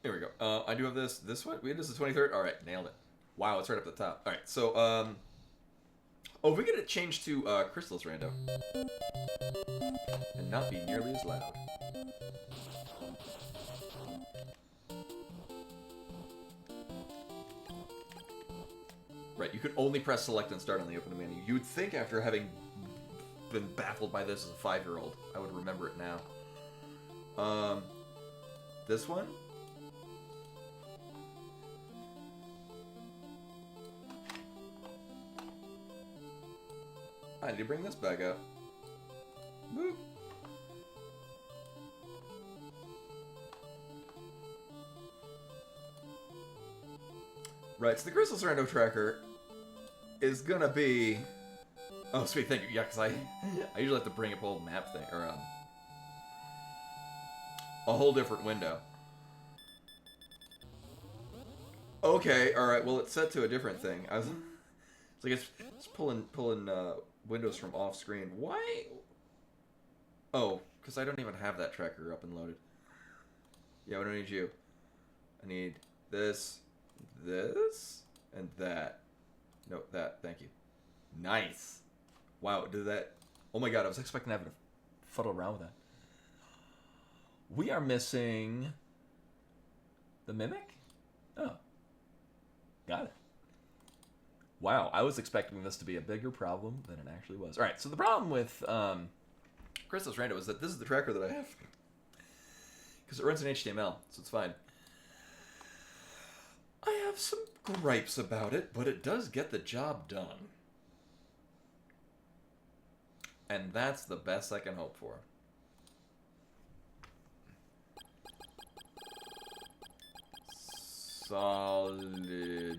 Here we go. I do have this one. This is 23rd. All right, nailed it. Wow, it's right up at the top. All right, so oh, we get it changed to Crystalis Rando, and not be nearly as loud. Right, you could only press select and start on the open menu. You'd think after having been baffled by this as a 5-year-old, I would remember it now. This one? I need to bring this back up. Boop. Right, so the Crystalis Rando tracker is gonna be... Oh, sweet, thank you. Yeah, because I usually have to bring up a whole map thing, or a whole different window. Okay, alright, well, it's set to a different thing. It's like it's pulling windows from off screen. Why? Oh, because I don't even have that tracker up and loaded. Yeah, I don't need you. I need this, and that. No, that. Thank you. Nice. Wow, did that... Oh my god, I was expecting to have to fuddle around with that. We are missing... the Mimic? Oh. Got it. Wow, I was expecting this to be a bigger problem than it actually was. Alright, so the problem with Crystalis Rando is that this is the tracker that I have. Because it runs in HTML, so it's fine. I have some gripes about it, but it does get the job done. And that's the best I can hope for. Solid.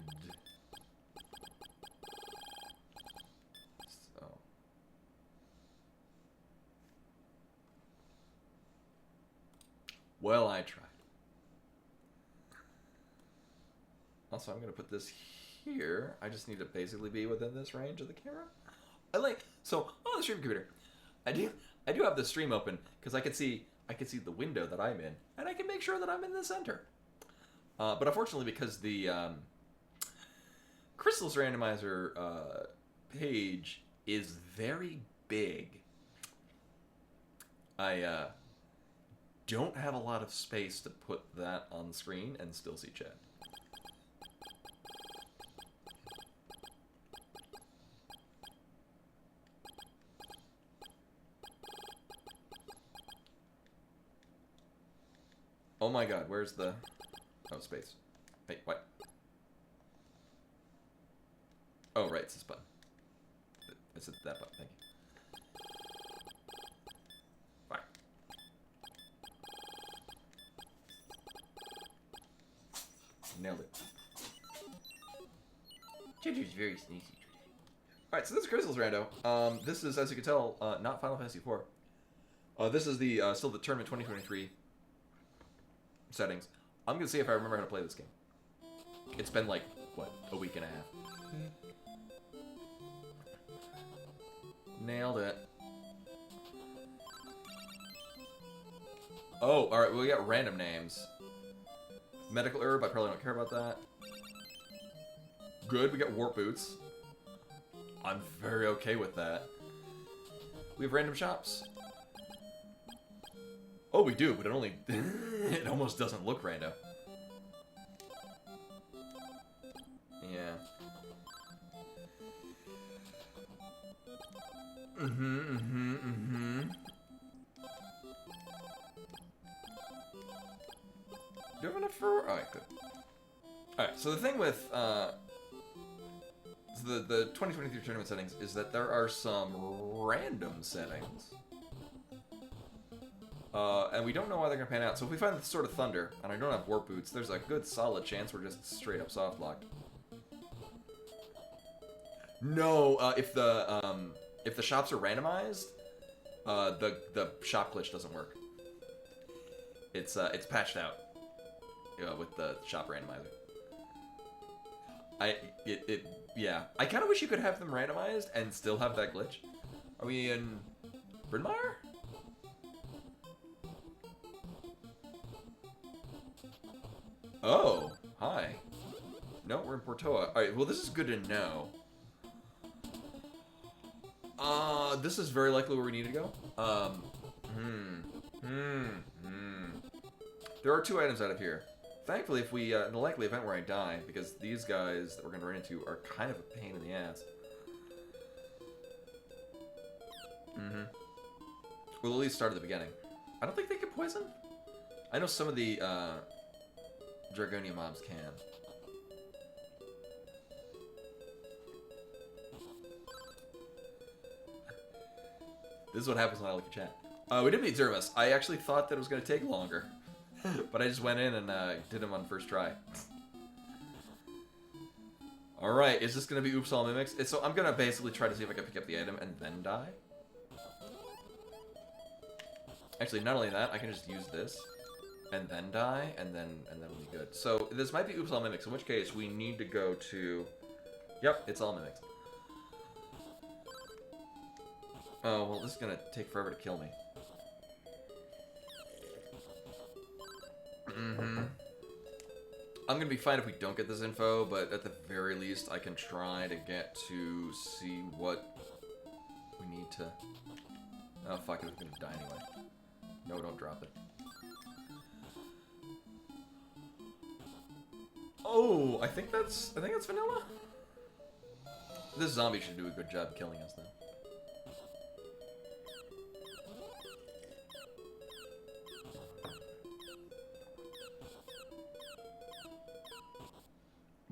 So. Well, I tried. Also, I'm going to put this here. I just need to basically be within this range of the camera. So on the stream computer, I do have the stream open because I can see the window that I'm in, and I can make sure that I'm in the center. But unfortunately, because the Crystalis Randomizer page is very big, I don't have a lot of space to put that on the screen and still see chat. Oh my god, where's the... Oh, space. Wait, what? Oh, right, it's this button. It's that button, thank you. Fine. Nailed it. Ginger's very sneaky today. Alright, so this is Crystalis Rando. This is, as you can tell, not Final Fantasy IV. This is the still the Tournament 2023 settings. I'm gonna see if I remember how to play this game. It's been like, what, a week and a half. Nailed it. Oh, alright, well, we got random names. Medical herb, I probably don't care about that. Good, we got warp boots. I'm very okay with that. We have random shops. Oh, we do, but it only... it almost doesn't look random. Yeah. Do you have enough for... Alright, good. Alright, so the thing with, the 2023 tournament settings is that there are some random settings. And we don't know why they're going to pan out. So if we find the Sword of Thunder, and I don't have Warp Boots, there's a good solid chance we're just straight up soft locked. No, if the shops are randomized, the shop glitch doesn't work. It's patched out with the shop randomizer. Yeah. I kind of wish you could have them randomized and still have that glitch. Are we in Bryn Mawr? Oh, hi. No, we're in Portoa. Alright, well, this is good to know. This is very likely where we need to go. There are 2 items out of here. Thankfully, if we, in the likely event where I die, because these guys that we're going to run into are kind of a pain in the ass. We'll at least start at the beginning. I don't think they can poison. I know some of the, Dragonia mobs can. This is what happens when I look at chat. We did meet Zermus. I actually thought that it was going to take longer. But I just went in and did him on first try. Alright, is this going to be Oops All Mimics? So I'm going to basically try to see if I can pick up the item and then die. Actually, not only that, I can just use this. And then die, and then we'll be good. So this might be Oops All Mimics, in which case we need to go to... Yep, it's all mimics. Oh, well, this is going to take forever to kill me. I'm going to be fine if we don't get this info, but at the very least, I can try to get to see what we need to... Oh, fuck it, I'm going to die anyway. No, don't drop it. Oh, I think that's vanilla. This zombie should do a good job killing us, then.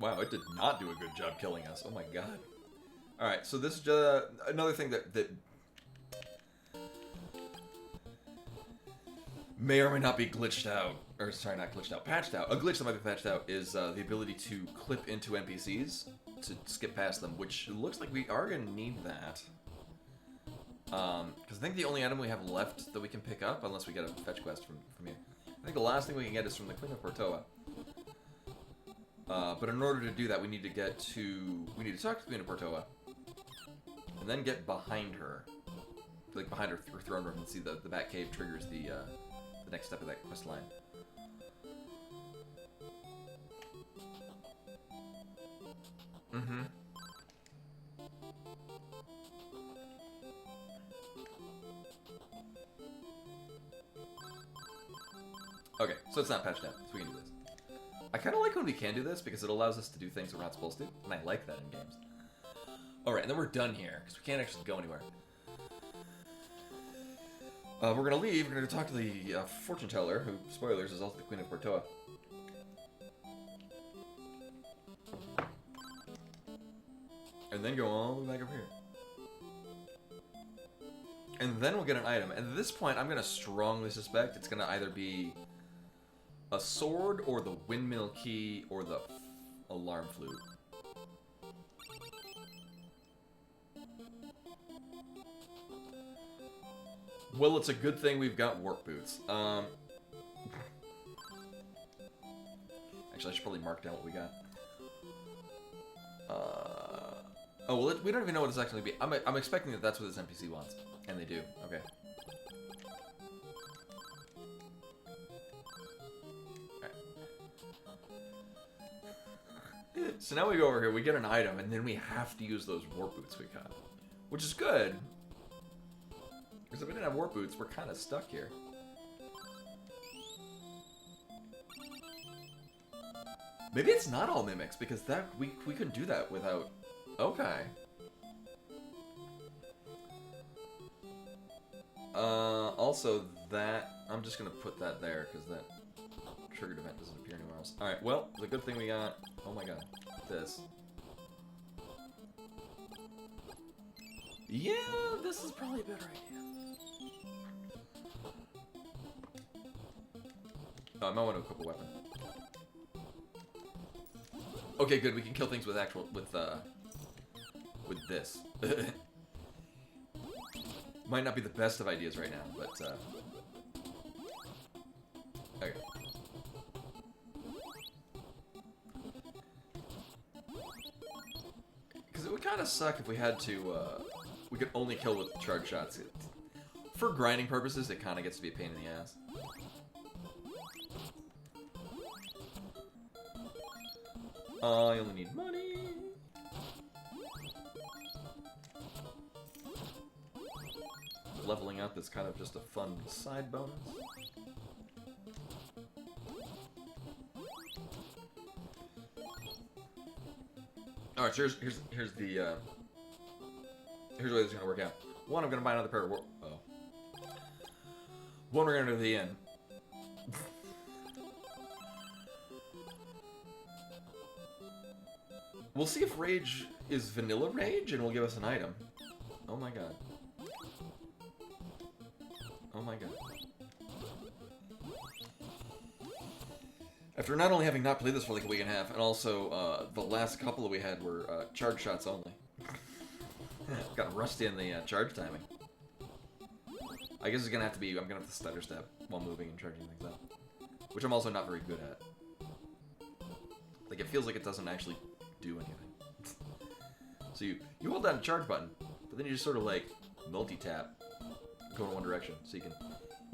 Wow, it did not do a good job killing us. Oh my god. Alright, so this is another thing that may or may not be glitched out. Or, sorry, not glitched out. Patched out. A glitch that might be patched out is the ability to clip into NPCs to skip past them, which looks like we are going to need that. Because I think the only item we have left that we can pick up, unless we get a fetch quest from here. I think the last thing we can get is from the Queen of Portoa. But in order to do that, we need to talk to the Queen of Portoa. And then get behind her. Like, behind her throne room and see the Bat Cave triggers the next step of that quest line. Okay, so it's not patched out, so we can do this. I kind of like when we can do this, because it allows us to do things we're not supposed to, and I like that in games. Alright, and then we're done here, because we can't actually go anywhere. We're going to leave, we're going to talk to the fortune teller, who, spoilers, is also the Queen of Portoa. And then go all the way back up here. And then we'll get an item, and at this point, I'm going to strongly suspect it's going to either be a sword, or the windmill key, or the alarm flute. Well, it's a good thing we've got warp boots. Actually, I should probably mark down what we got. Oh, well, we don't even know what it's actually be. I'm expecting that that's what this NPC wants. And they do. Okay. So now we go over here, we get an item, and then we have to use those warp boots we got. Which is good. Because if we didn't have warp boots, we're kind of stuck here. Maybe it's not all mimics, because that we couldn't do that without... Okay. Also, that... I'm just going to put that there, because that triggered event doesn't appear anywhere else. Alright, well, the good thing we got... Oh my god. This. Yeah, this is probably a better idea. Oh, I might want to equip a weapon. Okay, good. We can kill things with this. Might not be the best of ideas right now, but okay. Because it would kind of suck if we had to. We could only kill with charge shots. For grinding purposes, it kind of gets to be a pain in the ass. I only need money. Leveling up is kind of just a fun side bonus. Alright, so here's the here's the way this is gonna work out. One, I'm gonna buy another pair of one, we're gonna do the end. We'll see if Rage is Vanilla Rage and will give us an item. Oh my god. Oh my god. After not only having not played this for like a week and a half, and also the last couple that we had were charge shots only. Got rusty in the charge timing. I guess it's gonna have to be, I'm gonna have to stutter step while moving and charging things up. Which I'm also not very good at. Like, it feels like it doesn't actually do anything. So you hold down the charge button, but then you just sort of like multi-tap, go in one direction, so you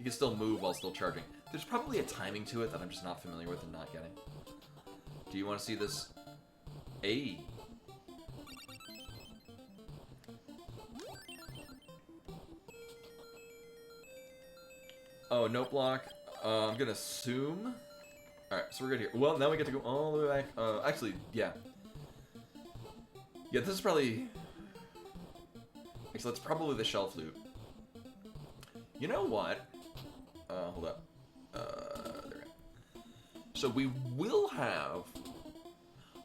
can still move while still charging. There's probably a timing to it that I'm just not familiar with and not getting. Do you want to see this? Ay. Oh, note block. I'm gonna assume. Alright, so we're good here. Well, now we get to go all the way back. Actually, yeah. Yeah, this is probably... Actually, that's probably the shell flute. You know what? Hold up. There we go. So we will have...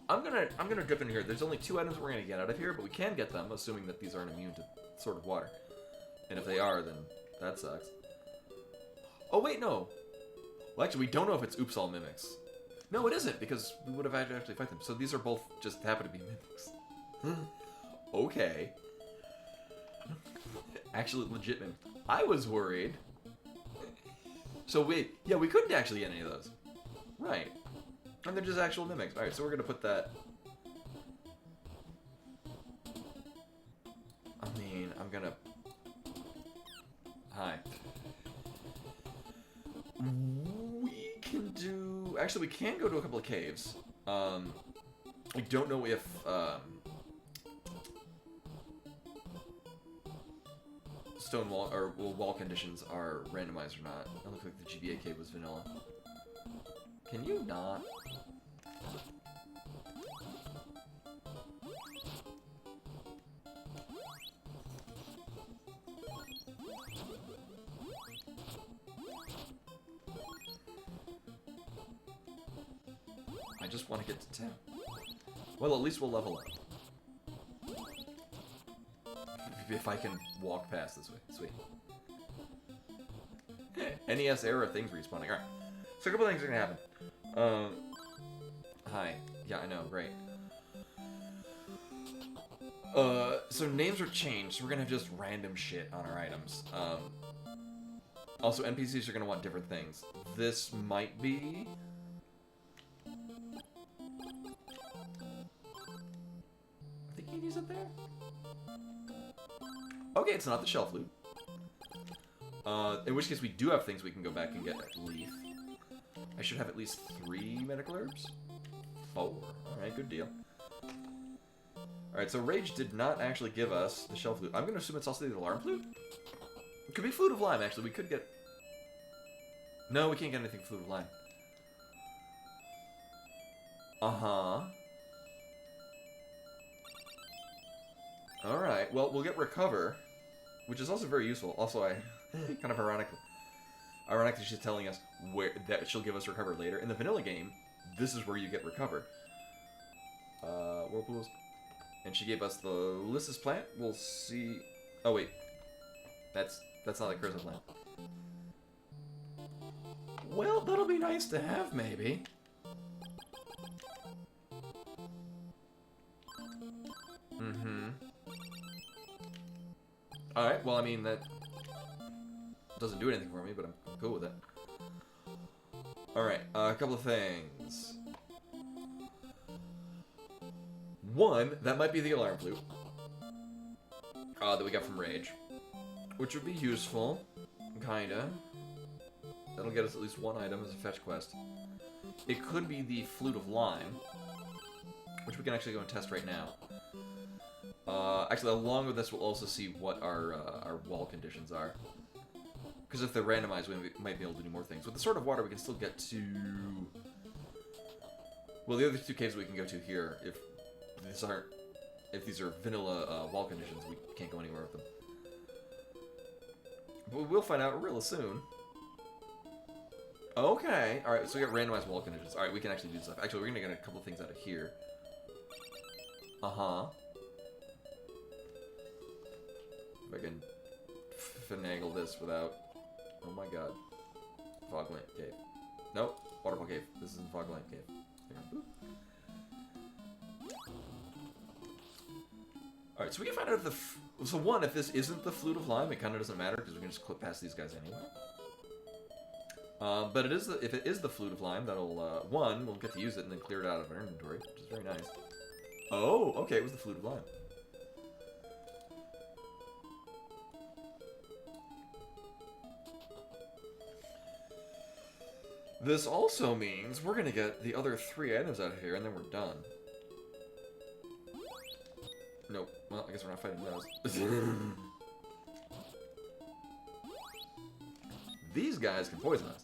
I'm gonna dip in here. There's only 2 items we're gonna get out of here, but we can get them, assuming that these aren't immune to sort of water. And if they are, then that sucks. Oh, wait, no. Well, actually, we don't know if it's Oops All Mimics. No, it isn't, because we would have had to actually fight them. So these are both just happen to be mimics. Okay. Actually, legit mimics. I was worried. So wait, yeah, we couldn't actually get any of those. Right. And they're just actual mimics. Alright, so we're gonna put that... I mean, I'm gonna... Hi. We can do... Actually, we can go to a couple of caves. We don't know if, stone wall, or wall conditions are randomized or not. It looks like the GBA cave was vanilla. Can you not? I just want to get to 10. Well, at least we'll level up. If I can walk past this way. Sweet. NES era things respawning. Alright. So a couple things are gonna happen. Hi. Yeah, I know, great. So names are changed, so we're gonna have just random shit on our items. Also, NPCs are gonna want different things. This might be... I think you can use it there? Okay, it's not the shell flute. In which case we do have things we can go back and get at Leaf. I should have at least 3 medical herbs? 4. Alright, good deal. Alright, so Rage did not actually give us the shell flute. I'm gonna assume it's also the alarm flute? It could be Flute of Lime, actually. We could get... No, we can't get anything Flute of Lime. Uh-huh. Alright, well, we'll get Recover, which is also very useful. Also, kind of ironically, she's telling us that she'll give us Recover later. In the vanilla game, this is where you get Recover. Whirlpools. And she gave us the Lyssus plant. We'll see... Oh, wait. That's not a Crystalis plant. Well, that'll be nice to have, maybe. Mm-hmm. Alright, well, I mean, that doesn't do anything for me, but I'm cool with it. Alright, a couple of things. One, that might be the alarm flute. That we got from Rage. Which would be useful. Kinda. That'll get us at least 1 item as a fetch quest. It could be the Flute of Lime. which we can actually go and test right now. Actually, along with this, we'll also see what our wall conditions are. Because if they're randomized, we might be able to do more things. With the Sword of Water, we can still get to... Well, the other two caves we can go to here, if these are vanilla wall conditions, we can't go anywhere with them. But we'll find out real soon. Okay, alright, so we got randomized wall conditions. Alright, we can actually do stuff. Actually, we're gonna get a couple things out of here. Uh-huh. If I can finagle this without... Oh my god. Fog Lamp Cave. Nope, Waterfall Cave. This isn't Fog Lamp Cave. There. Alright, so we can find out if the... So one, if this isn't the Flute of Lime, it kind of doesn't matter, because we can just clip past these guys anyway. But it is if it is the Flute of Lime, that'll, one, we'll get to use it and then clear it out of our inventory, which is very nice. Oh, okay, it was the Flute of Lime. This also means we're gonna get the other 3 items out of here, and then we're done. Nope. Well, I guess we're not fighting those. These guys can poison us.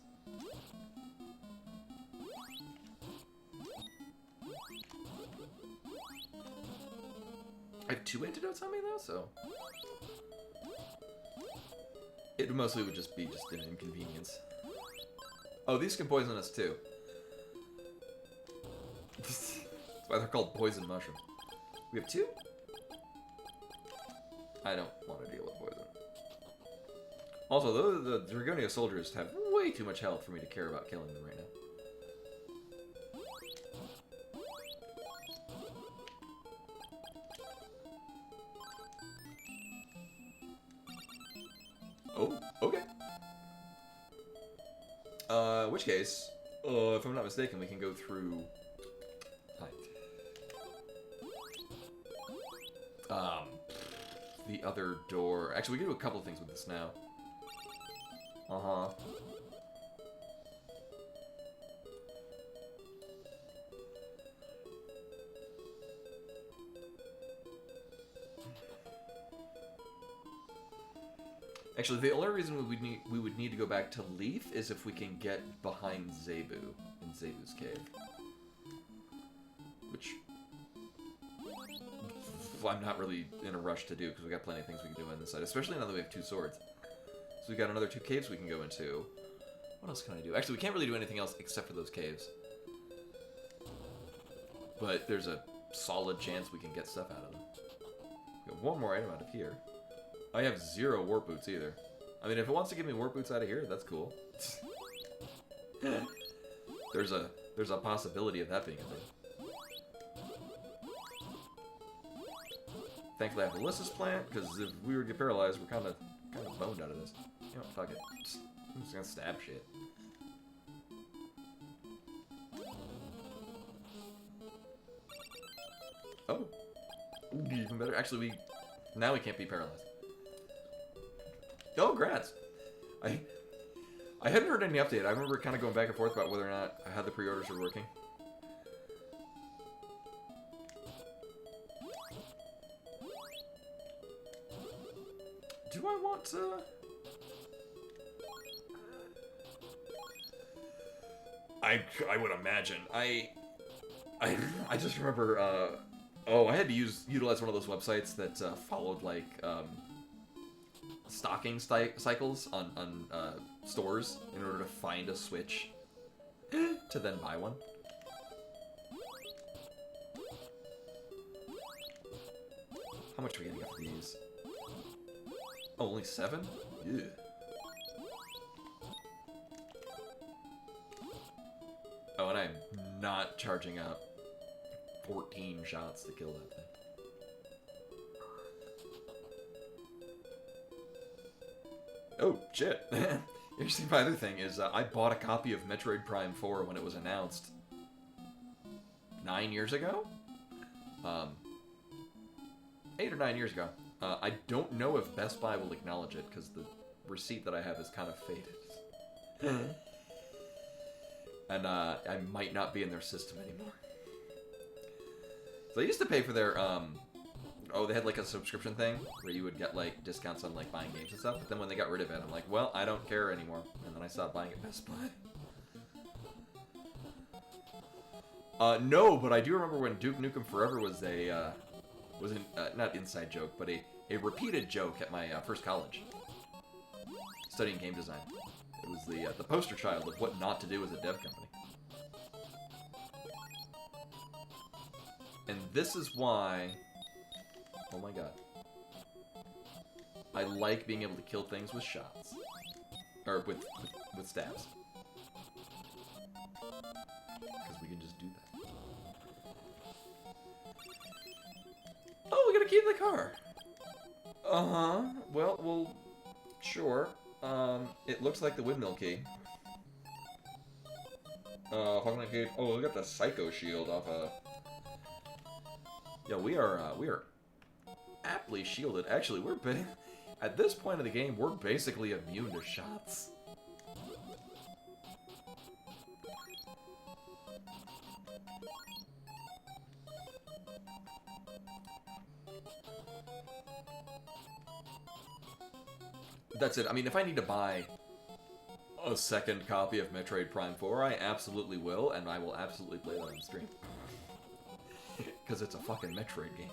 I have 2 antidotes on me, though, so... It mostly would just be an inconvenience. Oh, these can poison us, too. That's why they're called poison mushrooms. We have 2? I don't want to deal with poison. Also, the Dragonia soldiers have way too much health for me to care about killing them right now. Oh, okay. In which case, if I'm not mistaken, we can go through... the other door. Actually, we can do a couple of things with this now. Uh-huh. Actually, the only reason we would need to go back to Leaf is if we can get behind Zebu in Zebu's cave. Which I'm not really in a rush to do because we got plenty of things we can do on this side, especially now that we have 2 swords. So we got another 2 caves we can go into. What else can I do? Actually, we can't really do anything else except for those caves. But there's a solid chance we can get stuff out of them. We got 1 more item out of here. I have 0 warp boots either. I mean, if it wants to give me warp boots out of here, that's cool. There's a possibility of that being a thing. Thankfully, I have a Melissa's plant, because if we were to get paralyzed, we're kind of boned out of this. You know, fuck it. I'm just gonna stab shit. Oh. Ooh, even better. Actually, now we can't be paralyzed. Oh, grats! I hadn't heard any update. I remember kind of going back and forth about whether or not how the pre-orders were working. Do I want to... I would imagine. I just remember, oh, I had to utilize one of those websites that followed, like, stocking cycles on stores in order to find a Switch to then buy one. How much are we gonna get for these? Oh, only 7? Ew. Oh, and I'm not charging up 14 shots to kill that thing. Oh, shit. Here's my other thing is, I bought a copy of Metroid Prime 4 when it was announced 9 years ago? 8 or 9 years ago. I don't know if Best Buy will acknowledge it, because the receipt that I have is kind of faded. And I might not be in their system anymore. So I used to pay for their, oh, they had like a subscription thing where you would get like discounts on like buying games and stuff, but then when they got rid of it, I'm like, well, I don't care anymore. And then I stopped buying at Best Buy. No, but I do remember when Duke Nukem Forever was a, not inside joke, but a repeated joke at my first college. Studying game design. It was the poster child of what not to do as a dev company. And this is why, oh my god, I like being able to kill things with shots. Or with stabs. Because we can just do that. Oh, we got a key to the car! Uh-huh. Well, sure. It looks like the windmill key. Fucking key. Oh, look at the psycho shield off Yeah, we are aptly shielded. Actually, at this point of the game, we're basically immune to shots. That's it. I mean, if I need to buy a second copy of Metroid Prime 4, I absolutely will, and I will absolutely play that on stream. Because it's a fucking Metroid game.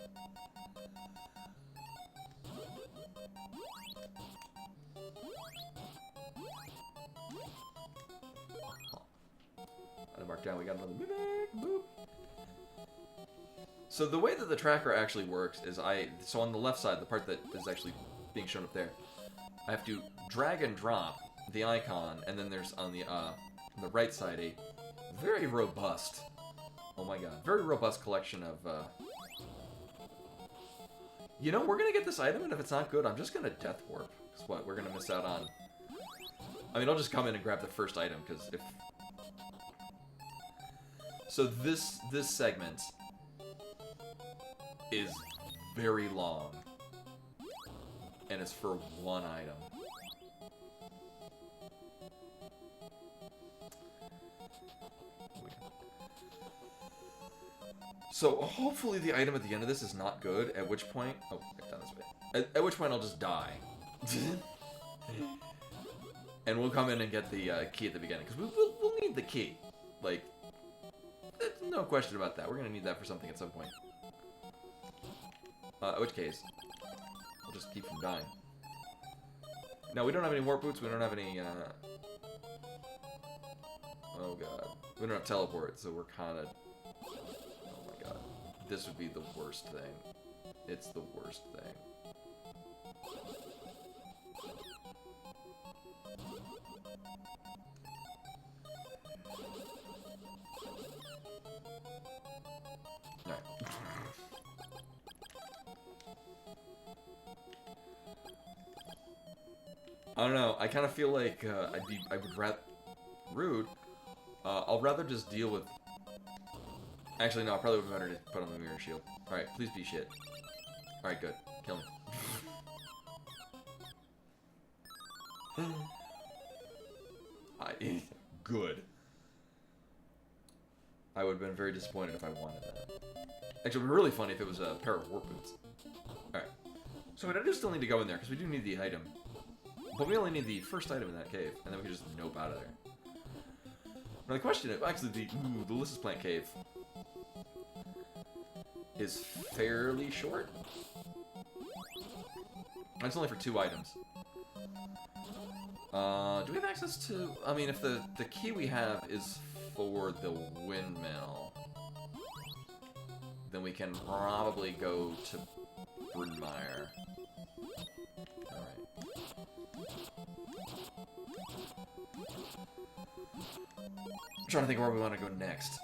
I marked down, we got another mimic. Boop. So the way that the tracker actually works is so on the left side, the part that is actually being shown up there, I have to drag and drop the icon, and then there's on the right side a very robust, oh my god, very robust collection of, you know, we're gonna get this item, and if it's not good, I'm just gonna death warp. Because what, we're gonna miss out on, I mean, I'll just come in and grab the first item, because if, so this segment is very long. And it's for one item. So hopefully the item at the end of this is not good, at which point, oh, down this way. At which point I'll just die. And we'll come in and get the key at the beginning, because we'll need the key. Like, there's no question about that. We're gonna need that for something at some point. In which case, I'll just keep from dying. No, we don't have any warp boots, we don't have any, oh god. We don't have teleport, so we're kinda, oh my god. This would be the worst thing. It's the worst thing. Alright. I don't know, I kind of feel like, I would rather, rude, I'll rather just deal with, actually no, it probably would be better to put on the mirror shield. Alright, please be shit. Alright, good, kill me. Good. I would have been very disappointed if I wanted that. Actually, it would be really funny if it was a pair of warp boots. Alright, so I do still need to go in there, because we do need the item. But we only need the first item in that cave, and then we can just nope out of there. Now the question is, actually the Ulysses Plant Cave is fairly short. And it's only for 2 items. Do we have access to, I mean, if the key we have is for the windmill, then we can probably go to Brunmeyer. Alright. I'm trying to think where we want to go next.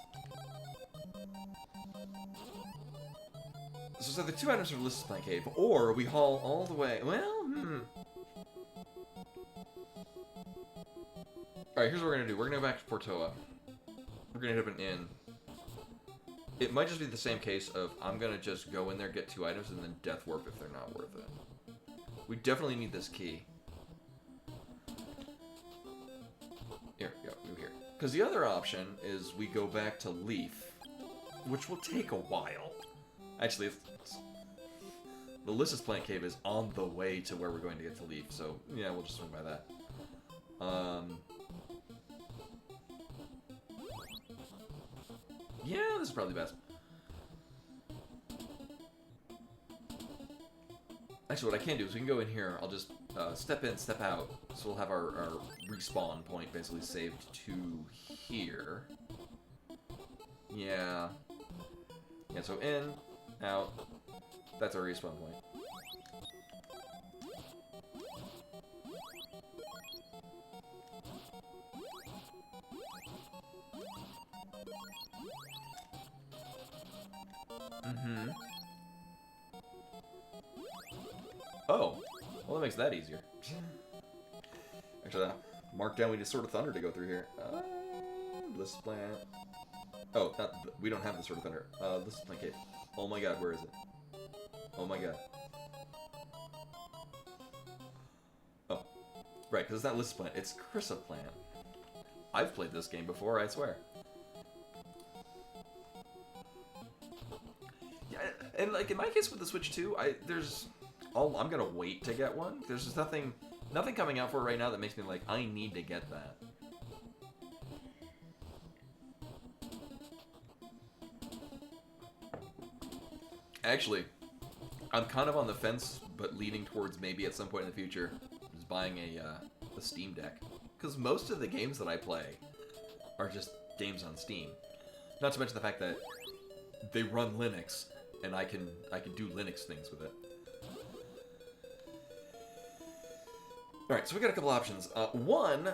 So the 2 items are Ulysses Plant Cave, or we haul all the way, well, Alright, here's what we're gonna do. We're gonna go back to Portoa. We're gonna hit up an inn. It might just be the same case of, I'm gonna just go in there, get 2 items, and then death warp if they're not worth it. We definitely need this key. Here, go here. Because the other option is we go back to Leaf, which will take a while. Actually, the Lissus Plant Cave is on the way to where we're going to get to Leaf, so yeah, we'll just swing by that. Yeah, this is probably best. Actually, what I can do is we can go in here. I'll just step in, step out. So we'll have our respawn point basically saved to here. Yeah. Yeah, so in, out. That's our respawn point. Mm-hmm. Oh, well that makes that easier. Actually, mark down we need Sword of Thunder to go through here. Lissus Plant. Oh, we don't have the Sword of Thunder. Lissus Plant Cave. Oh my god, where is it? Oh my god. Oh, right, because it's not Lissus Plant, it's Crystalis Plant. I've played this game before, I swear. Yeah, and like in my case with the Switch 2, I'm gonna wait to get one. There's just nothing coming out for it right now that makes me like, I need to get that. Actually, I'm kind of on the fence, but leaning towards maybe at some point in the future, just buying a Steam Deck. Because most of the games that I play are just games on Steam. Not to mention the fact that they run Linux, and I can do Linux things with it. Alright, so we got a couple options. One,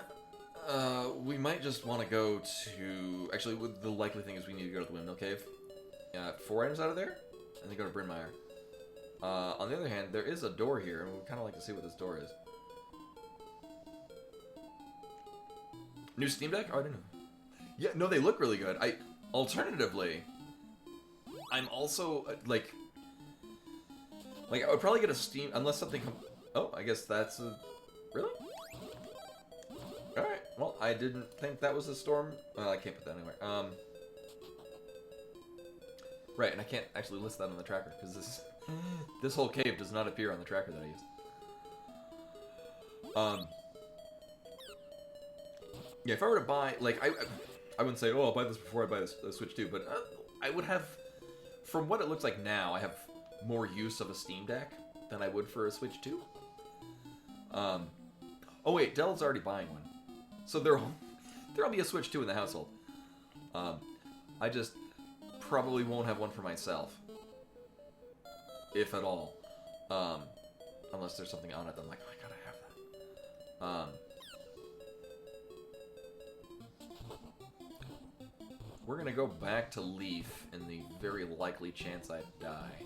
we might just want to go to... Actually, the likely thing is we need to go to the Windmill Cave. 4 items out of there, and then go to Bryn Mawr. On the other hand, there is a door here, and we'd kind of like to see what this door is. New Steam Deck? Oh, I don't know. Yeah, no, they look really good. Alternatively, I'm also, like, I would probably get a Steam... Unless something comes... Oh, I guess that's a... Really? Alright, well, I didn't think that was a storm. Well, I can't put that anywhere. Right, and I can't actually list that on the tracker, because this whole cave does not appear on the tracker that I used. Yeah, if I were to buy, like, I wouldn't say, oh, I'll buy this before I buy the Switch 2, but I would have, from what it looks like now, I have more use of a Steam Deck than I would for a Switch 2. Oh wait, Dell's already buying one. So there'll be a Switch 2 in the household. I just probably won't have one for myself. If at all. Unless there's something on it that I'm like, oh, I gotta have that. We're gonna go back to Leaf in the very likely chance I die.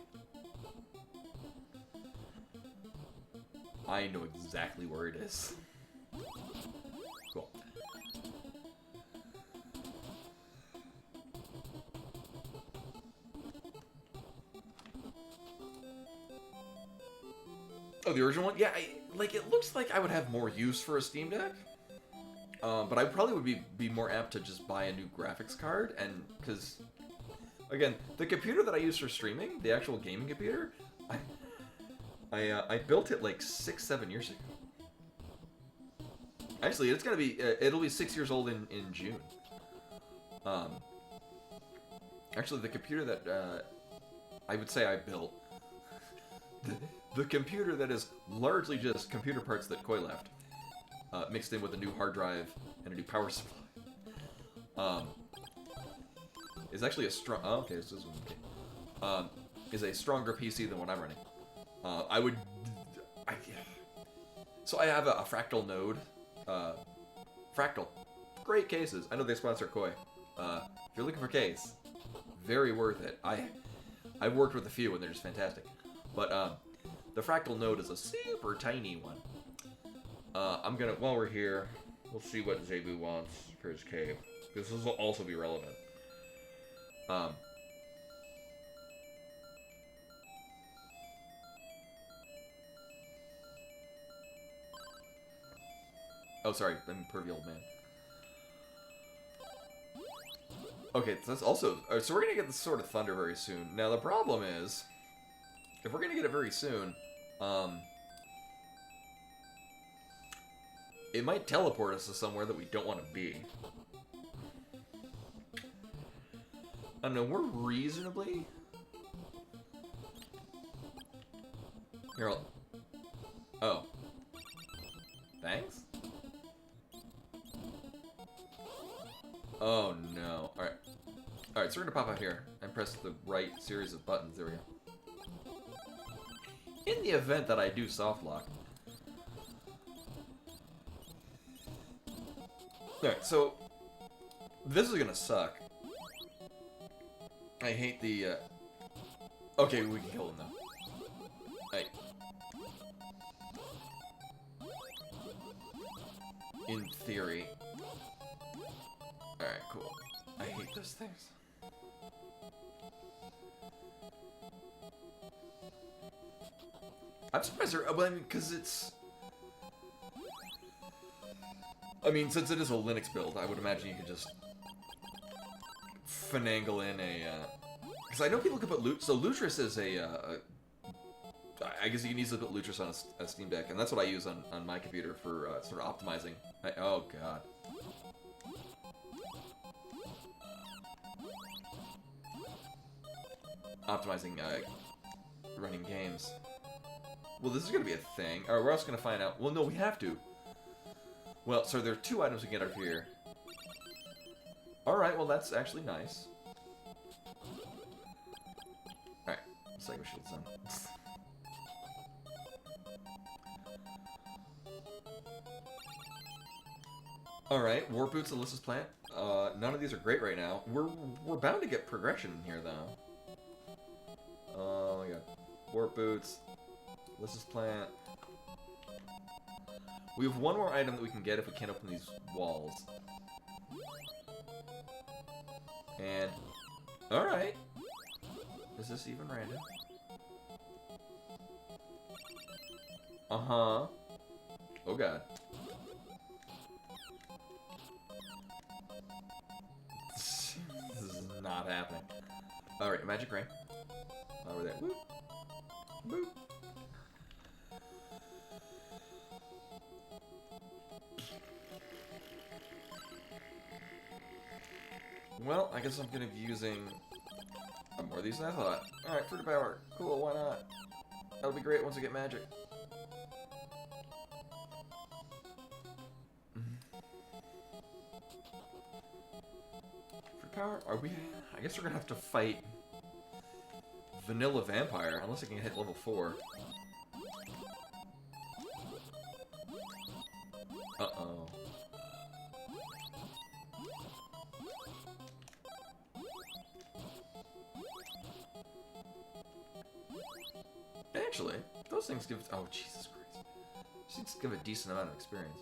I know exactly where it is. Cool. Oh, the original one? Yeah, it looks like I would have more use for a Steam Deck. But I probably would be more apt to just buy a new graphics card, and because, again, the computer that I use for streaming, the actual gaming computer, I built it like 6-7 years ago. Actually, it's gonna be it'll be 6 years old in June. Actually, the computer that I would say I built, the computer that is largely just computer parts that Koi left. Mixed in with a new hard drive and a new power supply. Is actually a strong... Oh, okay, so this one... Okay. Is a stronger PC than what I'm running. So I have a Fractal node. Fractal. Great cases. I know they sponsor Koi. If you're looking for case, very worth it. I've worked with a few and they're just fantastic. But the Fractal node is a super tiny one. I'm gonna, while we're here, we'll see what Zebu wants for his cave. Because this will also be relevant. Oh, sorry, I'm pervy old man. Okay, so that's also... So we're going to get the Sword of Thunder very soon. Now, the problem is, if we're going to get it very soon, it might teleport us to somewhere that we don't want to be. I don't know, we're reasonably... Here, oh. Thanks? Oh, no. Alright. Alright, so we're gonna pop out here and press the right series of buttons. There we go. In the event that I do soft lock. Alright, so... This is gonna suck. I hate the, Okay, we can kill him, though. Hey. In theory. Alright, cool. I hate those things. I'm surprised they're... Well, I mean, because it's... I mean, since it is a Linux build, I would imagine you could just... finagle in a, because I know people can put so Lutris is I guess you can easily put Lutris on a Steam Deck, and that's what I use on my computer for sort of optimizing. Oh god. Optimizing running games. Well, this is gonna be a thing. Alright, we're also gonna find out. Well, no, we have to. Well, so there are 2 items we can get up here. Alright, well that's actually nice. Alright, Psycho Shield's done. Alright, Warp Boots and Alyssa's Plant. None of these are great right now. We're bound to get progression in here though. Oh my god. Warp Boots, Alyssa's Plant. We have one more item that we can get if we can't open these walls. And... Alright. Is this even random? Uh-huh. Oh god. This is not happening. Alright, Magic Ring. Over there. Woo. Woo. Well, I guess I'm gonna be using more of these than I thought. Alright, Fruit of Power. Cool, why not? That'll be great once I get magic. Fruit of Power? Are we... I guess we're gonna have to fight Vanilla Vampire, unless I can hit level 4. Uh-oh. Actually, those things give... Oh, Jesus Christ. These things give a decent amount of experience.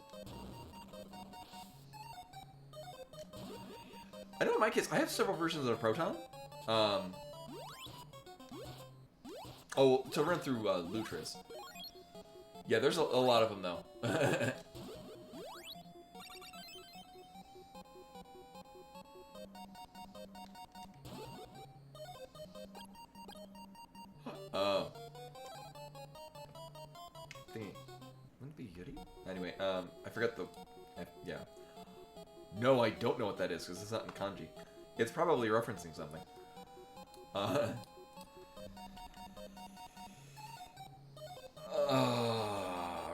I know in my case, I have several versions of the Proton. Oh, to run through Lutris. Yeah, there's a lot of them, though. Oh. Thingy. Wouldn't it be Yuri? Anyway, I forgot the... yeah. No, I don't know what that is, because it's not in kanji. It's probably referencing something.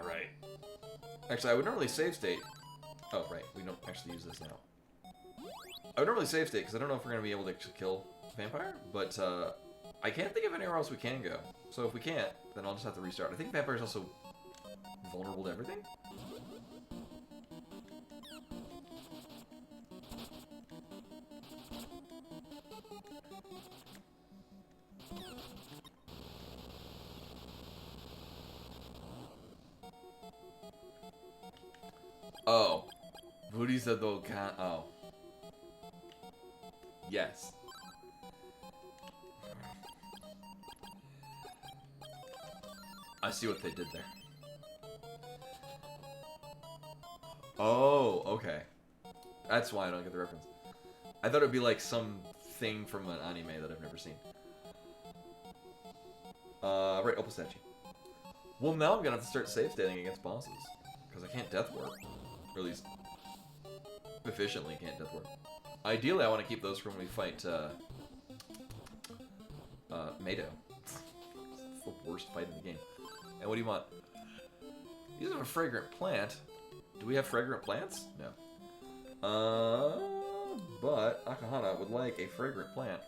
Right. Actually, I would normally save state. Oh, right. We don't actually use this now. I would normally save state, because I don't know if we're going to be able to kill Vampire, but, I can't think of anywhere else we can go. So if we can't, then I'll just have to restart. I think Vampire's also vulnerable to everything? Oh. Buddhisa Dokkan. Oh. Yes. I see what they did there. Oh, okay. That's why I don't get the reference. I thought it'd be like some thing from an anime that I've never seen. Right, Opal Statue. Well, now I'm gonna have to start save stating against bosses. Because I can't death warp. Or at least, efficiently can't death warp. Ideally, I want to keep those for when we fight, Mado. It's the worst fight in the game. And what do you want? You have a fragrant plant. Do we have fragrant plants? No. But Akahana would like a fragrant plant.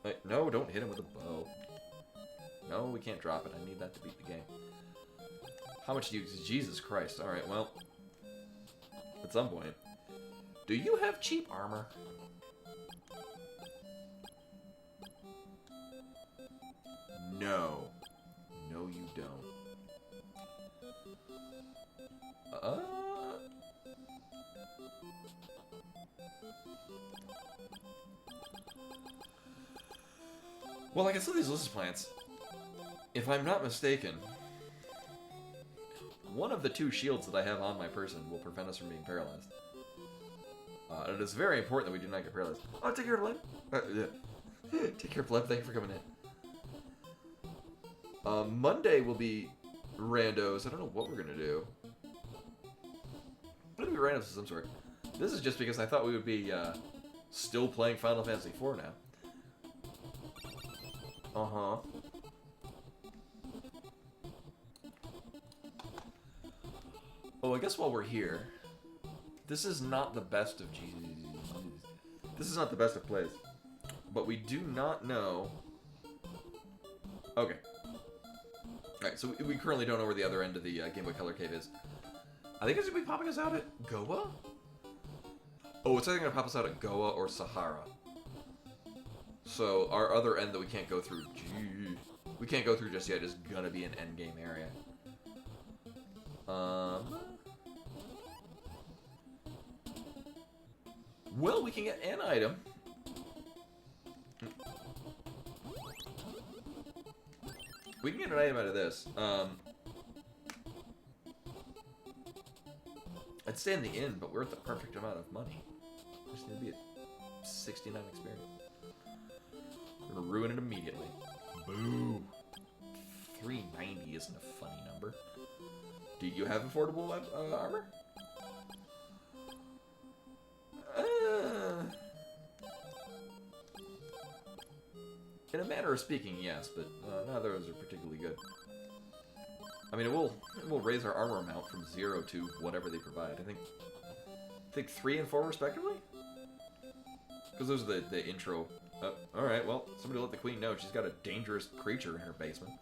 Wait, no, don't hit him with a bow. No, we can't drop it. I need that to beat the game. How much do you... Jesus Christ. Alright, well. At some point. Do you have cheap armor? No. No, you don't. Well, I can sell these lizard plants. If I'm not mistaken, one of the 2 shields that I have on my person will prevent us from being paralyzed. And it is very important that we do not get paralyzed. Oh, take care, Bleb. Yeah. Take care, Bleb. Thank you for coming in. Monday will be randos. I don't know what we're gonna do. It'll be randos of some sort. This is just because I thought we would be still playing Final Fantasy IV now. Uh-huh. Oh, I guess while we're here, this is not the best of Jesus. This is not the best of plays. But we do not know... Okay. Alright, so we currently don't know where the other end of the Game Boy Color cave is. I think it's going to be popping us out at Goa? Oh, it's either going to pop us out at Goa or Sahara. So, our other end that we can't go through, we can't go through just yet, is going to be an endgame area. Well, we can get an item. We can get an item out of this. I'd stay in the inn, but we're at the perfect amount of money. We just need to be at 69 experience. We're gonna ruin it immediately. Boo! 390 isn't a funny number. Do you have affordable armor? In a manner of speaking, yes, but none of those are particularly good. I mean, it will raise our armor amount from 0 to whatever they provide. I think 3 and 4 respectively? Because those are the intro. Alright, well, somebody let the queen know she's got a dangerous creature in her basement.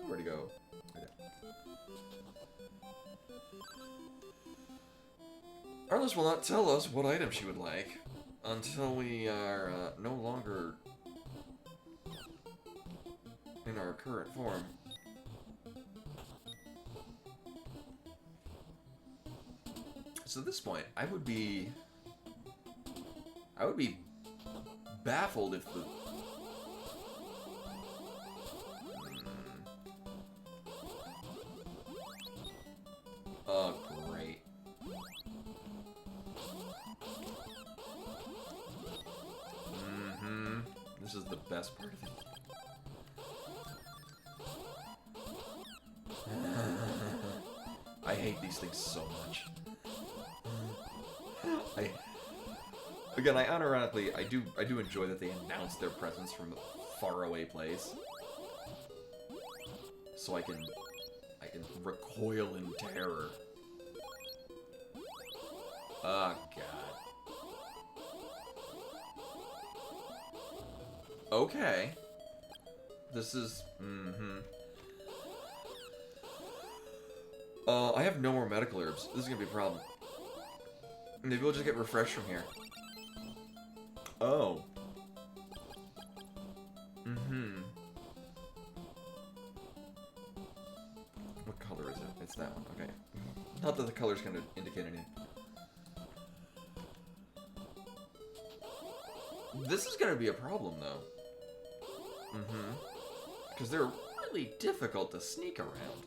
Where'd he go? Right there. Arliss will not tell us what item she would like until we are no longer in our current form. So at this point, I would be baffled if the... Oh, great. This is the best part of it. I hate these things so much. Again, unironically, I do enjoy that they announce their presence from a faraway place, so I can recoil in terror. Oh god. Okay. This is I have no more medical herbs. This is gonna be a problem. Maybe we'll just get refreshed from here. Oh. What color is it? It's that one. Okay. Not that the color's gonna indicate anything. This is gonna be a problem, though. Because they're really difficult to sneak around.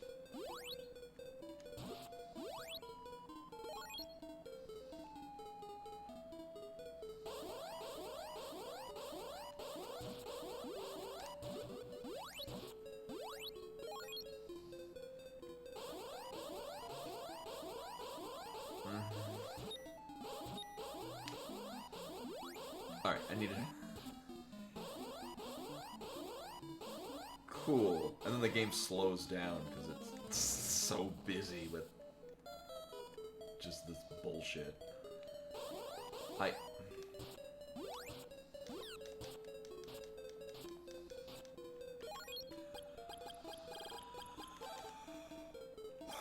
Alright, I need it. Cool. And then the game slows down because it's so busy with just this bullshit. Hi.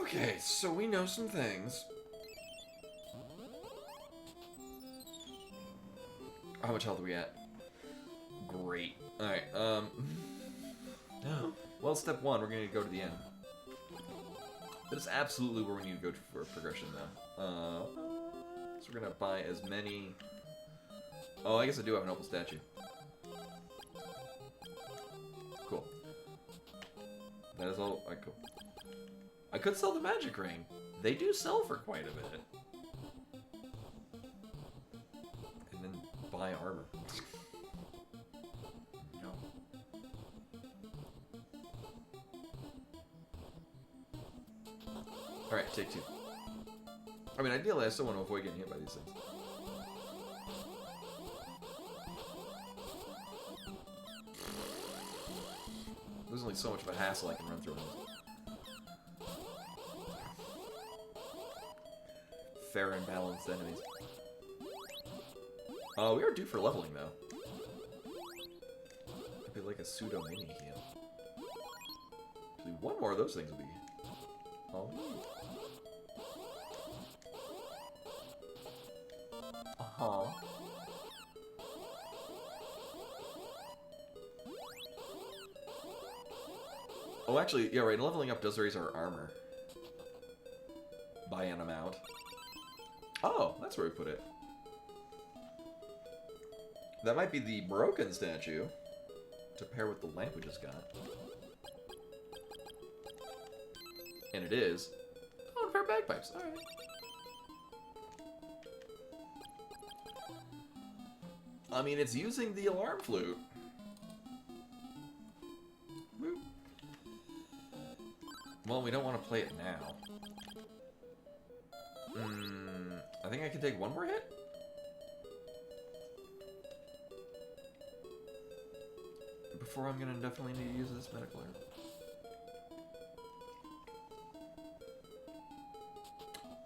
Okay, so we know some things. How much health are we at? Great. Alright, well, step one, we're gonna go to the end. That is absolutely where we need to go for progression, though. So we're gonna buy as many... Oh, I guess I do have an opal statue. Cool. That is all... I could sell the magic ring. They do sell for quite a bit. And then buy armor. No. Alright, take two. I mean, ideally, I still want to avoid getting hit by these things. There's only so much of a hassle I can run through on this. Fair and balanced enemies. We are due for leveling, though. It'd be like a pseudo mini heal. Actually, one more of those things would be... Oh. Uh-huh. Oh, actually, yeah, right, leveling up does raise our armor. By an amount. Oh, that's where we put it. That might be the broken statue to pair with the lamp we just got. And it is. Oh, and a pair of bagpipes. Alright. I mean, it's using the alarm flute. Woo. Well, we don't want to play it now. I think I can take one more hit? Before I'm gonna definitely need to use this medical herb.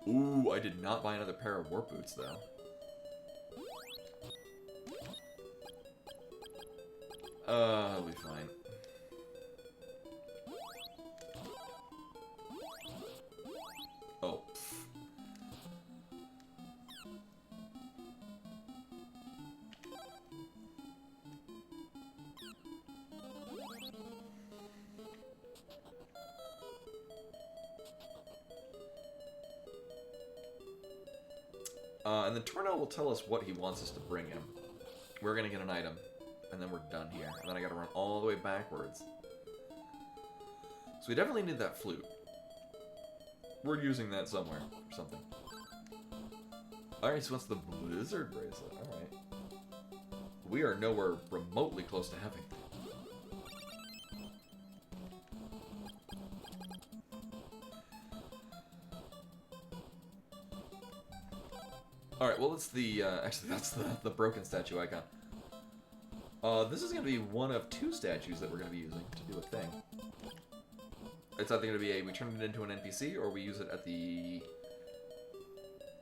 Ooh, I did not buy another pair of warp boots, though. It'll be fine. Oh. And then Torno will tell us what he wants us to bring him. We're gonna get an item, and then we're done here. And then I gotta run all the way backwards. So we definitely need that flute. We're using that somewhere, or something. Alright, so what's the Blizzard Bracelet? Alright. We are nowhere remotely close to having that. Alright, well, it's the, actually, that's the broken statue icon. This is going to be one of two statues that we're going to be using to do a thing. It's either going to be we turn it into an NPC, or we use it at the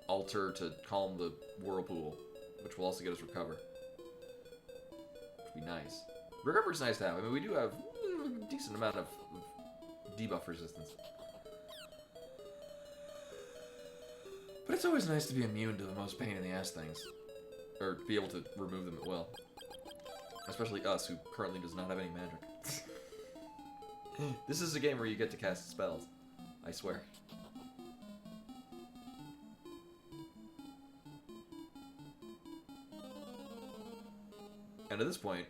altar to calm the whirlpool, which will also get us Recover. Which would be nice. Recover's nice to have. I mean, we do have a decent amount of debuff resistance. But it's always nice to be immune to the most pain-in-the-ass things. Or be able to remove them at will. Especially us, who currently does not have any magic. This is a game where you get to cast spells. I swear. And at this point,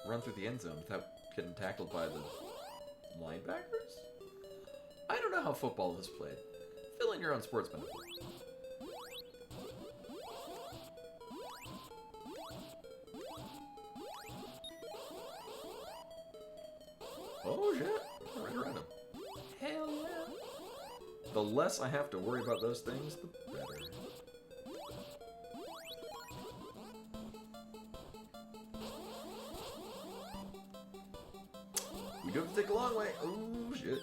run through the end zone without getting tackled by the linebackers? I don't know how football is played. Fill in your own sports benefit. Oh shit! Right around him. Hell yeah! The less I have to worry about those things, the better. to take a long way. Oh, shit.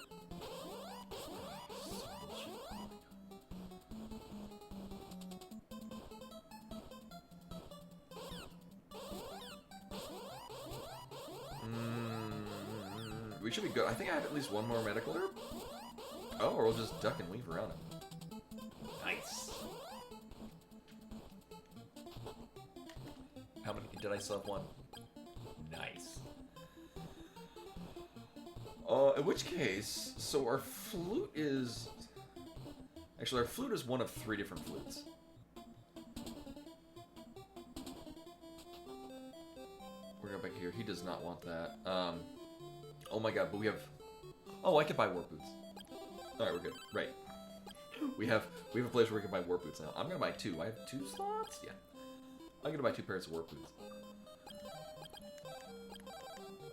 We should be good. I think I have at least one more medical herb. Oh, or we'll just duck and weave around it. Nice. How many? Did I still have one? Nice. In which case, so our flute is... Actually, our flute is one of 3 different flutes. We're going back here. He does not want that. Oh my god, but we have... Oh, I can buy warp boots. Alright, we're good. Right. We have a place where we can buy warp boots now. I'm gonna buy 2. I have 2 slots? Yeah. I'm gonna buy 2 pairs of warp boots.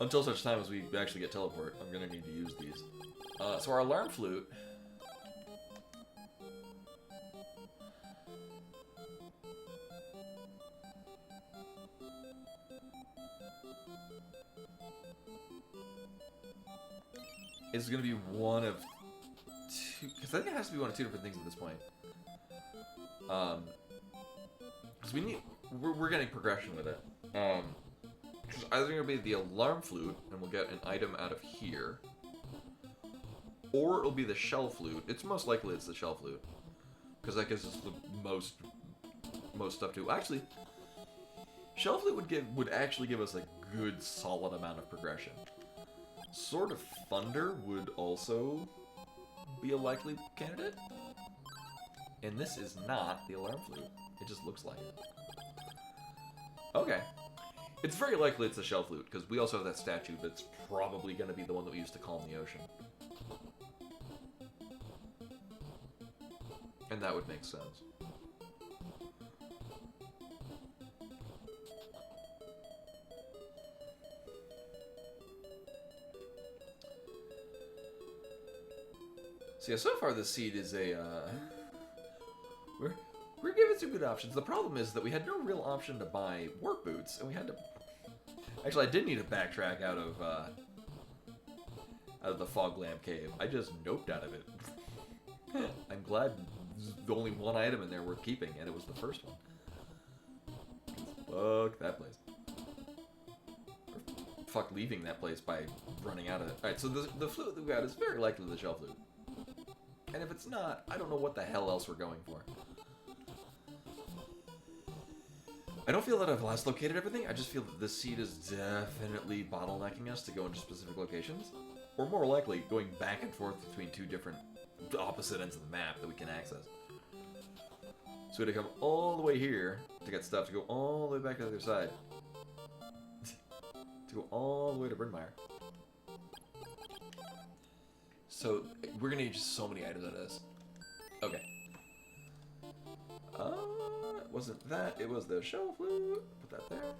Until such time as we actually get teleport, I'm gonna need to use these. So our alarm flute... is going to be one of 2, because I think it has to be one of 2 different things at this point. Because we're getting progression with it. Because either going to be the alarm flute, and we'll get an item out of here, or it'll be the shell flute. It's most likely it's the shell flute, because that gives us the most stuff to. Actually, shell flute would actually give us a good solid amount of progression. Sword of Thunder would also be a likely candidate. And this is not the alarm flute. It just looks like it. Okay. It's very likely it's the shell flute, because we also have that statue that's probably going to be the one that we use to calm the ocean. And that would make sense. So yeah, so far this seed is a, we're given some good options. The problem is that we had no real option to buy warp boots, and we had to... Actually, I did need to backtrack out of the fog lamp cave. I just noped out of it. I'm glad there's only one item in there worth keeping, and it was the first one. Fuck that place. Or fuck leaving that place by running out of it. Alright, so the flute that we got is very likely the shell flute. And if it's not, I don't know what the hell else we're going for. I don't feel that I've last located everything. I just feel that this seed is definitely bottlenecking us to go into specific locations. Or more likely, going back and forth between 2 different opposite ends of the map that we can access. So we had to come all the way here to get stuff, to go all the way back to the other side. To go all the way to Bryn Mawr. So, we're gonna need just so many items out of this. Okay. It wasn't that, it was the shell flute. Put that there.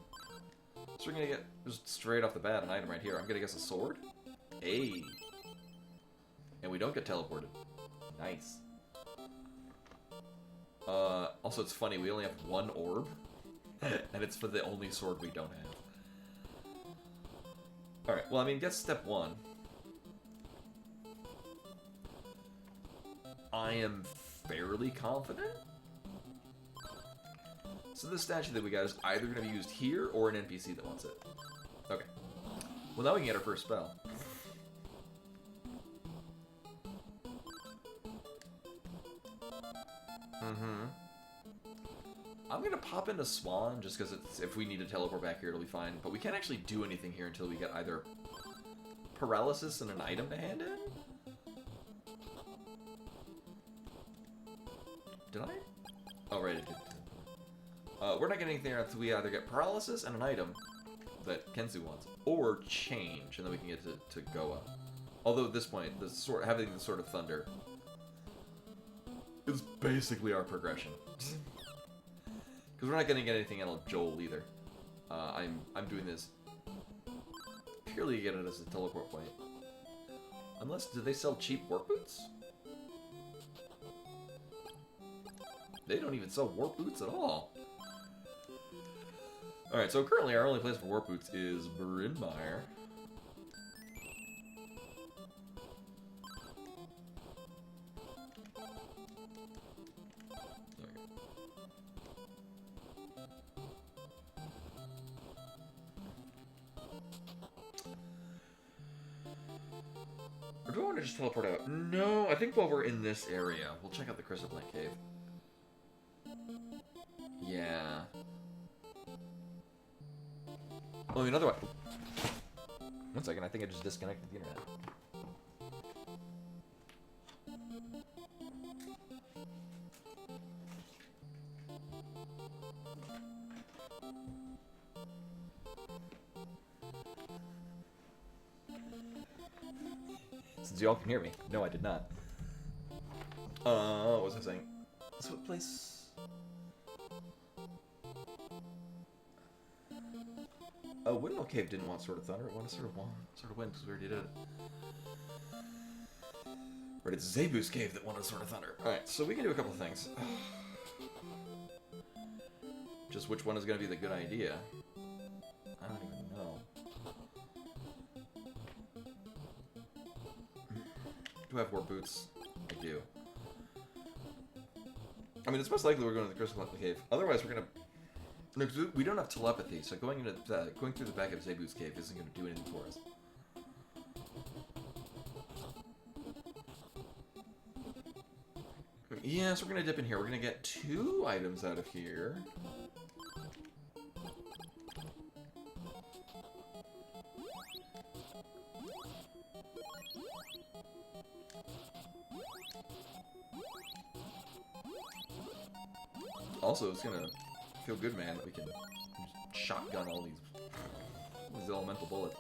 So we're gonna get, just straight off the bat, an item right here. I'm gonna guess a sword. Hey. And we don't get teleported. Nice. Also it's funny, we only have 1 orb. And it's for the only sword we don't have. Alright, well I mean, guess step 1. I am fairly confident. So this statue that we got is either going to be used here or an NPC that wants it. Okay. Well, now we can get our first spell. I'm going to pop into Swan just because if we need to teleport back here, it'll be fine. But we can't actually do anything here until we get either paralysis and an item to hand in. Did I? Oh, right, it did. We're not getting anything until we either get paralysis and an item that Kensu wants, or change, and then we can get to Goa. Although at this point, having the Sword of Thunder is basically our progression. Because we're not going to get anything out of Joel either. I'm doing this purely to get it as a teleport point. Unless, do they sell cheap warp boots? They don't even sell warp boots at all. Alright, so currently our only place for warp boots is Bryn Mawr. Or do I want to just teleport out? No, I think while we're in this area, we'll check out the Crystalis cave. Yeah. Oh, another one. One second, I think I just disconnected the internet. Since y'all can hear me. No, I did not. What was I saying? So what place? Oh, Windmill Cave didn't want Sword of Thunder. It wanted Sword of Wind because we already did it. But it's Zebu's Cave that wanted Sword of Thunder. Alright, so we can do a couple of things. Just which one is going to be the good idea? I don't even know. Do I have more boots? I do. I mean, it's most likely we're going to the Crystal Cave. Otherwise, we're going to... No, because we don't have telepathy, so going through the back of Zebu's Cave isn't going to do anything for us. Yeah, so we're going to dip in here. We're going to get 2 items out of here. Also, it's going to feel good, man, that we can shotgun all these elemental bullets.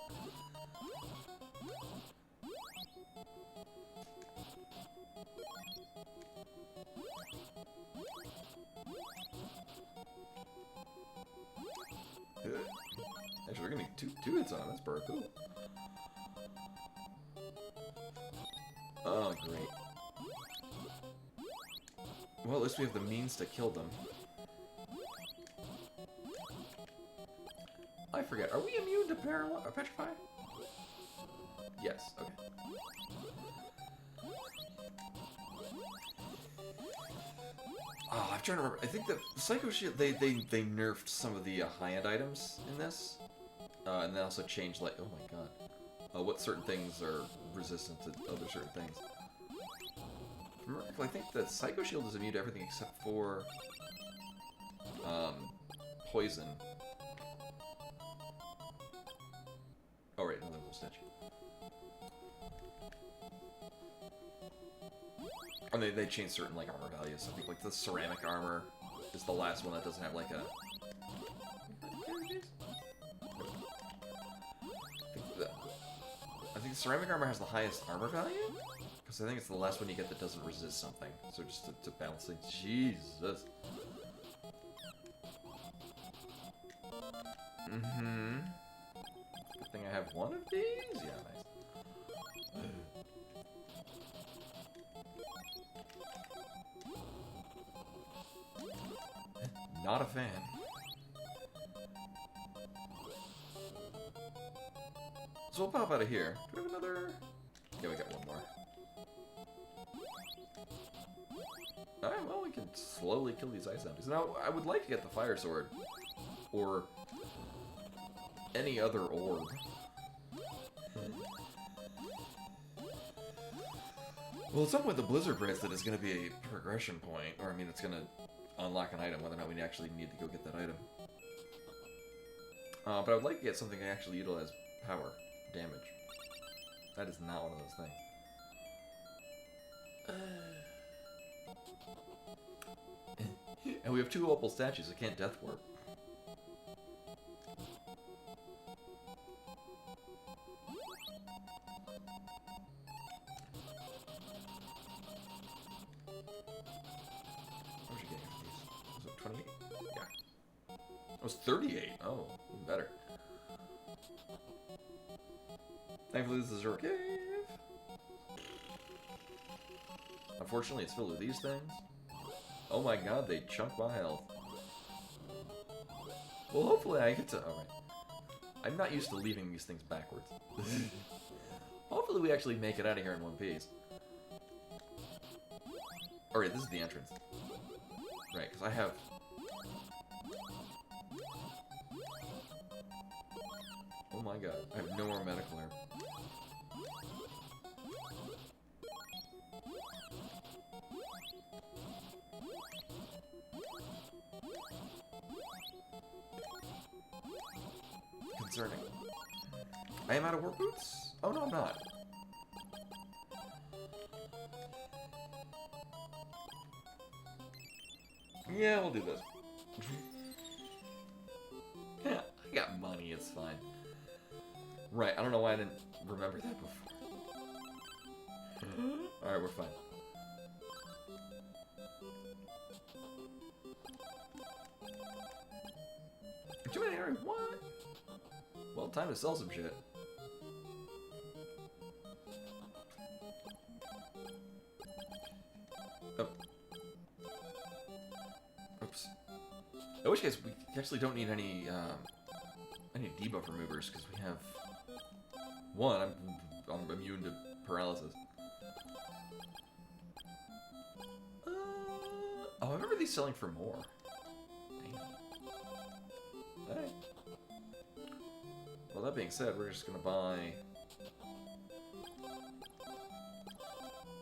Actually, we're gonna get two hits on him. That's pretty cool. Oh, great. Well, at least we have the means to kill them. I forget. Are we immune to petrify? Yes. Okay. Oh, I'm trying to remember. I think the Psycho Shield, they nerfed some of the high-end items in this, and they also changed, like, oh my god, what certain things are resistant to other certain things. Remember, I think the Psycho Shield is immune to everything except for poison. Oh right, another little statue. And they changed certain like armor values. I think like the ceramic armor is the last one that doesn't have like a. I think the ceramic armor has the highest armor value because I think it's the last one you get that doesn't resist something. So just to balance things. Jesus. Mm-hmm. Good thing I have one of these. Yeah, nice. Not a fan. So we'll pop out of here. Do we have another? Yeah, we got one more. Alright, well, we can slowly kill these ice zombies. Now, I would like to get the fire sword. Or any other orb. Well, at some point the Blizzard grants that is going to be a progression point. Or, I mean, it's going to unlock an item, whether or not we actually need to go get that item. But I would like to get something that actually utilizes power damage. That is not one of those things. And we have 2 opal statues that can't death warp. What was you getting for these? Was it 28? Yeah. It was 38. Oh, even better. Thankfully, this is a cave. Unfortunately, it's filled with these things. Oh my god, they chunk my health. Well, hopefully I get to... Alright. I'm not used to leaving these things backwards. Hopefully we actually make it out of here in one piece. Alright, this is the entrance. Right, because I have... Oh my god, I have no more medical herb. Concerning. I am out of work boots? Oh no, I'm not. Yeah, we'll do this. Yeah, I got money, it's fine. Right, I don't know why I didn't remember that before. Alright, we're fine. Too many areas? What? Well, time to sell some shit. Oh. Oops. In which case, we actually don't need any debuff removers, because we have... One, I'm immune to paralysis. Oh, I remember these selling for more. Damn. Alright. Well, that being said, we're just gonna buy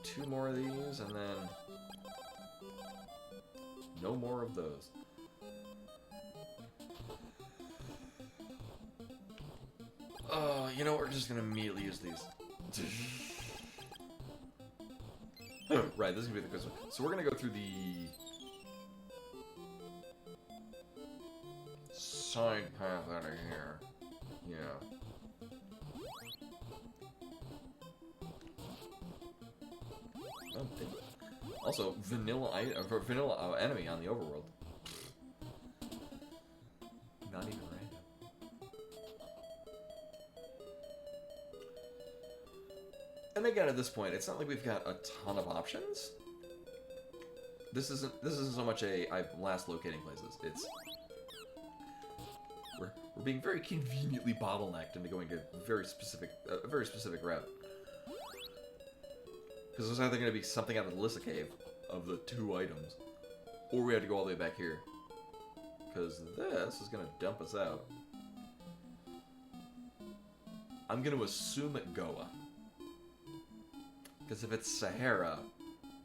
2 more of these, and then no more of those. You know, we're just gonna immediately use these. Right, this is gonna be the quiz one. So we're gonna go through the side path out of here. Yeah. Oh, also, vanilla enemy on the overworld. Not even random. And again, at this point, it's not like we've got a ton of options. This isn't so much a I'm last locating places. It's we're being very conveniently bottlenecked into going to a very specific route. Because there's either going to be something out of the Lissa Cave of the 2 items, or we have to go all the way back here. Because this is going to dump us out. I'm going to assume at Goa. Because if it's Sahara,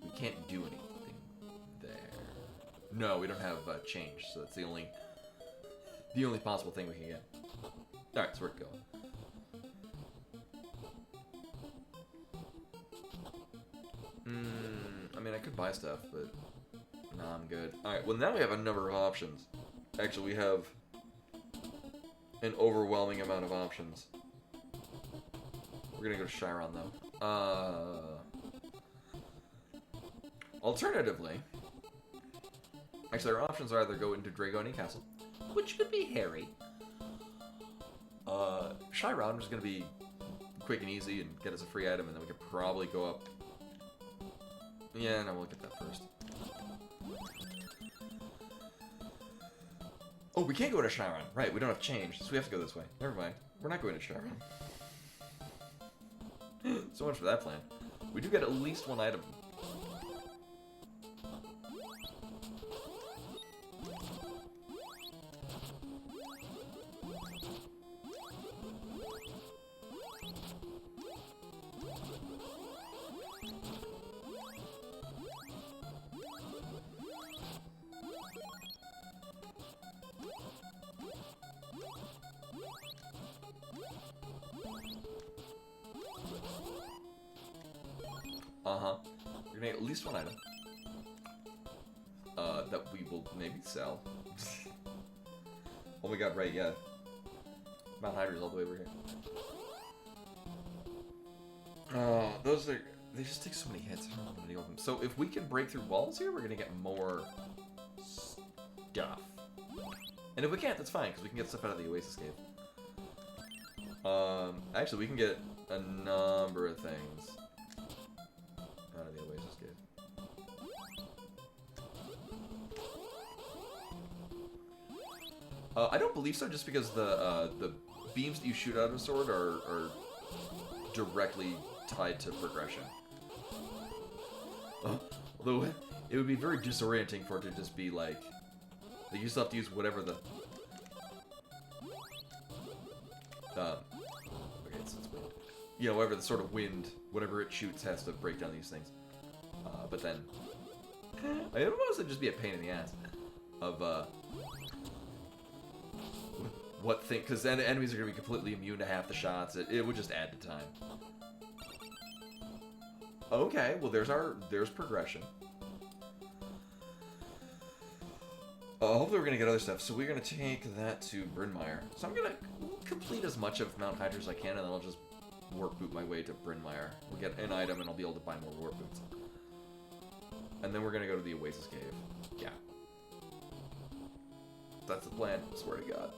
we can't do anything there. No, we don't have change, so that's the only possible thing we can get. Alright, so we're going. I mean, I could buy stuff, but nah, I'm good. Alright, well now we have a number of options. Actually, we have an overwhelming amount of options. We're gonna go to Chiron, though. Alternatively, actually, our options are either go into Dragonia Castle, which could be hairy. Chiron is gonna be quick and easy and get us a free item, and then we could probably go up. Yeah, no, we'll get that first. Oh, we can't go to Chiron. Right, we don't have change, so we have to go this way. Never mind. We're not going to Chiron. So much for that plan. We do get at least 1 item. We're gonna get at least 1 item. That we will maybe sell. Oh my god, right, yeah. Mount Hydra's all the way over here. They just take so many hits. I don't know how to deal with them. So if we can break through walls here, we're gonna get more stuff. And if we can't, that's fine, because we can get stuff out of the Oasis Cave. Actually, we can get a number of things out of the Oasis Cave. I don't believe so, just because the beams that you shoot out of a sword are directly tied to progression. Although, It would be very disorienting for it to just be like you still have to use whatever the okay, it's wind. You know, whatever the sort of wind, whatever it shoots has to break down these things. But then I almost would just be a pain in the ass of what thing, because then enemies are gonna be completely immune to half the shots. It would just add to time. Okay, well there's progression. Hopefully we're gonna get other stuff. So we're gonna take that to Bryn Mawr. So I'm gonna complete as much of Mount Hydra as I can, and then I'll just warp boot my way to Bryn Mawr. We'll get an item, and I'll be able to buy more warp boots. And then we're gonna go to the Oasis Cave. Yeah, that's the plan. I swear to God.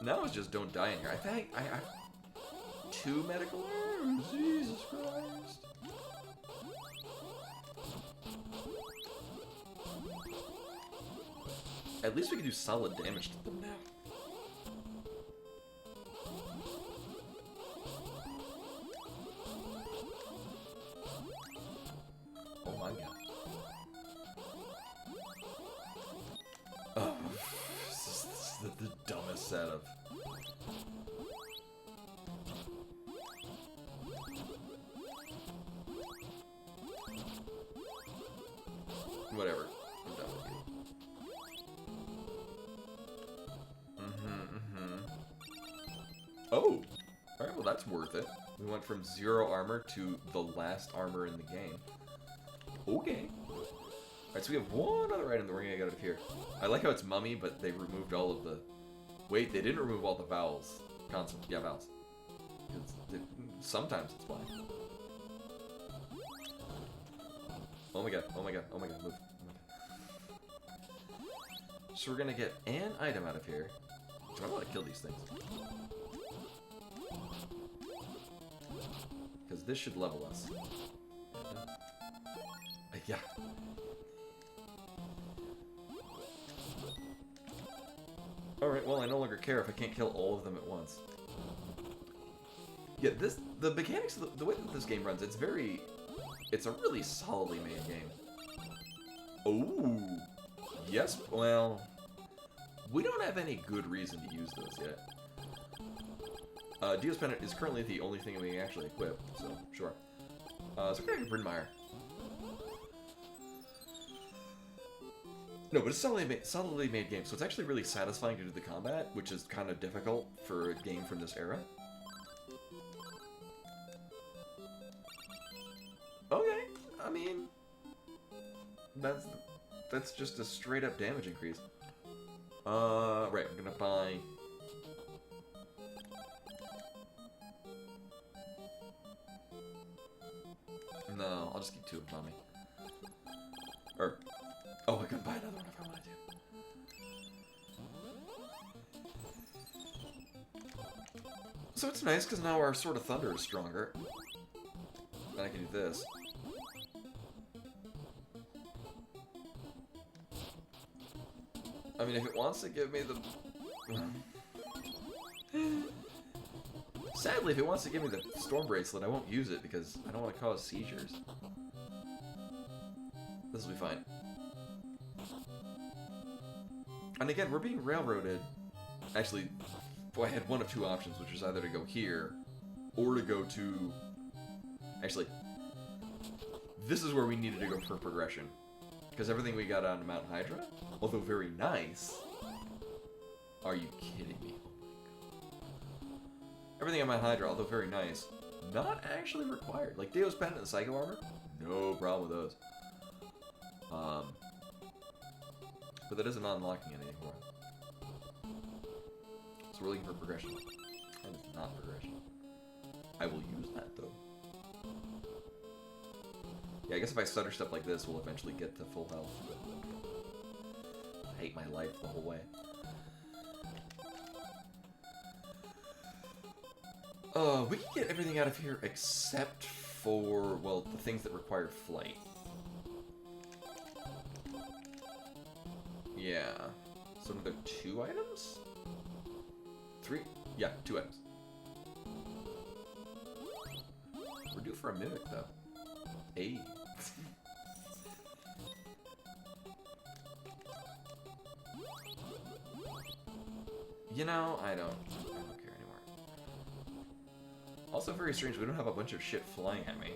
Now it's just don't die in here. I think I have 2 medical errors. Jesus Christ. At least we can do solid damage to them now. Oh my God. Oh, this is the dumbest setup. Whatever. I'm done with you. Oh! Alright, well that's worth it. We went from 0 armor to the last armor in the game. Okay. Alright, so we have one other item that we're gonna get out of here. I like how it's mummy, but they removed all of the... Wait, they didn't remove all the vowels. Consonants. Yeah, vowels. Sometimes it's fine. Oh my God, oh my God, oh my God, move. Oh my God. So we're gonna get an item out of here. So I want to kill these things. Because this should level us. Yeah. Alright, well I no longer care if I can't kill all of them at once. Yeah, the mechanics, the way that this game runs, it's a really solidly made game. Oh, yes, well, we don't have any good reason to use those yet. Dio's Pendant is currently the only thing we can actually equip, so sure. So we're gonna get Bryn Mawr. No, but it's a solidly made game, so it's actually really satisfying to do the combat, which is kind of difficult for a game from this era. Okay, I mean, that's just a straight up damage increase. Right, I'm gonna buy. No, I'll just keep 2 of them on me. Or, oh, I could buy another one if I wanted to. So it's nice because now our Sword of Thunder is stronger. And I can do this. I mean, if it wants to give me the... Sadly, if it wants to give me the Storm Bracelet, I won't use it because I don't want to cause seizures. This will be fine. And again, we're being railroaded. Actually, well, I had one of 2 options, which was either to go here, or to go to... Actually, this is where we needed to go for progression. Because everything we got on Mount Hydra, although very nice... Are you kidding me? Everything on Mount Hydra, although very nice, not actually required. Like Dio's Pendant and Psycho Armor, no problem with those. But that isn't unlocking it anymore. So we're looking for progression. That is not progression. I will use that though. Yeah, I guess if I stutter stuff like this, we'll eventually get to full health. I hate my life the whole way. We can get everything out of here except for, well, the things that require flight. Yeah. So another 2 items? 3? Yeah, 2 items. We're due for a Mimic, though. Hey. You know, I don't care anymore. Also very strange, we don't have a bunch of shit flying at me.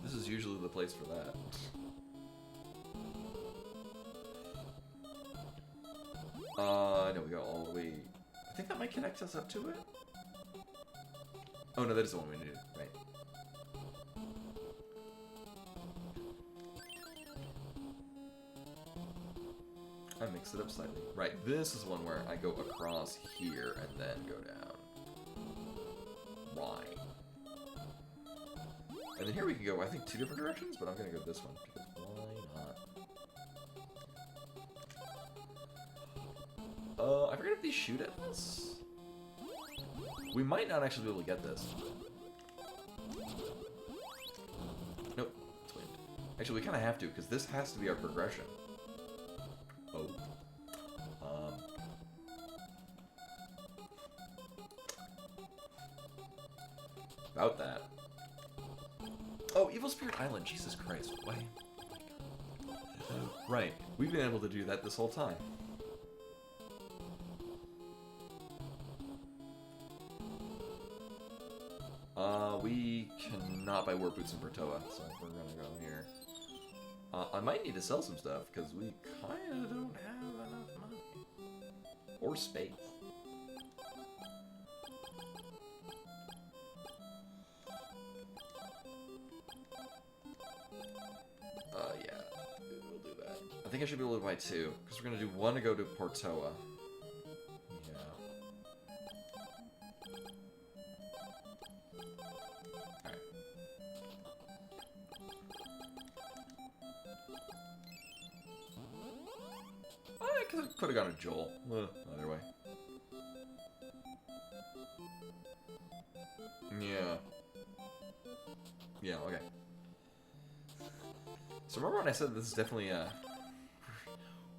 This is usually the place for that. No, we go all the way... I think that might connect us up to it? Oh no, that is the one we needed, right. I mixed it up slightly. Right, this is one where I go across here and then go down. Right. And then here we can go, I think, 2 different directions, but I'm gonna go this one, because why not? I forget if these shoot at us? We might not actually be able to get this. Nope, it's wind. Actually, we kind of have to, because this has to be our progression. Oh. About that. Oh, Evil Spirit Island, Jesus Christ, why? Right, we've been able to do that this whole time. We cannot buy Warp Boots in Bertoa, so we're gonna go here. I might need to sell some stuff, because we kinda don't have enough money. Or space. Yeah, we'll do that. I think I should be able to buy 2, because we're gonna do 1 to go to Portoa. Could have gone to Joel. Either way. Yeah. Yeah, okay. So remember when I said this is definitely,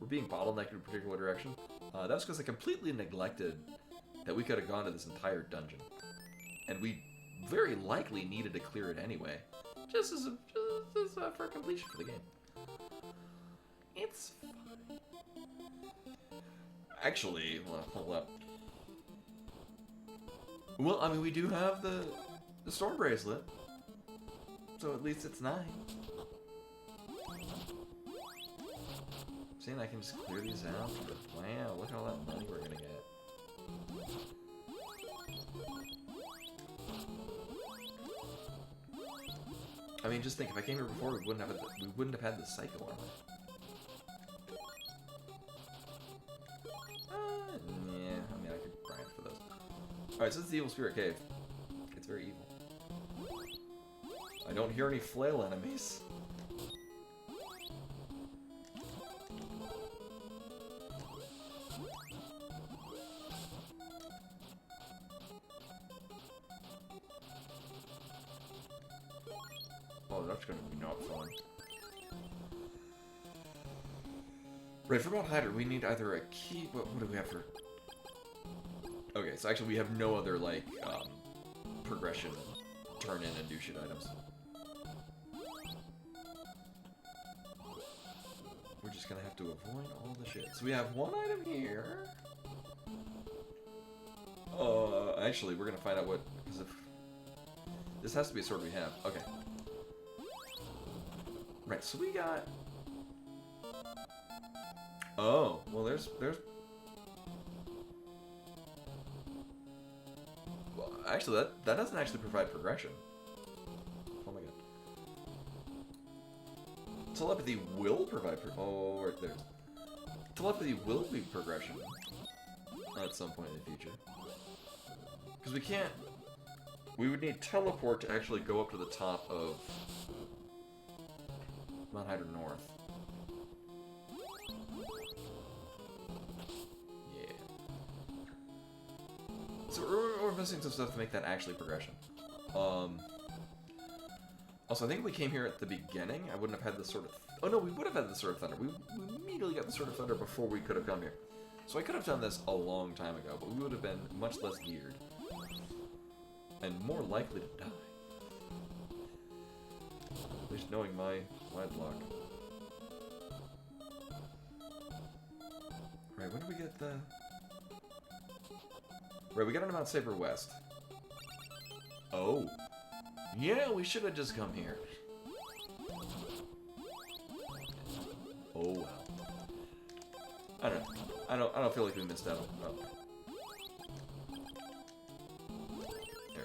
we're being bottlenecked in a particular direction? That was because I completely neglected that we could have gone to this entire dungeon. And we very likely needed to clear it anyway. Just as for completion for the game. It's fine. Actually, well, hold up. Well, I mean, we do have the Storm Bracelet. So at least it's 9. Saying I can just clear these out. Wow, look at all that money we're gonna get. I mean, just think, if I came here before, we wouldn't have had the Psycho Armor. Yeah, I mean, I could grind for those. Alright, so this is the Evil Spirit Cave. It's very evil. I don't hear any flail enemies. Oh, that's gonna be not fun. Right, for Mount Hyder, we need either a key... What do we have for... Okay, so actually we have no other, like, progression, turn in and do shit items. We're just gonna have to avoid all the shit. So we have 1 item here. Actually, we're gonna find out what... Because if... This has to be a sword we have. Okay. Right, so we got... Oh, well there's... Well, actually, that doesn't actually provide progression. Oh my god. Telepathy will provide oh, right there. Telepathy will be progression. At some point in the future. Because we can't... We would need teleport to actually go up to the top of... Mount Hyder North. Yeah. So we're missing some stuff to make that actually progression. Also, I think if we came here at the beginning, I wouldn't have had the Sword of... Oh no, we would have had the Sword of Thunder. We immediately got the Sword of Thunder before we could have come here. So I could have done this a long time ago, but we would have been much less geared. And more likely to die. At least knowing my luck. Alright, when do we get the... Right, we got on Mount Saber West. Oh. Yeah, we should have just come here. Oh, well. I don't know. I don't feel like we missed out on... Oh. There.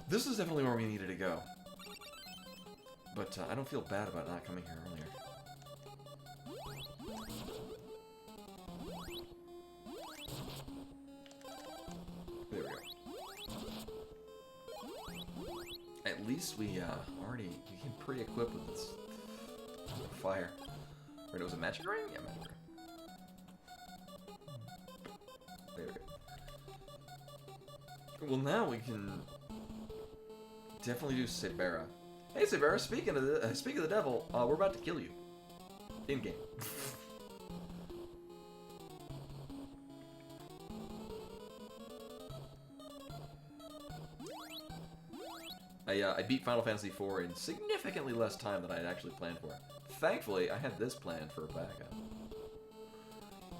This is definitely where we needed to go. But I don't feel bad about not coming here earlier. There we go. At least we already became pre-equipped with this fire. Wait, it was a magic ring? Yeah, magic ring. There we go. Well, now we can definitely do Sabera. Hey, Sabera, speaking of the devil, we're about to kill you. In-game. I beat Final Fantasy IV in significantly less time than I had actually planned for. Thankfully, I had this planned for a backup.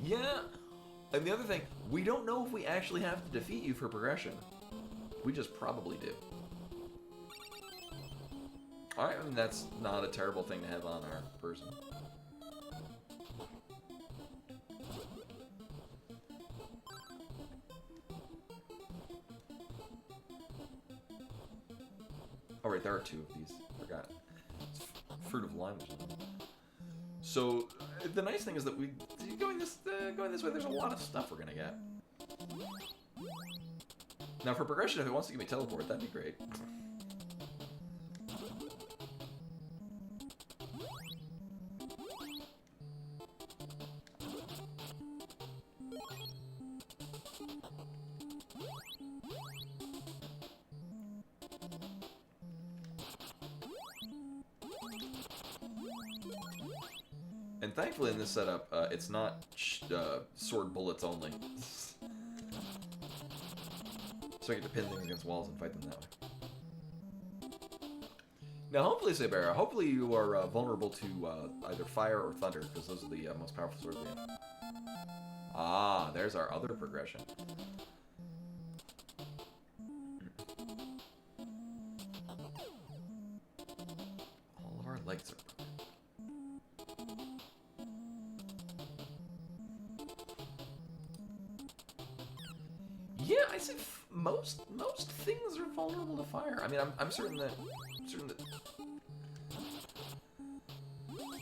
Yeah, and the other thing, we don't know if we actually have to defeat you for progression. We just probably do. Alright, I mean, that's not a terrible thing to have on our person. Oh, right, there are two of these. Forgot. It's Fruit of Lime. So, the nice thing is that going this way, there's a lot of stuff we're gonna get. Now, for progression, if it wants to give me teleport, that'd be great. And thankfully in this setup, it's not sword bullets only. So I get to pin things against walls and fight them that way. Now hopefully, Sabera, hopefully you are vulnerable to either fire or thunder, because those are the most powerful swords we have. Ah, there's our other progression. All of our legs are broken. Yeah, I say most things are vulnerable to fire. I mean, I'm certain that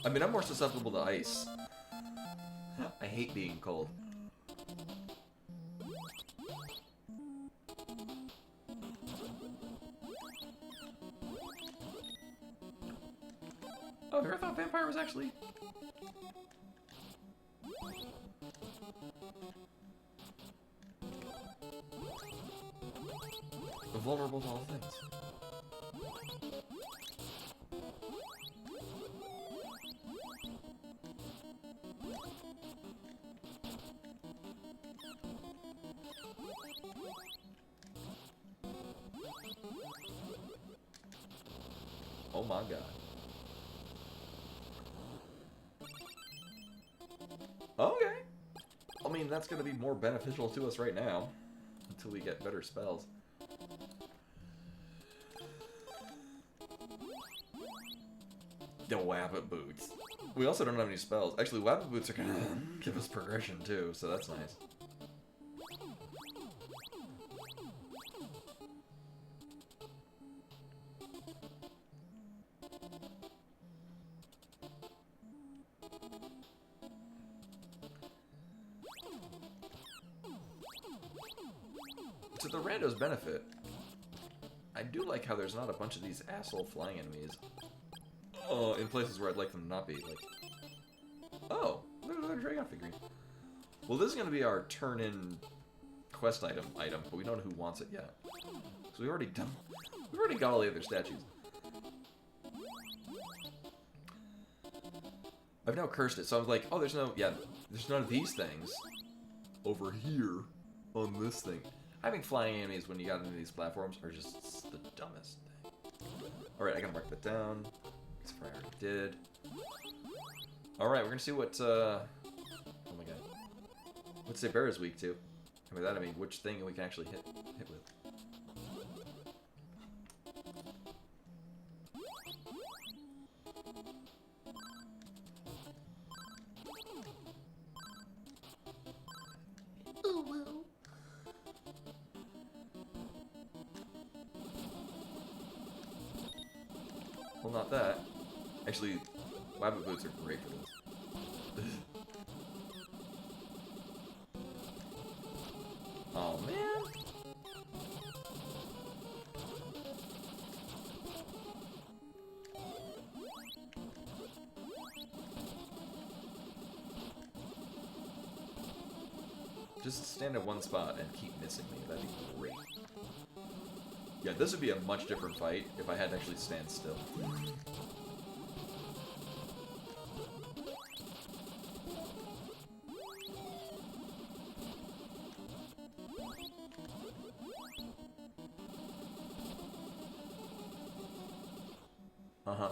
I mean, I'm more susceptible to ice. I hate being cold. Oh, I thought vampire was actually... vulnerable to all things. Oh my god. Okay. I mean, that's going to be more beneficial to us right now until we get better spells. The Wabbit Boots. We also don't have any spells. Actually, Wabbit Boots are gonna give us progression too, so that's nice. To the rando's benefit, I do like how there's not a bunch of these asshole flying enemies. Oh, in places where I'd like them to not be, like... Oh, there's another Dragon figurine. Well, this is going to be our turn-in quest item, but we don't know who wants it yet. So we've already got all the other statues. I've now cursed it, so I was like, oh, there's none of these things over here on this thing. Having flying enemies when you got into these platforms are just the dumbest thing. Alright, I gotta mark that down. I already did. Alright, we're gonna see what, oh my god. What Saber is weak to. And by that I mean which thing we can actually hit with. Well, not that. Actually, Wabbit Boots are great for this. Oh, man. Just stand at one spot and keep missing me. That'd be great. Yeah, this would be a much different fight if I had to actually stand still. Uh-huh.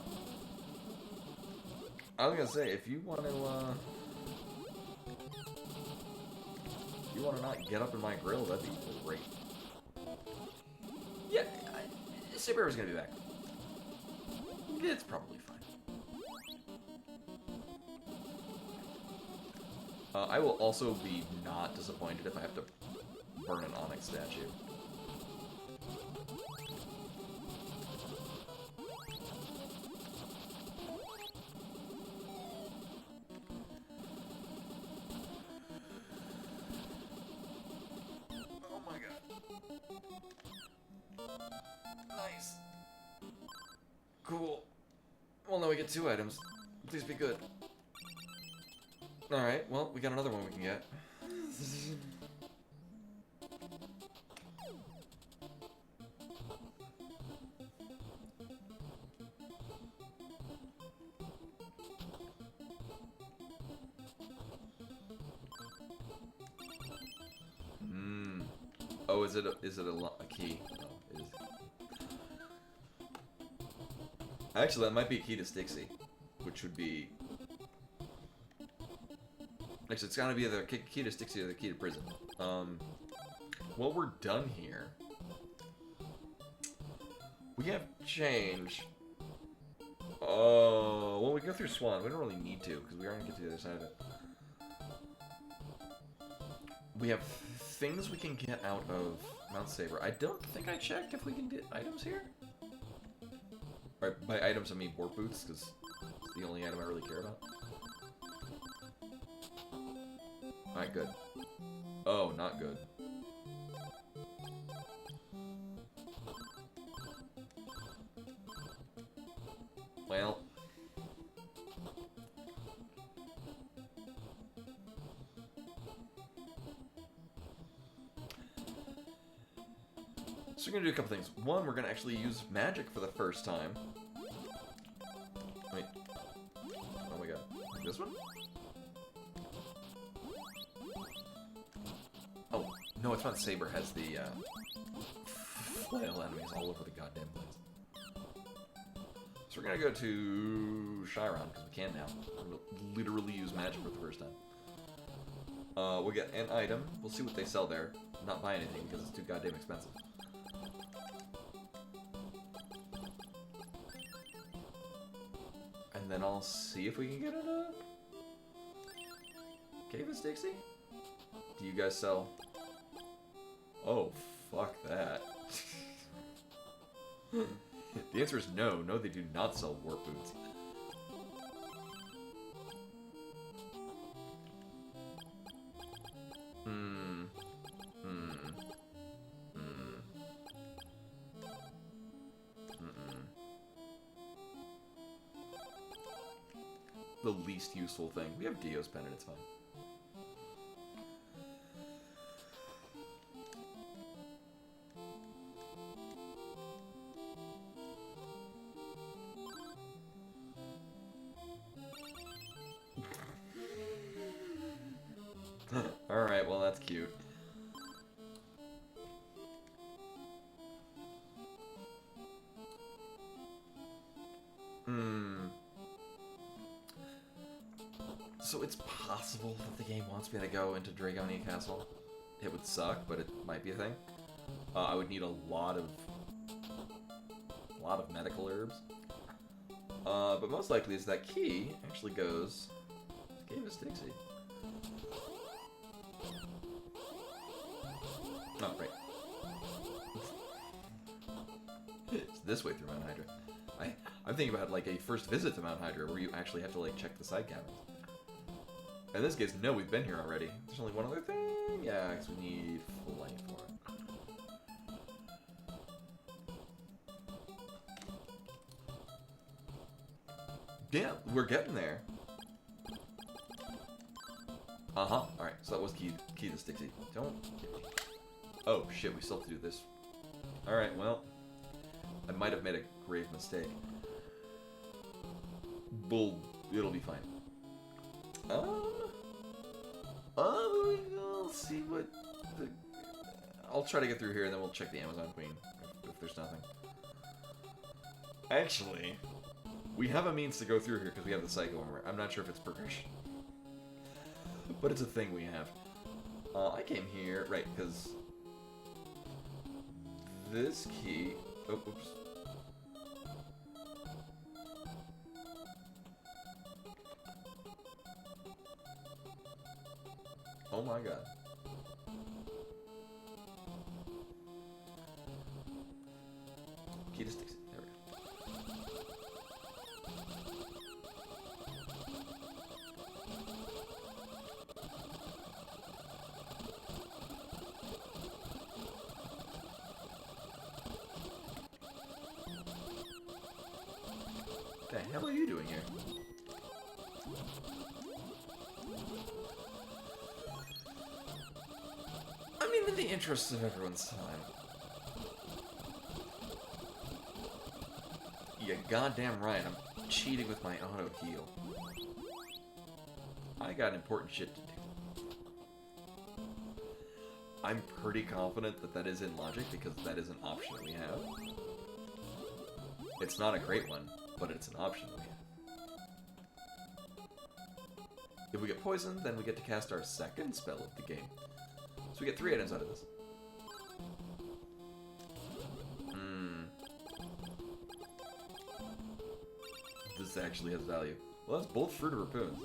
I was gonna say, if you want to not get up in my grill, that'd be great. Yeah, Saber's gonna be back. It's probably fine. I will also be not disappointed if I have to burn an Onyx statue. Oh my god. Nice. Cool. Well, now we get 2 items. Please be good. Alright, well, we got another one we can get. Oh, is it a key? No, it is. Actually, that might be a key to Stixie, which would be... Actually, it's gotta be either the key to Stixie or the key to prison. Well, we're done here. We have change. Oh, well, we go through Swan. We don't really need to, because we are gonna get to the other side of it. We have things we can get out of Mount Saber. I don't think I checked if we can get items here. Or by items, I mean warp boots, because it's the only item I really care about. Alright, good. Oh, not good. Well. So we're gonna do a couple things. One, we're gonna actually use magic for the first time. Wait. Oh my god. This one? Oh, no, it's not Saber has the flail enemies all over the goddamn place. So we're gonna go to Chiron, because we can now. We'll literally use magic for the first time. We'll get an item. We'll see what they sell there. Not buy anything, because it's too goddamn expensive. And then I'll see if we can get a Cave of Stixie? Do you guys sell? Oh, fuck that. The answer is no. No, they do not sell warp boots. The least useful thing. We have Dio's Pendant, it's fine. Alright, well that's cute. So it's possible that the game wants me to go into Dragonia Castle. It would suck, but it might be a thing. I would need a lot of medical herbs. But most likely is that key actually goes to Cave of Styxy. Oh, right. It's this way through Mount Hydra. I'm thinking about like a first visit to Mount Hydra where you actually have to like check the side cabins. In this case, no, we've been here already. There's only one other thing. Yeah, because we need flight for it. Yeah, we're getting there. Uh-huh. Alright, so that was key to Styxy. Don't... Oh, shit, we still have to do this. Alright, well... I might have made a grave mistake. Bull... It'll be fine. We'll see what... I'll try to get through here, and then we'll check the Amazon Queen, if there's nothing. Actually... We have a means to go through here because we have the Psycho Armor. I'm not sure if it's progression. But it's a thing we have. I came here, right, because... This key... Oh, oops. Oh my god. Key to Styxy. There we go. What the hell are you doing here? I mean, in the interest of everyone's time. Yeah, goddamn right, I'm cheating with my auto heal. I got important shit to do. I'm pretty confident that that is in logic because that is an option that we have. It's not a great one, but it's an option that we have. If we get poisoned, then we get to cast our second spell of the game. So we get 3 items out of this. This actually has value. Well, that's both Fruit of Harpoons.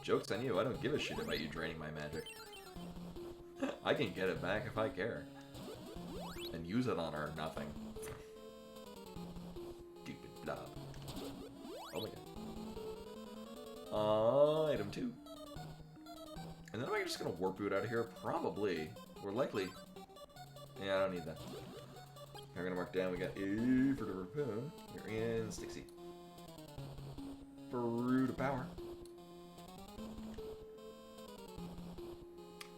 Joke's on you, I don't give a shit about you draining my magic. I can get it back if I care. And use it on her nothing. Stupid blob. Oh my god. Item 2. And then am I just gonna warp boot out of here? Probably. We're likely... Yeah, I don't need that. I'm gonna mark down, we got A for the Harpoon. You're in Styxy. Fruit of Power.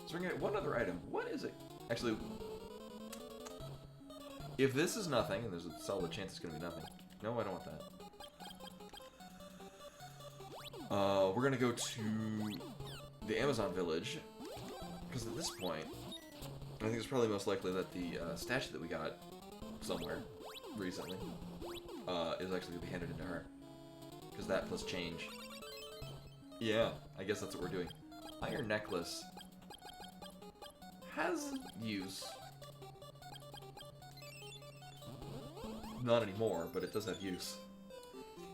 So we're gonna get one other item. What is it? Actually, if this is nothing, and there's a solid chance it's gonna be nothing. No, I don't want that. We're gonna go to the Amazon village, because at this point, I think it's probably most likely that the statue that we got somewhere recently is actually gonna be handed into her. Because that plus change. Yeah, I guess that's what we're doing. Iron necklace has use. Not anymore, but it does have use.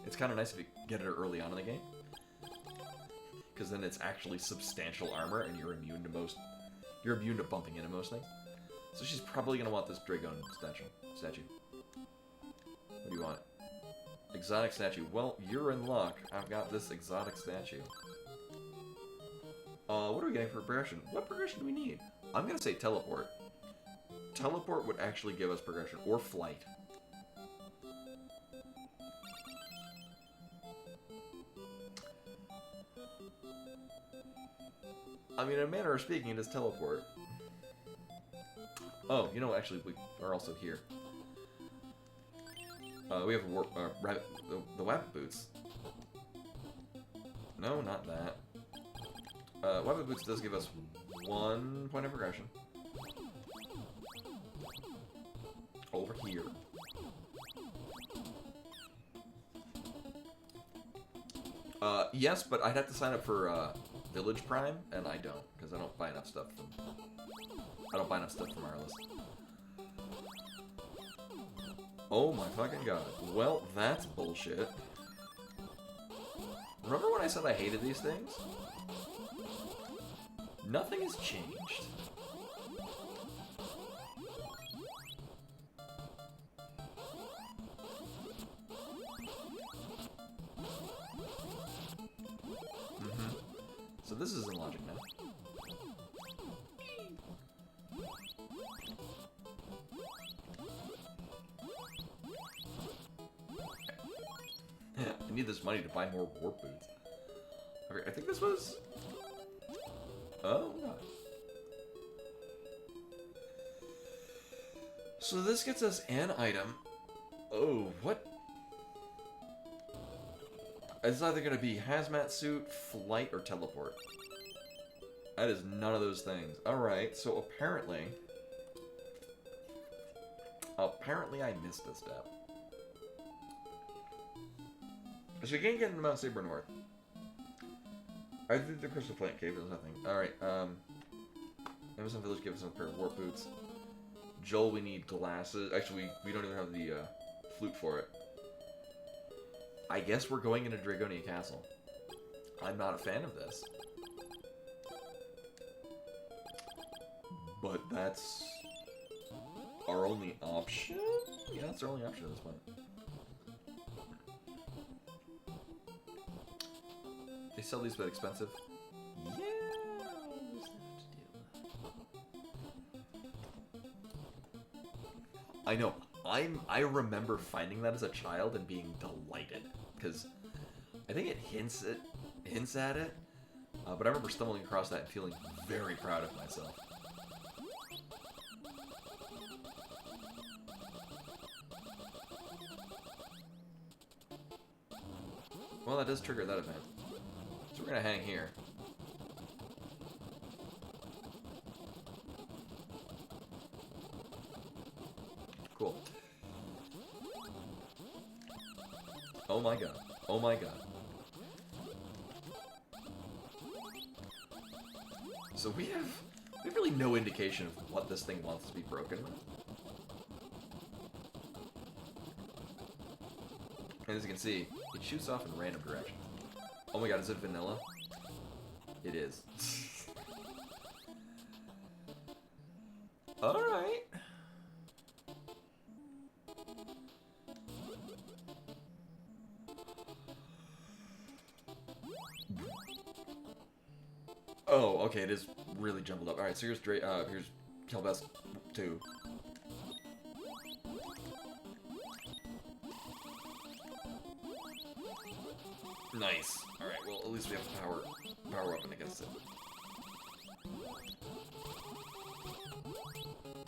It's kind of nice if you get it early on in the game. Because then it's actually substantial armor and you're immune to bumping into most things. So she's probably going to want this Dragon statue. What do you want? Exotic statue. Well, you're in luck. I've got this exotic statue. What are we getting for progression? What progression do we need? I'm going to say teleport. Teleport would actually give us progression. Or flight. I mean, in a manner of speaking, it is teleport. Oh, you know, actually, we are also here. We have the Wabbit Boots. No, not that. Wabbit Boots does give us 1 point of progression. Over here. Yes, but I'd have to sign up for Village Prime, and I don't, because I don't buy enough stuff from. I don't buy enough stuff from our list. Oh my fucking god. Well, that's bullshit. Remember when I said I hated these things? Nothing has changed. So this is in logic now. I need this money to buy more warp boots. Okay, I think this was... Oh, no. So this gets us an item. Oh, what? It's either going to be hazmat suit, flight, or teleport. That is none of those things. Alright, so apparently... Apparently I missed a step. So you can't get into Mount Saber North. I think the Crystal Plant Cave is nothing. Alright, Amazon Village gives us a pair of warp boots. Joel, we need glasses. Actually, we don't even have the flute for it. I guess we're going into Dragonia Castle. I'm not a fan of this. But that's our only option? Yeah, that's our only option at this point. They sell these but expensive? Yeah, I know. I remember finding that as a child and being delighted. Because I think it hints at it. But I remember stumbling across that and feeling very proud of myself. Well, that does trigger that event. So we're gonna hang here. Cool. Oh my god. Oh my god. So we have really no indication of what this thing wants to be broken with. And as you can see, it shoots off in random directions. Oh my god, is it vanilla? It is. Alright. Oh, okay, it is really jumbled up. Alright, so here's here's Kelbest 2. Nice. Alright, well, at least we have power weapon against it.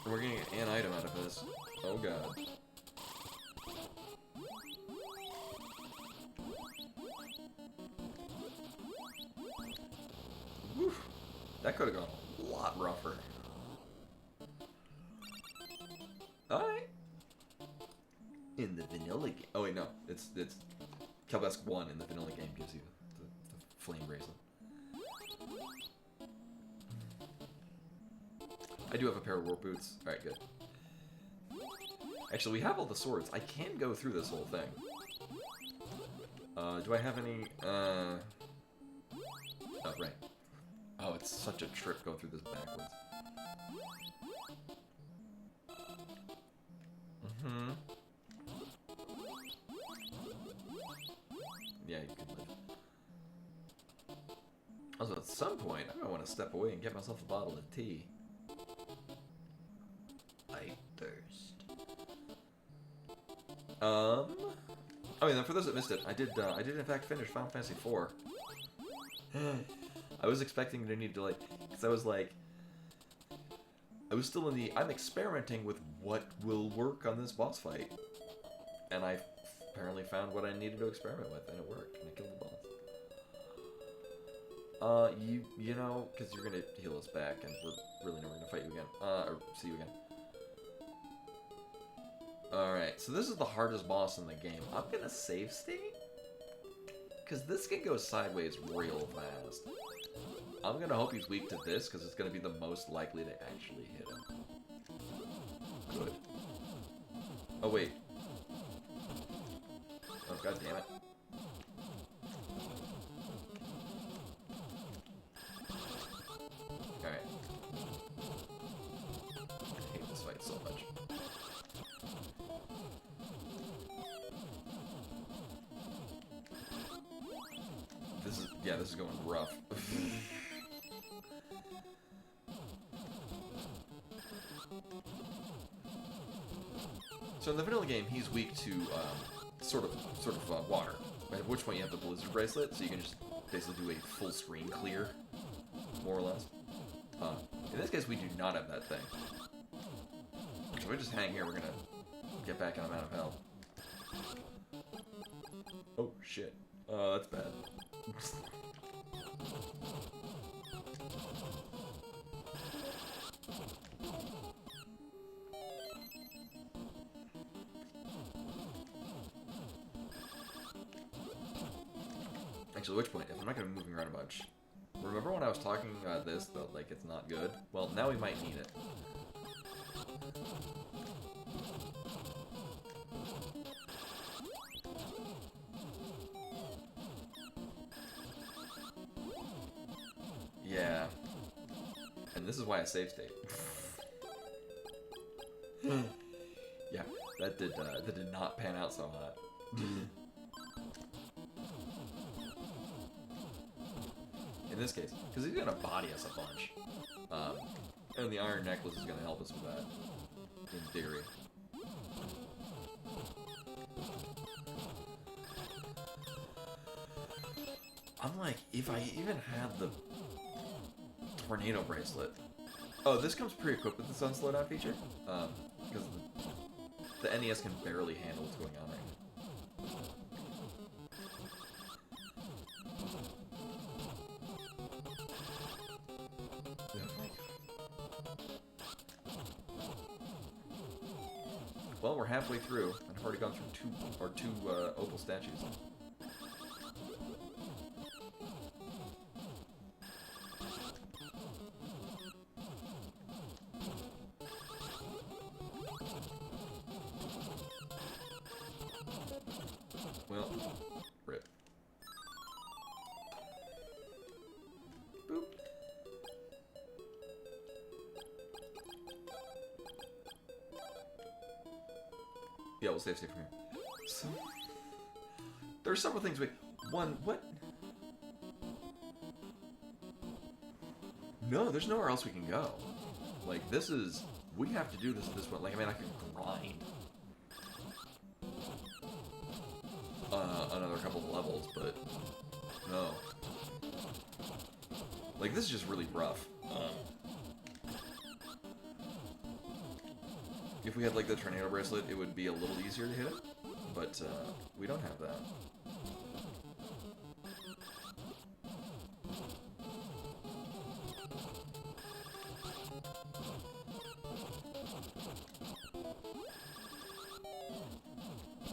And we're getting an item out of this. Oh god. Whew. That could have gone a lot rougher. Alright. In the vanilla game. Oh wait, no. It's Kelbest 1 in the vanilla game gives you the flame bracelet. I do have a pair of warp boots. Alright, good. Actually, we have all the swords. I can go through this whole thing. Do I have any, Oh, right. Oh, it's such a trip going through this backwards. Mm-hmm. Yeah, you can live. Also, at some point, I might want to step away and get myself a bottle of tea. I thirst. I mean, for those that missed it, I did in fact finish Final Fantasy IV. I was expecting to need to, like, because I was like, I was still in the, I'm experimenting with what will work on this boss fight. And I apparently found what I needed to experiment with, and it worked, and I killed the boss. You know, because you're gonna heal us back, and we're really never gonna fight you again, or see you again. Alright, so this is the hardest boss in the game. I'm gonna save state? Because this can go sideways real fast. I'm gonna hope he's weak to this, because it's gonna be the most likely to actually hit him. Good. Oh, wait. Oh, god damn it. Alright. I hate this fight so much. This is going rough. So in the vanilla game, he's weak to sort of water. At which point you have the blizzard bracelet, so you can just basically do a full screen clear, more or less. In this case, we do not have that thing. So if we just hang here, we're gonna get back in a amount of health. Oh shit. That's bad. Actually, at which point, if I'm not going to be moving around a bunch, remember when I was talking about this, that, like, it's not good? Well, now we might need it. Yeah. And this is why I save state. Yeah, that did not pan out so hot. In this case, because he's gonna body us a bunch, and the iron necklace is gonna help us with that, in theory. I'm like, if I even had the tornado bracelet. Oh, this comes pre-equipped with the sun slowdown feature, because the NES can barely handle what's going on right now. Well, we're halfway through, and I've already gone through two opal statues. Well, rip. Boop. Yeah, we'll save state from here. So, there's several things we... One, what? No, there's nowhere else we can go. Like, this is... We have to do this at this point. Like, I mean, I can grind another couple of levels, but no. Like, this is just really rough. If we had, like, the tornado bracelet, it would be a little easier to hit him, but we don't have that.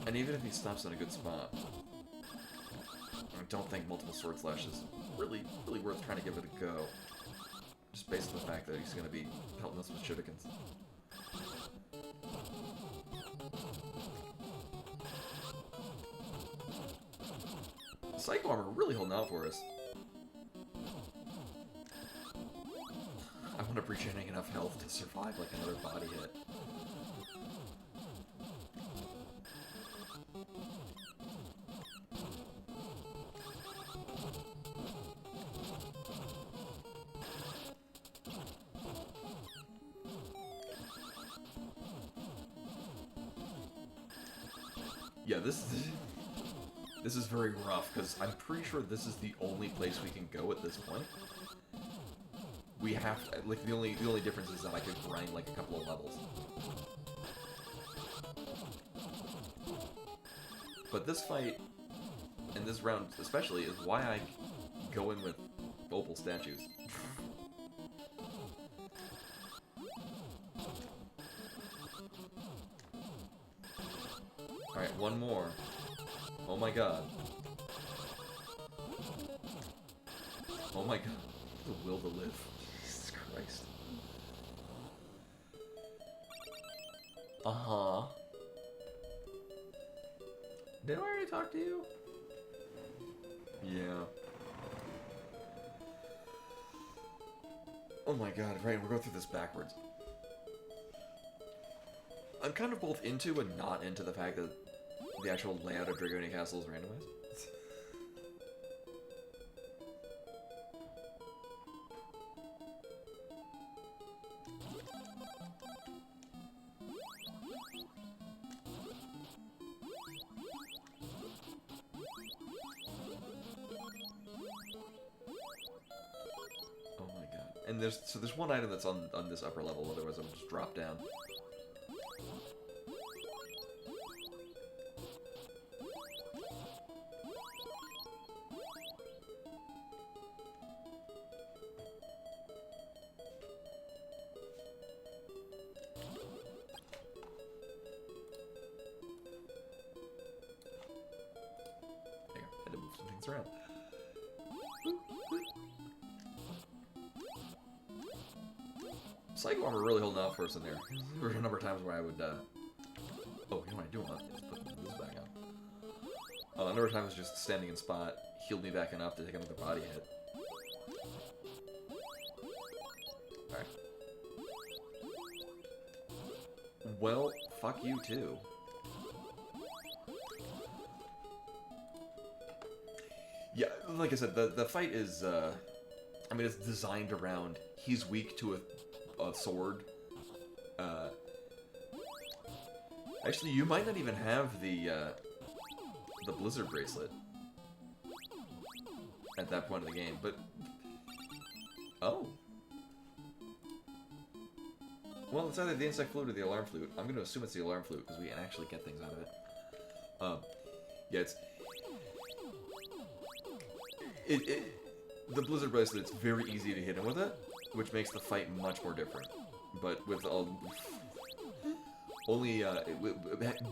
And even if he stops in a good spot, I don't think multiple sword slash is really worth trying to give it a go. Just based on the fact that he's going to be pelting us with shurikens. Psycho armor really holding out for us. I want to be regenerating enough health to survive like another body hit. Yeah, this is very rough, because I'm pretty sure this is the only place we can go at this point. We have, like, the only difference is that I could grind, like, a couple of levels. But this fight, and this round especially, is why I go in with opal statues. Alright, one more. Oh my god. Oh my god. The will to live. Jesus Christ. Uh-huh. Did I already talk to you? Yeah. Oh my god, right, we're going through this backwards. I'm kind of both into and not into the fact that the actual layout of Dragonia Castle is randomized. Oh my god. And there's one item that's on this upper level, otherwise I'll just drop down. Around. Psycho Armor really holding out for us in there. There were a number of times where I would, oh, you know what I do want? Just put this back on. A number of times just standing in spot healed me back enough to take another body hit. Alright. Well, fuck you too. Yeah, like I said, the fight is, I mean, it's designed around, he's weak to a sword. Actually, you might not even have the Blizzard Bracelet at that point of the game, but... Oh. Well, it's either the Insect Flute or the Alarm Flute. I'm going to assume it's the Alarm Flute, because we can actually get things out of it. Yeah, it's... the Blizzard Bracelet, it's very easy to hit him with it, which makes the fight much more different. But with only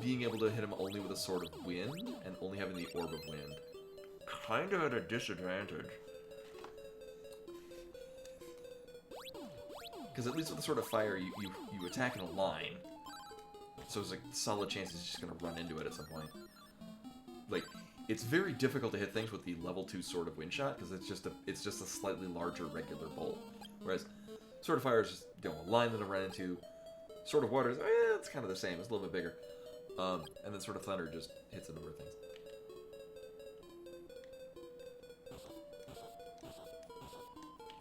being able to hit him only with a Sword of Wind and only having the Orb of Wind, kind of at a disadvantage. Because at least with the Sword of Fire, you attack in a line, so there's a solid chance he's just gonna run into it at some point. Like, it's very difficult to hit things with the level 2 Sword of Wind shot, because it's just a slightly larger regular bolt. Whereas Sword of Fire is just, you know, a line that I run into. Sword of Water is, it's kind of the same, it's a little bit bigger. And then Sword of Thunder just hits a number of things.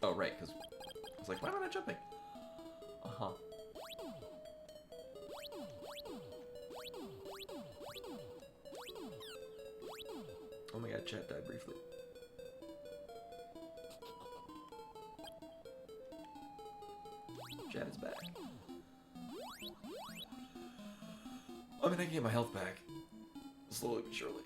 Oh, right, because I was like, why am I not jumping? Uh-huh. Oh my god, chat died briefly. Chat is back. I mean, I can get my health back. Slowly but surely.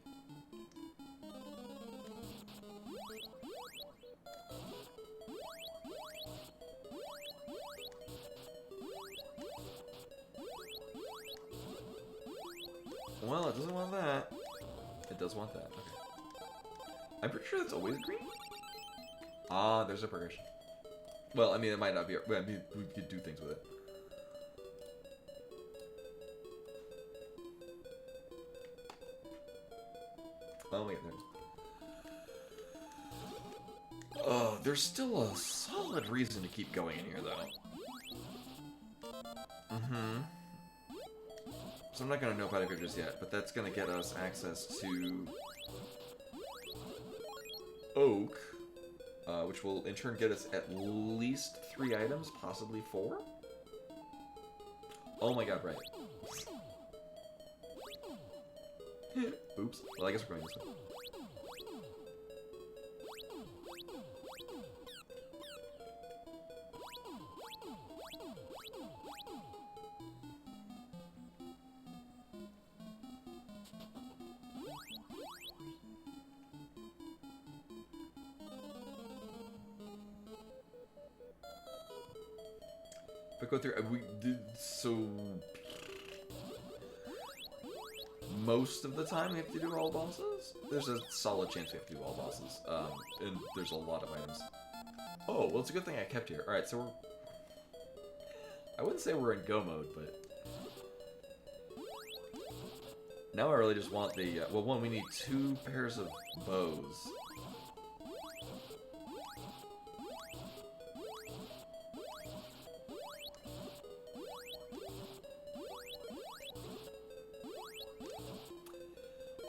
Well, it doesn't want that. It does want that. Okay. I'm pretty sure that's always green. Ah, there's a progression. Well, I mean, it might not be. I mean, we could do things with it. Oh, wait, there. Oh, there's still a solid reason to keep going in here, though. Mm-hmm. So I'm not going to know about it just yet, but that's going to get us access to Oak, which will in turn get us at least 3 items, possibly 4. Oh my god, right. Oops. Well, I guess we're going this way. But go through. We did so. most of the time we have to do all bosses. There's a solid chance we have to do all bosses. And there's a lot of items. Oh, well, it's a good thing I kept here. Alright, so we're... I wouldn't say we're in go mode, but... Now I really just want the... well, one, we need 2 pairs of bows.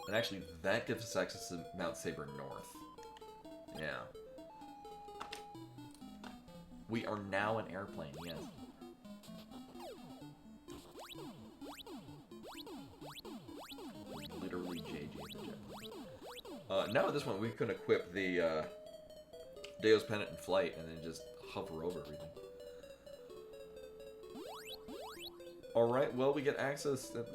And actually, that gives us access to Mount Saber North. Yeah. We are now an airplane, yes. Literally JJ the jet. Now at this point, we can equip the Deo's Pendant in flight and then just hover over everything. Alright, well, we get access to...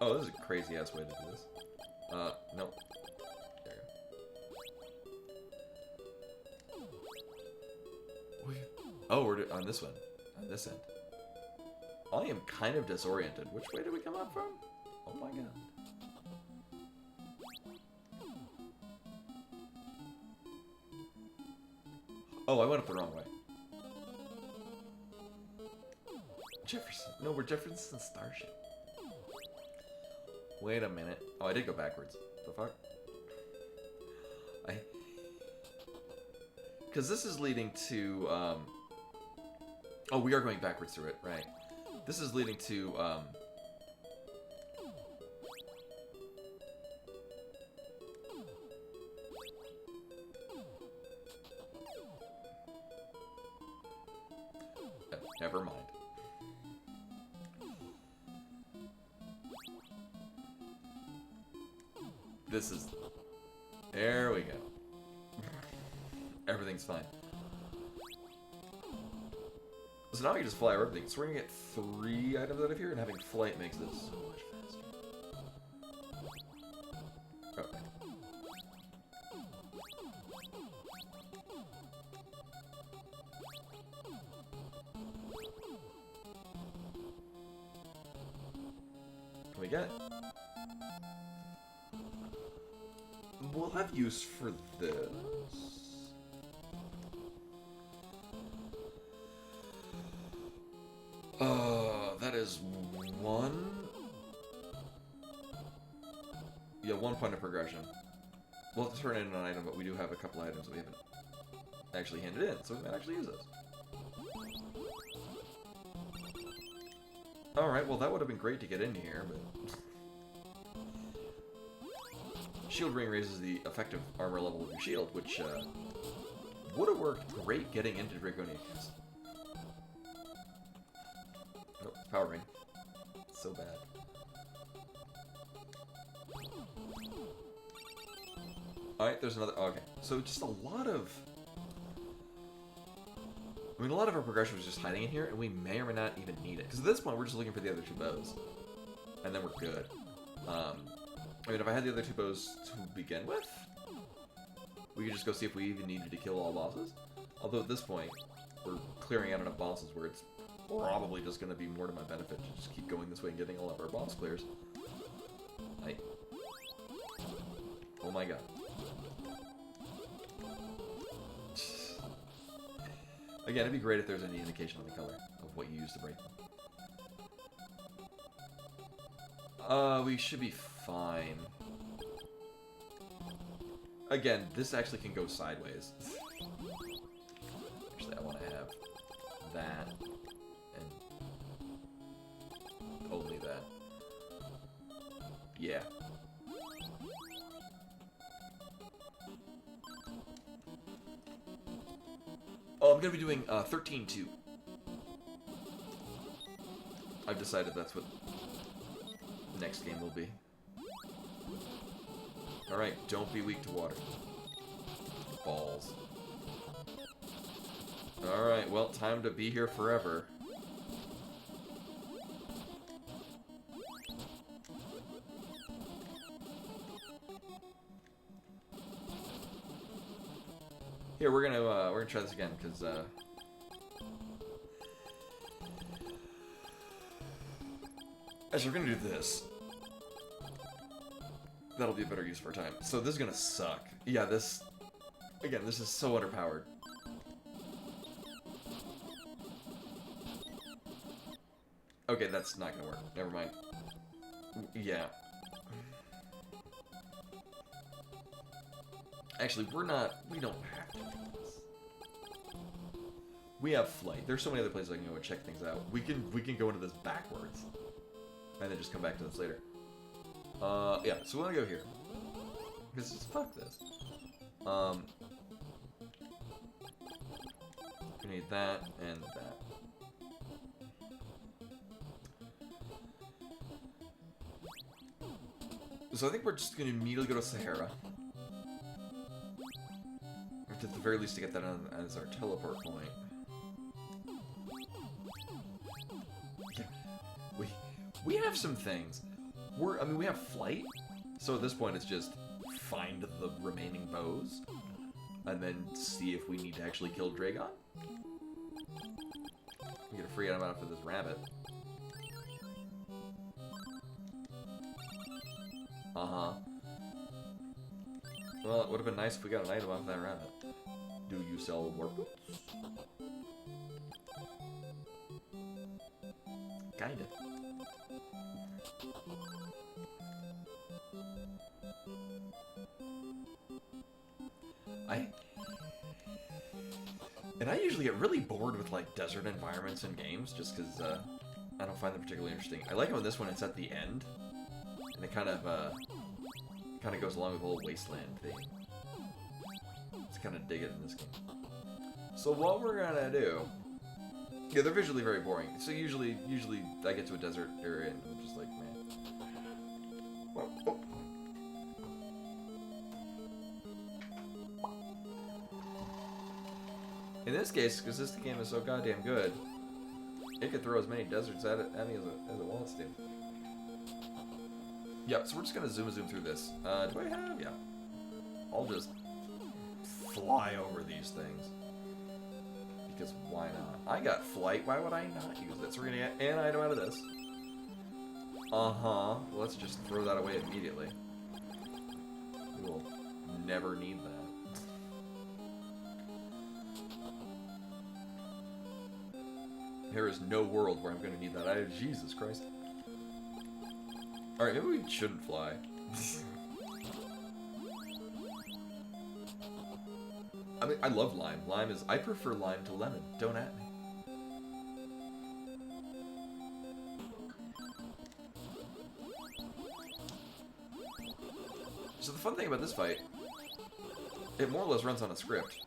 Oh, this is a crazy-ass way to do this. Nope. There you go. Oh, we're on this one. On this end. I am kind of disoriented. Which way did we come up from? Oh my god. Oh, I went up the wrong way. Jefferson. No, we're Jefferson's starship. Wait a minute. Oh, I did go backwards. The fuck? Because this is leading to, Oh, we are going backwards through it, right. This is leading to, Never mind. This is... There we go. Everything's fine. So now we can just fly over everything. So we're gonna get 3 items out of here, and having flight makes this so much faster. Okay. Can we get... We'll have use for this. That is 1. Yeah, 1 point of progression. We'll have to turn in an item, but we do have a couple items we haven't actually handed in, so we might actually use those. Alright, well that would have been great to get into here, but... Shield Ring raises the effective armor level of your shield, which would have worked great getting into Draconia Castle. Nope, Power Ring. So bad. Alright, there's another... Okay, so just a lot of... I mean, a lot of our progression was just hiding in here, and we may or may not even need it. Because at this point, we're just looking for the other 2 bows. And then we're good. I mean, if I had the other 2 bows to begin with, we could just go see if we even needed to kill all bosses. Although at this point, we're clearing out enough bosses where it's probably just going to be more to my benefit to just keep going this way and getting all of our boss clears. Oh my god. Again, it'd be great if there's any indication on the color of what you use to break them. We should be fine. Again, this actually can go sideways. Actually, I want to have that and only that. Yeah. Oh, I'm going to be doing 13-2. I've decided that's what the next game will be. Alright, don't be weak to water. Balls. Alright, well, time to be here forever. Here, we're gonna try this again, because As we're gonna do this. That'll be a better use of our time. So this is gonna suck. Yeah, this... Again, this is so underpowered. Okay, that's not gonna work. Never mind. Yeah. Actually, we don't have to do this. We have flight. There's so many other places I can go and check things out. We can go into this backwards. And then just come back to this later. Yeah, so we wanna go here. Because fuck this. We need that and that. So I think we're just gonna immediately go to Sahara. At the very least to get that on as our teleport point. Yeah. We have some things. I mean we have flight, so at this point it's just find the remaining bows and then see if we need to actually kill Dragon. We get a free item out for this rabbit. Uh-huh. Well, it would have been nice if we got an item off that rabbit. Do you sell warp boots? Kinda. I usually get really bored with like desert environments in games just because I don't find them particularly interesting. I like it when this one it's at the end, and it kind of goes along with the whole wasteland thing. Just kind of dig it in this game. So what we're gonna do? Yeah, they're visually very boring. So usually I get to a desert area and I'm just like, man. Well, oh. In this case, because this game is so goddamn good, it could throw as many deserts at me as it wants to. Yeah, so we're just gonna zoom through this. Do I have? Yeah. I'll just fly over these things. Because why not? I got flight, why would I not use it? So we're gonna get an item out of this. Uh-huh. Well, let's just throw that away immediately. We will never need that. There is no world where I'm going to need that item. Jesus Christ. Alright, maybe we shouldn't fly. I mean, I love lime. I prefer lime to lemon. Don't at me. So the fun thing about this fight, it more or less runs on a script.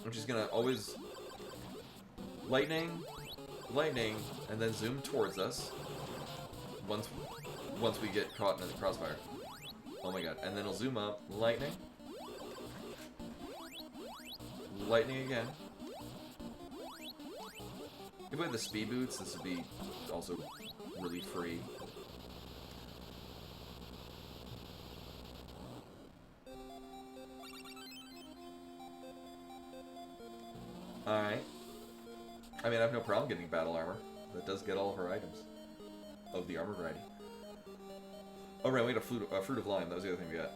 Which is going to always... Lightning, and then zoom towards us. Once we get caught in the crossfire. Oh my god. And then it'll zoom up. Lightning. Lightning again. If we had the speed boots, this would be also really free. Alright. I mean, I have no problem getting battle armor. That does get all of our items. Of the armor variety. Oh, right, we got a fruit of lime. That was the other thing we got.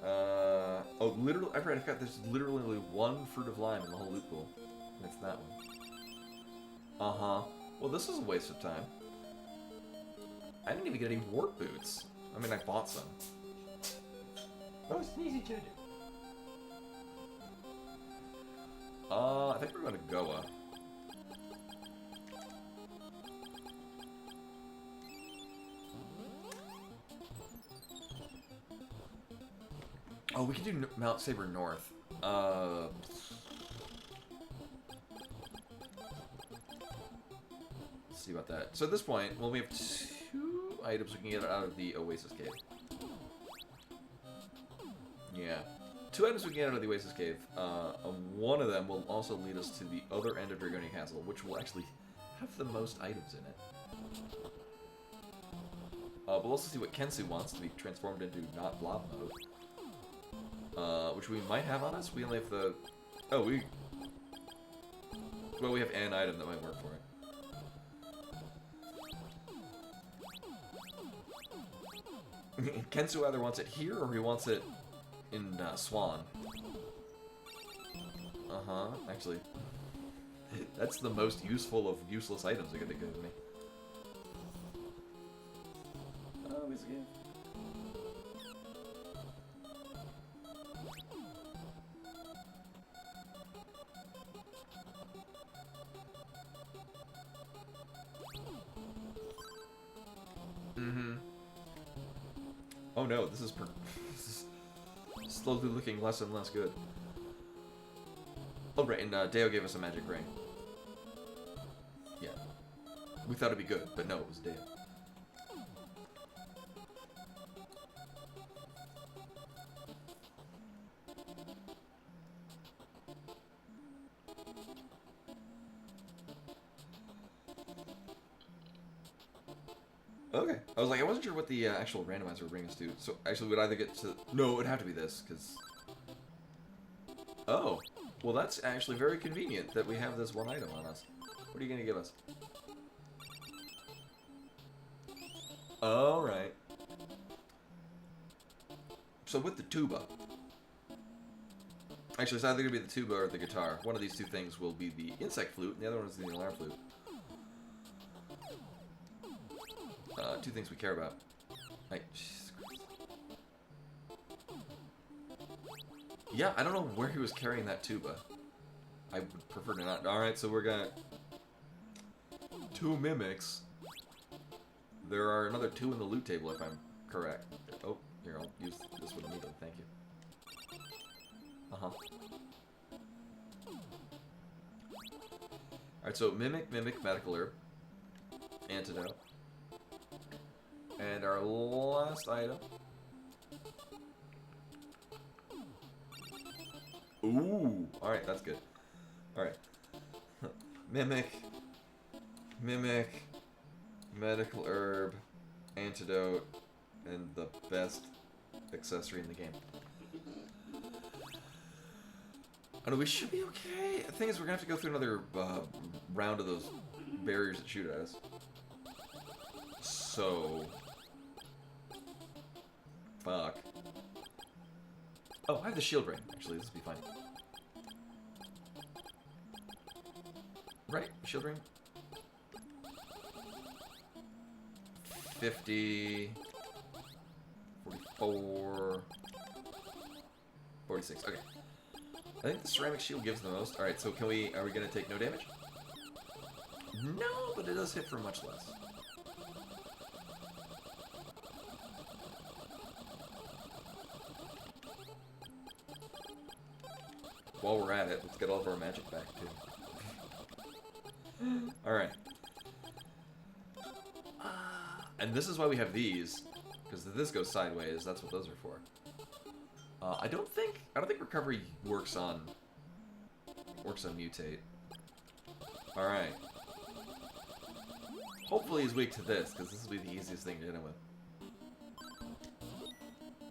Oh, literally, I forgot, there's literally only one fruit of lime in the whole loot pool. And it's that one. Uh-huh. Well, this was a waste of time. I didn't even get any warp boots. I mean, I bought some. Most easy to do. I think we're going to Goa. Oh, we can do Mount Saber North. Let's see about that. So at this point, well, we have 2 items we can get out of the Oasis Cave. Yeah. 2 items we can get out of the Oasis Cave. One of them will also lead us to the other end of Dragonia Castle, which will actually have the most items in it. We'll also see what Kensu wants to be transformed into not blob mode. Which we might have on us. We only have the... Oh, well, we have an item that might work for it. Kensu either wants it here or he wants it in Swan. Uh-huh, actually. That's the most useful of useless items they're gonna give me. Oh, he's good. Mm-hmm. Oh no, this is slowly looking less and less good. Oh right, and Deo gave us a magic ring. Yeah. We thought it'd be good, but no, it was Deo. Okay. I was like, I wasn't sure what the actual randomizer would bring us to. So, actually, we'd either get to... No, it would have to be this, because... Oh. Well, that's actually very convenient that we have this one item on us. What are you going to give us? Alright. So, with the tuba... Actually, it's either going to be the tuba or the guitar. One of these two things will be the insect flute, and the other one is the alarm flute. Two things we care about. Like, Jesus Christ. Yeah, I don't know where he was carrying that tuba. I would prefer to not. Alright, so we're gonna... 2 mimics. There are another 2 in the loot table, if I'm correct. Oh, here, I'll use this one immediately. Thank you. Uh-huh. Alright, so Mimic, Medical Herb. Antidote. And our last item. Ooh! Alright, that's good. Alright. Mimic, Medical Herb, Antidote, and the best accessory in the game. I know we should be okay. The thing is, we're gonna have to go through another round of those barriers that shoot at us. So... Fuck. Oh, I have the shield ring. Actually, this will be fine. Right, shield ring. 50... 44... 46, okay. I think the ceramic shield gives the most. Alright, so are we gonna take no damage? No, but it does hit for much less. While we're at it, let's get all of our magic back, too. Alright. And this is why we have these. Because if this goes sideways, that's what those are for. I don't think recovery works on mutate. Alright. Hopefully he's weak to this, because this will be the easiest thing to hit him with.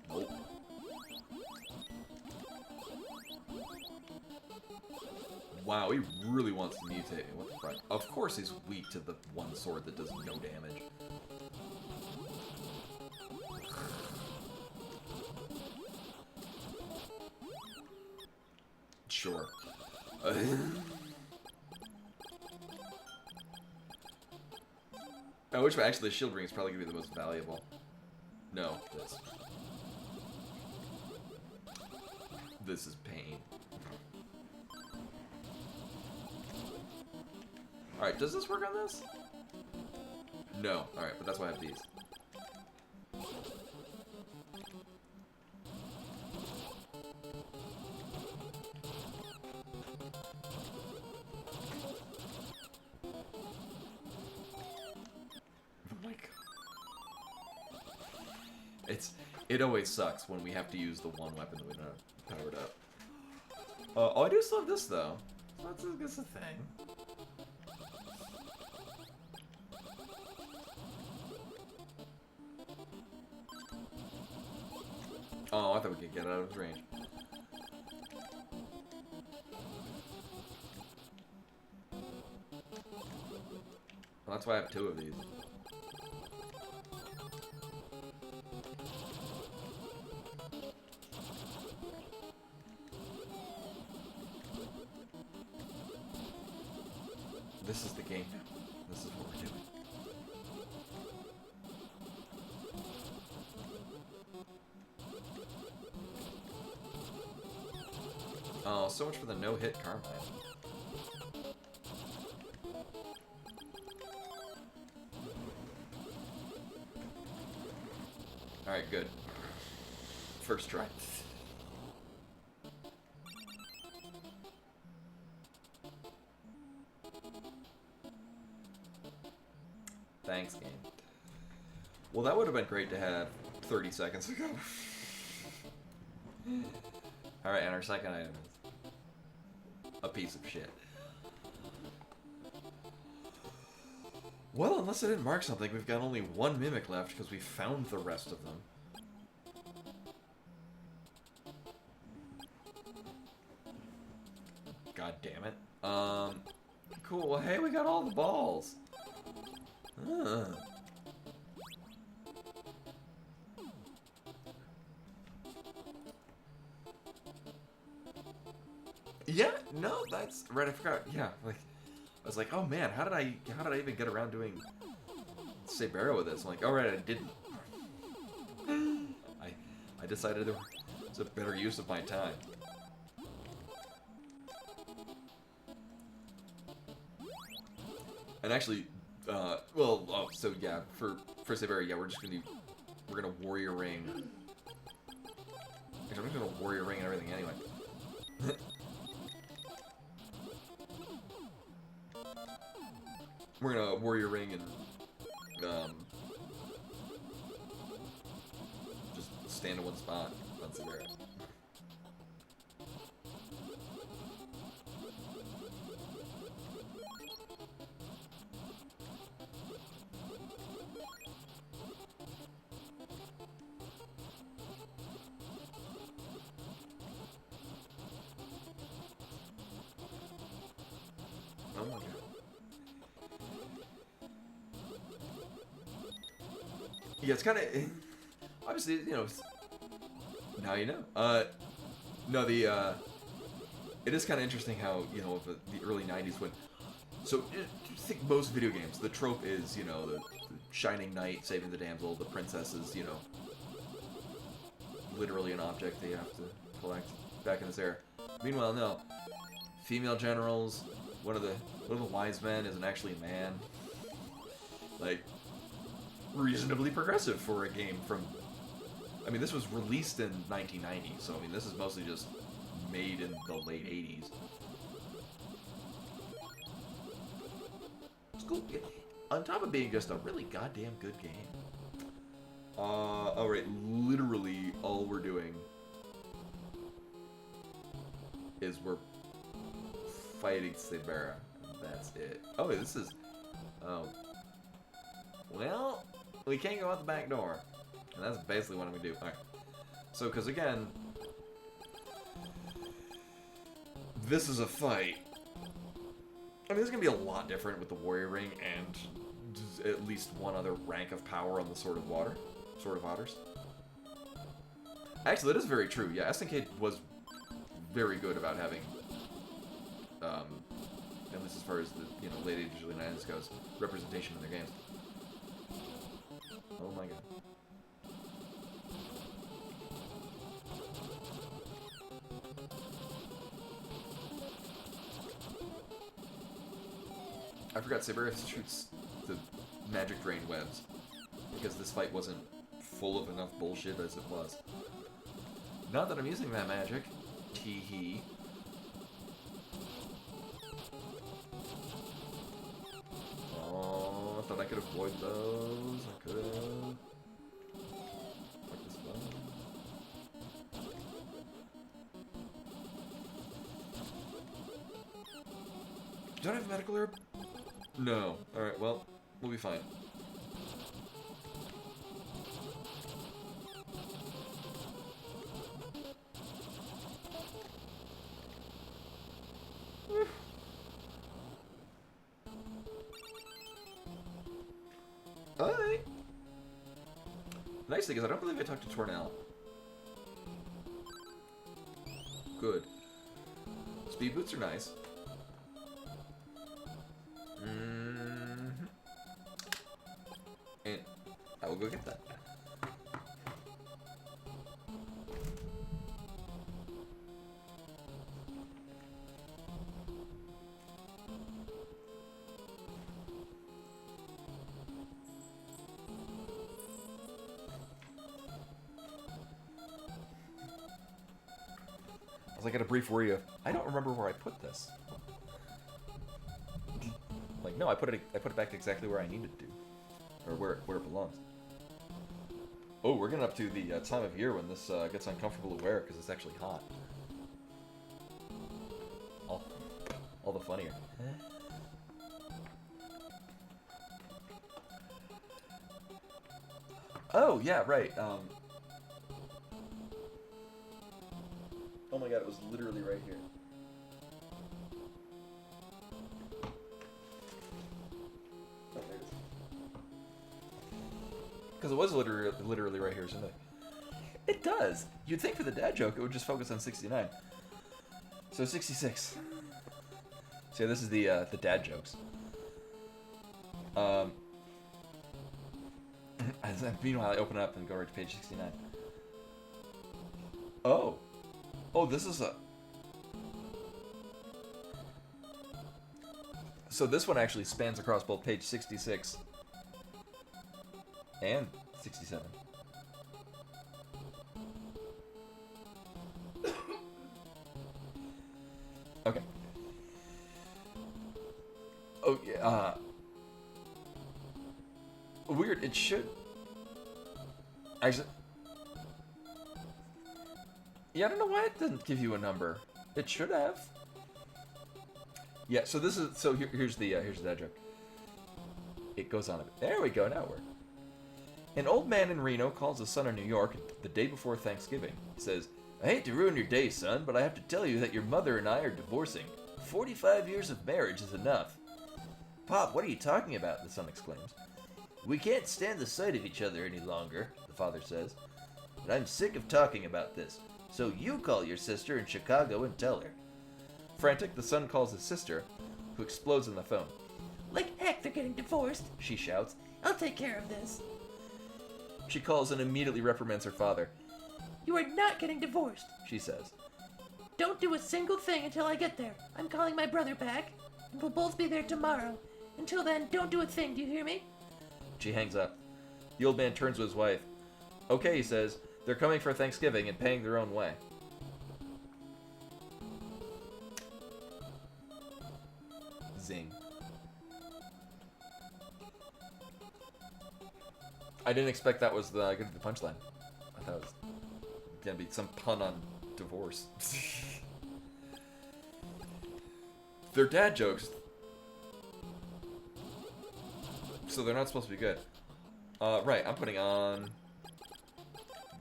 Nope. Wow, he really wants to mutate me. What the fuck? Of course he's weak to the one sword that does no damage. Sure. Which one? Actually, the shield ring is probably going to be the most valuable. No, this. This is pain. Alright, does this work on this? No. Alright, but that's why I have these. It always sucks when we have to use the one weapon that we don't have powered up. Oh, I do still have this, though. So that's a thing. Oh, I thought we could get out of his range. Well, that's why I have 2 of these. This is the game now. This is what we're doing. Oh, so much for the no-hit Carmine. Alright, good. First try. Thanks, game. Well, that would have been great to have 30 seconds ago. Alright, and our second item is a piece of shit. Well, unless I didn't mark something, we've got only one Mimic left because we found the rest of them. God damn it. Cool. Well, hey, we got all the balls. Yeah, no, that's right. I forgot. Yeah, like I was like, oh man, how did I even get around doing Sabera with this? I'm like, all right, I didn't. I decided it was a better use of my time. And actually, so yeah, for Sabera, yeah, we're gonna Warrior Ring. Actually, I'm just gonna Warrior Ring and everything anyway. We're gonna Warrior Ring and just stand in one spot on Sabera. Oh my god. Yeah, it's kind of obviously, you know. Now you know. No, it is kind of interesting how, you know, the early '90s when. So I think most video games, the trope is, you know, the shining knight saving the damsel, the princess is, you know, literally an object they have to collect. Back in this era. Meanwhile, no. Female generals. One of the wise men isn't actually a man. Like, reasonably progressive for a game from. I mean, this was released in 1990, so I mean, this is mostly just made in the late 80s. It's cool. On top of being just a really goddamn good game. Alright, literally all we're doing is we're fighting Sabera. That's it. Oh, this is... Oh. Well, we can't go out the back door. And that's basically what I'm going to do. Alright. So, because again... This is a fight. I mean, this is going to be a lot different with the Warrior Ring and at least one other rank of power on the Sword of Water. Sword of Otters. Actually, that is very true. Yeah, SNK was very good about having... at least as far as the, you know, late 80s, early 90s goes, representation in their games. Oh my god. I forgot Sabera shoots the magic drain webs, because this fight wasn't full of enough bullshit as it was. Not that I'm using that magic. Tee-hee. Oh, I thought I could avoid those. I could have. Like this one. Do I have a medical herb? No. Alright, well, we'll be fine. Alright. Nice thing is I don't believe I talked to Tornell. Good. Speed boots are nice. I got a brief worry of, I don't remember where I put this. Like, no, I put it back exactly where I needed to, or where it belongs. Oh, we're getting up to the time of year when this gets uncomfortable to wear because it's actually hot. All the funnier. Oh yeah, right. Oh my god, it was literally right here. Because it was literally right here, isn't it? It does. You'd think for the dad joke it would just focus on 69. So 66. So yeah, this is the dad jokes. Meanwhile, I open it up and go right to page 69. Oh, this is a. So this one actually spans across both page 66 and 67. Okay. Oh yeah. Weird. It should. Actually. Yeah, I don't know why it didn't give you a number. It should have. Yeah. So this is. So here's the dad joke. It goes on a bit. There we go. Now we're. An old man in Reno calls his son in New York the day before Thanksgiving. He says, "I hate to ruin your day, son, but I have to tell you that your mother and I are divorcing. 45 years of marriage is enough." "Pop, what are you talking about?" the son exclaims. "We can't stand the sight of each other any longer," the father says. "But I'm sick of talking about this, so you call your sister in Chicago and tell her." Frantic, the son calls his sister, who explodes on the phone. Like heck, they're getting divorced, She shouts. I'll take care of this. She calls and immediately reprimands her father. You are not getting divorced. She says. Don't do a single thing until I get there. I'm calling my brother back, and we'll both be there tomorrow. Until then, don't do a thing, do you hear me? She hangs up. The old man turns to his wife. "Okay," he says. "They're coming for Thanksgiving and paying their own way." Zing. I didn't expect that was gonna be the punchline. I thought it was gonna be some pun on divorce. They're dad jokes, so they're not supposed to be good. Right, I'm putting on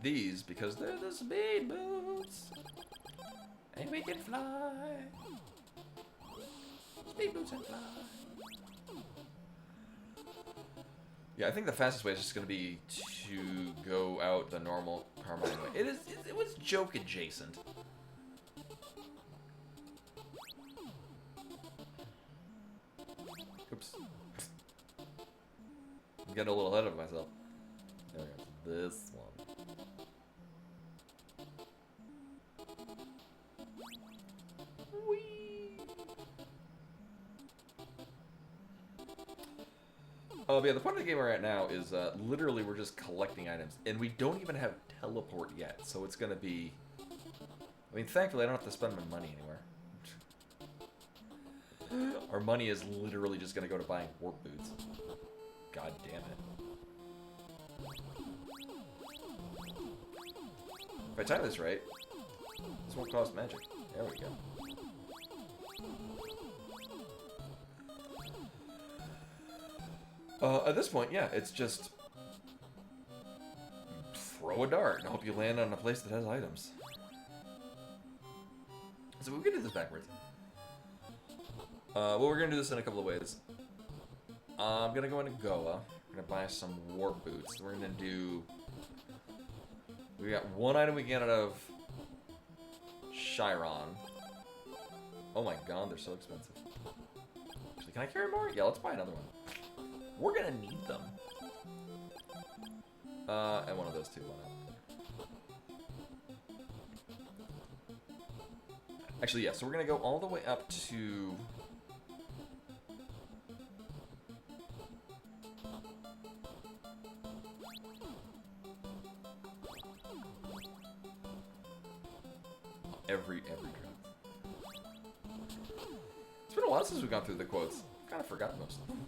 these because they're the speed boots. And we can fly. Speed boots and fly. Yeah, I think the fastest way is just going to be to go out the normal harmonic way. It was joke adjacent. Oops. I'm getting a little ahead of myself. There we go. This one. Whee! Oh, but yeah, the point of the game we're at now is literally we're just collecting items, and we don't even have teleport yet, so it's going to be... I mean, thankfully I don't have to spend my money anywhere. Our money is literally just going to go to buying warp boots. God damn it. If I time this right, this won't cost magic. There we go. At this point, yeah, it's just throw a dart and hope you land on a place that has items. So we can do this backwards. Well, we're gonna do this in a couple of ways. I'm gonna go into Goa. We're gonna buy some warp boots. We're gonna do. We got one item we can get out of Chiron. Oh my god, they're so expensive. Actually, can I carry more? Yeah, let's buy another one. We're gonna need them. And one of those two, why not? Actually, yeah, so we're gonna go all the way up to... every drop. It's been a while since we've gone through the quotes. Kind of forgot most of them.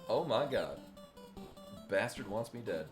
Oh my god. Bastard wants me dead.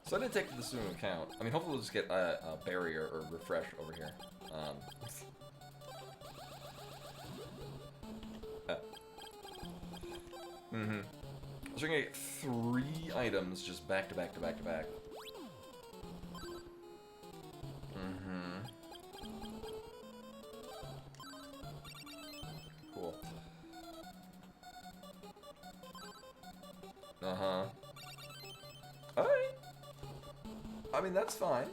So I didn't take this into account. I mean, hopefully we'll just get a barrier or refresh over here. So we're gonna get 3 items just back to back to back to back. Cool. Alright. I mean, that's fine.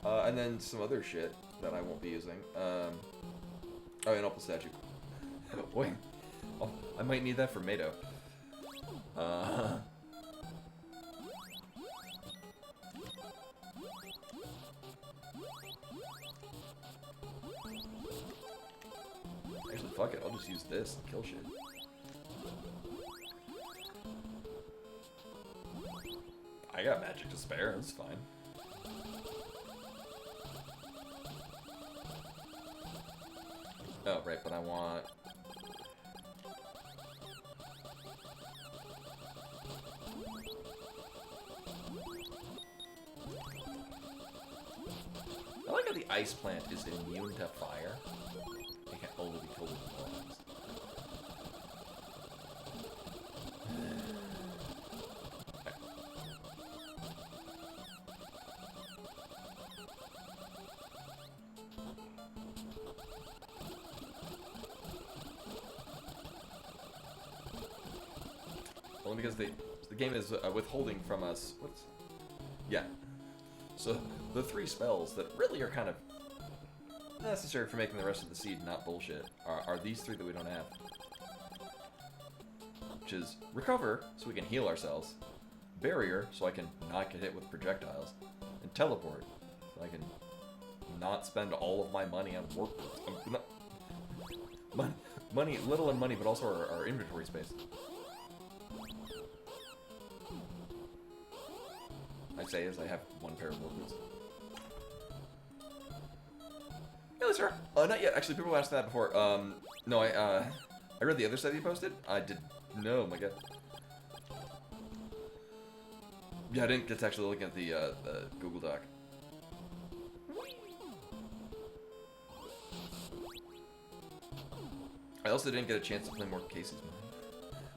And then some other shit that I won't be using. Oh, an opal statue. Wait. Oh, I might need that for Mado. Actually, fuck it. I'll just use this and kill shit. I got magic to spare. That's fine. Oh, right, but I want... I like how the ice plant is immune to fire. It can only be killed with bombs. Only because the game is withholding from us. What's... Yeah. So the 3 spells that really are kind of necessary for making the rest of the seed not bullshit are these 3 that we don't have. Which is Recover, so we can heal ourselves. Barrier, so I can not get hit with projectiles. And Teleport, so I can not spend all of my money on work. Money, little in money, but also our inventory space. I say as I have 1 pair of work boots. Hey, sir. Not yet. Actually, people asked that before. No, I read the other site you posted. I did. No, my god. Yeah, I didn't get to actually look at the Google Doc. I also didn't get a chance to play more Casey's Mind.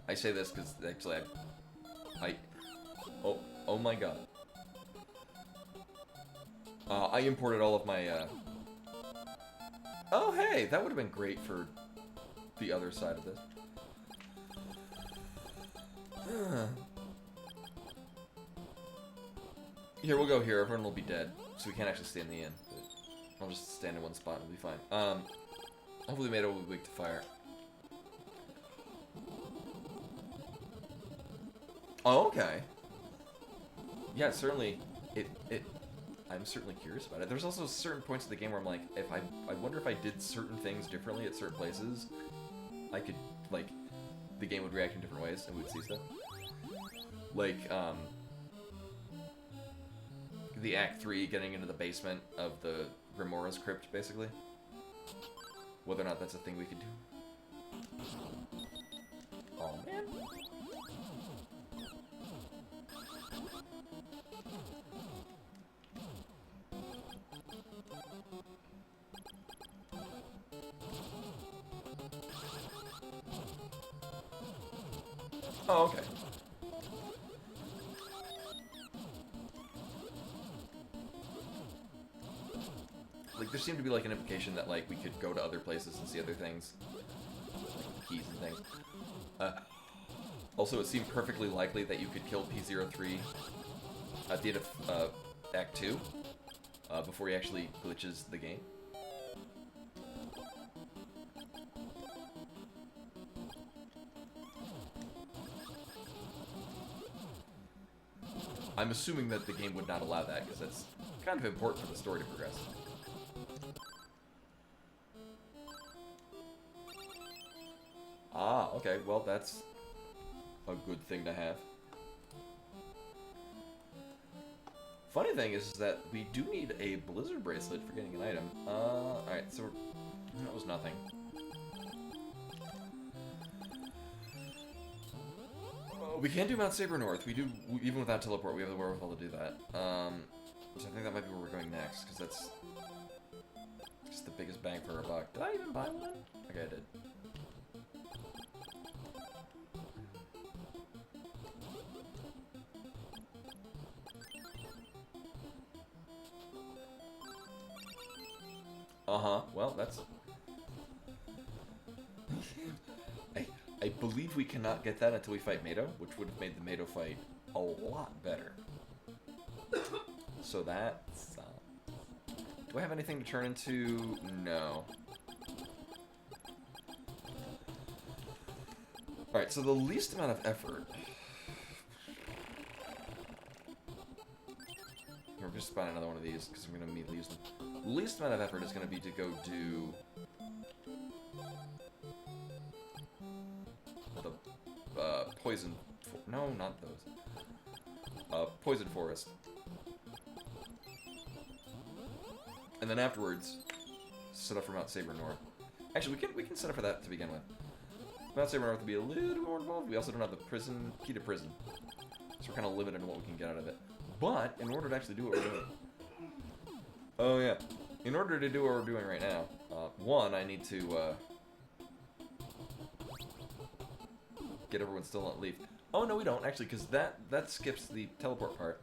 I say this because actually oh my god. I imported all of my, Oh, hey! That would have been great for the other side of this. Here, we'll go here. Everyone will be dead, so we can't actually stay in the inn. But I'll just stand in one spot and we'll be fine. Hopefully Mado will be weak to fire. Oh, okay. Yeah, certainly. I'm certainly curious about it. There's also certain points in the game where I'm like, I wonder if I did certain things differently at certain places, I could, like, the game would react in different ways and we'd see stuff. Like, the Act 3 getting into the basement of the Grimora's crypt, basically. Whether or not that's a thing we could do. Oh, man. Oh, okay. there seemed to be like an implication that like we could go to other places and see other things, like keys and things. Also, it seemed perfectly likely that you could kill P03 at the end of Act 2 before he actually glitches the game. I'm assuming that the game would not allow that, because that's kind of important for the story to progress. Ah, okay, well that's a good thing to have. Funny thing is that we do need a Blizzard bracelet for getting an item. Alright, so that was nothing. We can do Mount Saber North. We do, even without teleport, we have the wherewithal to do that. So I think that might be where we're going next, because that's just the biggest bang for our buck. Did I even buy one? Okay, I did. Uh-huh, well, that's... I believe we cannot get that until we fight Mado, which would have made the Mado fight a lot better. So that's... do I have anything to turn into? No. Alright, so the least amount of effort... We're just buying another one of these, because I'm going to immediately use them. The least amount of effort is going to be to go do... the poison... no, not those. Poison forest. And then afterwards, set up for Mount Saber North. Actually, we can set up for that to begin with. Mount Saber North would be a little more involved. We also don't have the prison key to prison, so we're kind of limited in what we can get out of it. But in order to actually do what we're doing, oh yeah, in order to do what we're doing right now, one, I need to get everyone still on leaf. Oh no, we don't actually, because that skips the teleport part.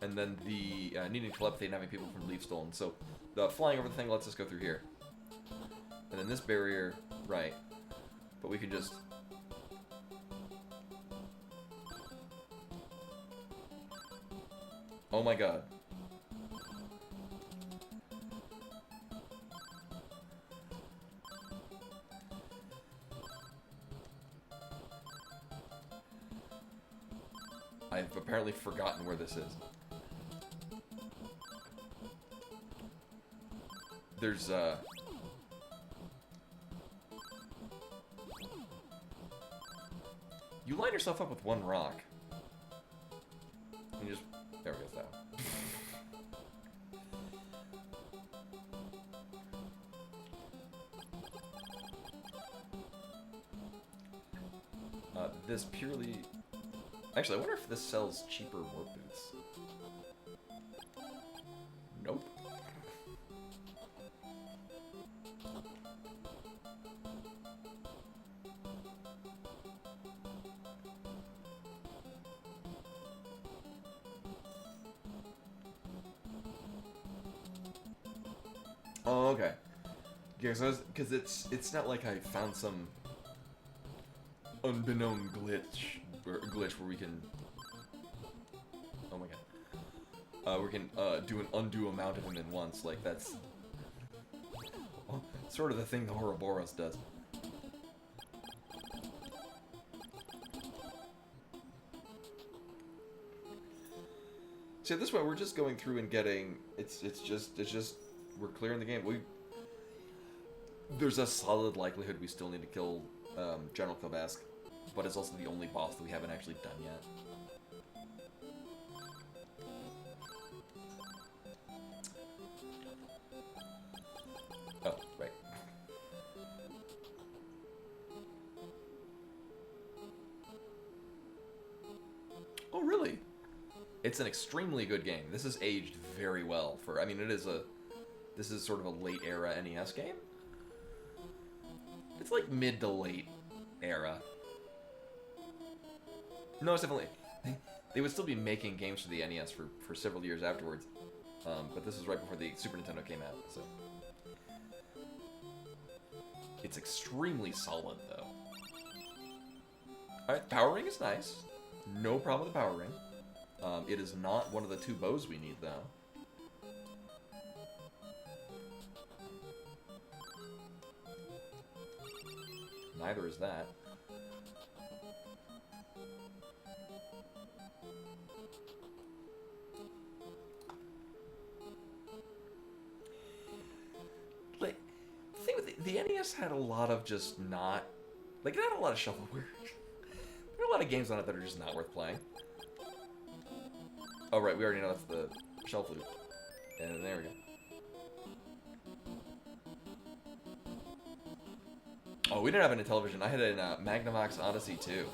And then the needing telepathy and having people from Leaf stolen. So the flying over the thing lets us go through here. And then this barrier, right. But we can just... oh my god. I've apparently forgotten where this is. There's, you line yourself up with one rock. And you just... there we go, that one. This purely... actually, I wonder if this sells cheaper warp boots. Nope. Oh, okay. Yeah, because it's not like I found some unbeknown glitch where we can... oh my god. We can do an undue amount of them in once. Like that's sort of the thing the Ouroboros does. See, this way we're just going through and getting it's just we're clearing the game. There's a solid likelihood we still need to kill General Kovask, but it's also the only boss that we haven't actually done yet. Oh, right. Oh, really? It's an extremely good game. This has aged very well for... I mean, this is sort of a late era NES game. It's like mid to late era. No, it's definitely... they would still be making games for the NES for several years afterwards. but this was right before the Super Nintendo came out, so it's extremely solid though. All right, power ring is nice. No problem with the power ring. It is not one of the 2 bows we need though. Neither is that. Like, the thing with the NES had a lot of just not... Like, it had a lot of shovelware. There are a lot of games on it that are just not worth playing. Oh, right, we already know that's the shell flute. And there we go. Oh, we didn't have it in television. I had it in Magnavox Odyssey 2.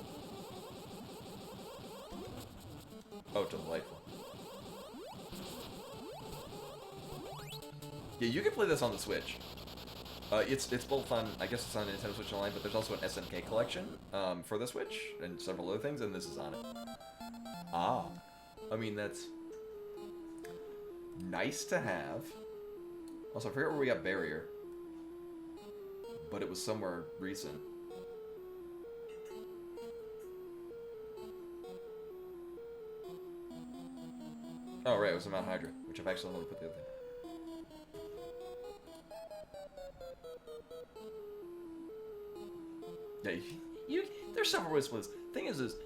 Oh, delightful. Yeah, you can play this on the Switch. It's both on, I guess it's on Nintendo Switch Online, but there's also an SNK collection for the Switch and several other things, and this is on it. Ah. I mean, that's nice to have. Also, I forget where we got Barrier. But it was somewhere recent. Oh, right, it was in Mount Hydra, which I've actually only put the other thing. Yeah, there's several ways to play this. Thing is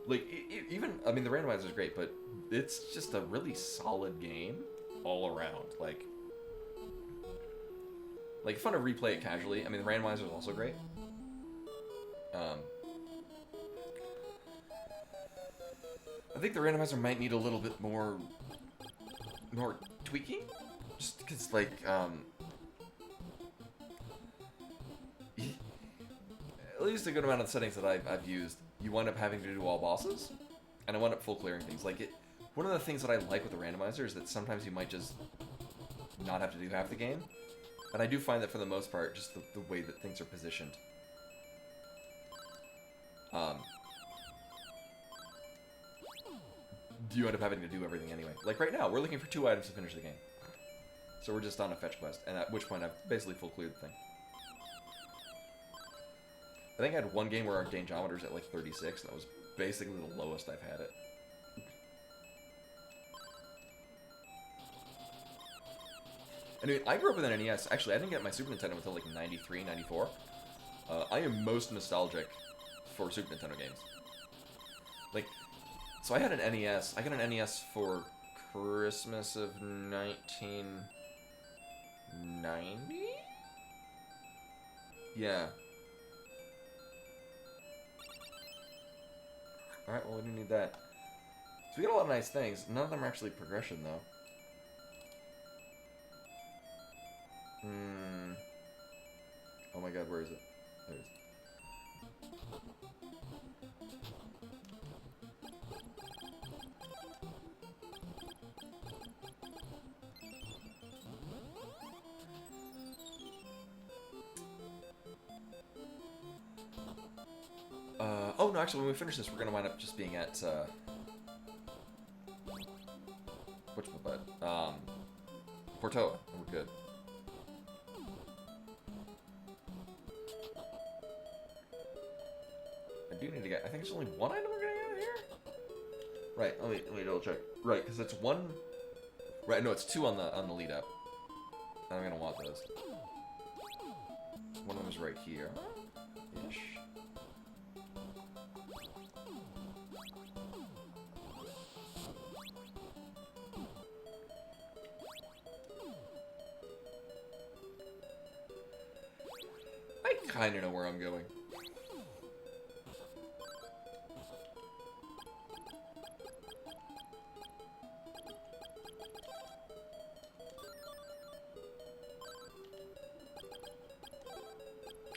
like, even, I mean, the randomizer is great, but it's just a really solid game all around. Like, fun to replay it casually. I mean, the randomizer is also great. I think the randomizer might need a little bit more tweaking, just because, like, at least a good amount of the settings that I've used, you wind up having to do all bosses, and I wind up full clearing things. Like, one of the things that I like with the randomizer is that sometimes you might just not have to do half the game. And I do find that for the most part, just the way that things are positioned. You end up having to do everything anyway. Like right now, we're looking for 2 items to finish the game. So we're just on a fetch quest, and at which point I've basically full cleared the thing. I think I had one game where our dangeometer's at like 36, and that was basically the lowest I've had it. Anyway, I grew up with an NES. Actually, I didn't get my Super Nintendo until like 93, 94. I am most nostalgic for Super Nintendo games. Like, so I had an NES. I got an NES for Christmas of 1990? Yeah. Alright, well, we didn't need that. So we got a lot of nice things. None of them are actually progression, though. Oh my god, where is it? There it is. Oh no, actually when we finish this we're gonna wind up just being at, whatchamacallit? Portoa, and we're good. I do need to get, I think it's only one item we're getting out of here? Right, let me double check. Right, because it's one, right, no, it's 2 on the lead up. I'm gonna want those. One of them is right here. Ish. I kinda know where I'm going.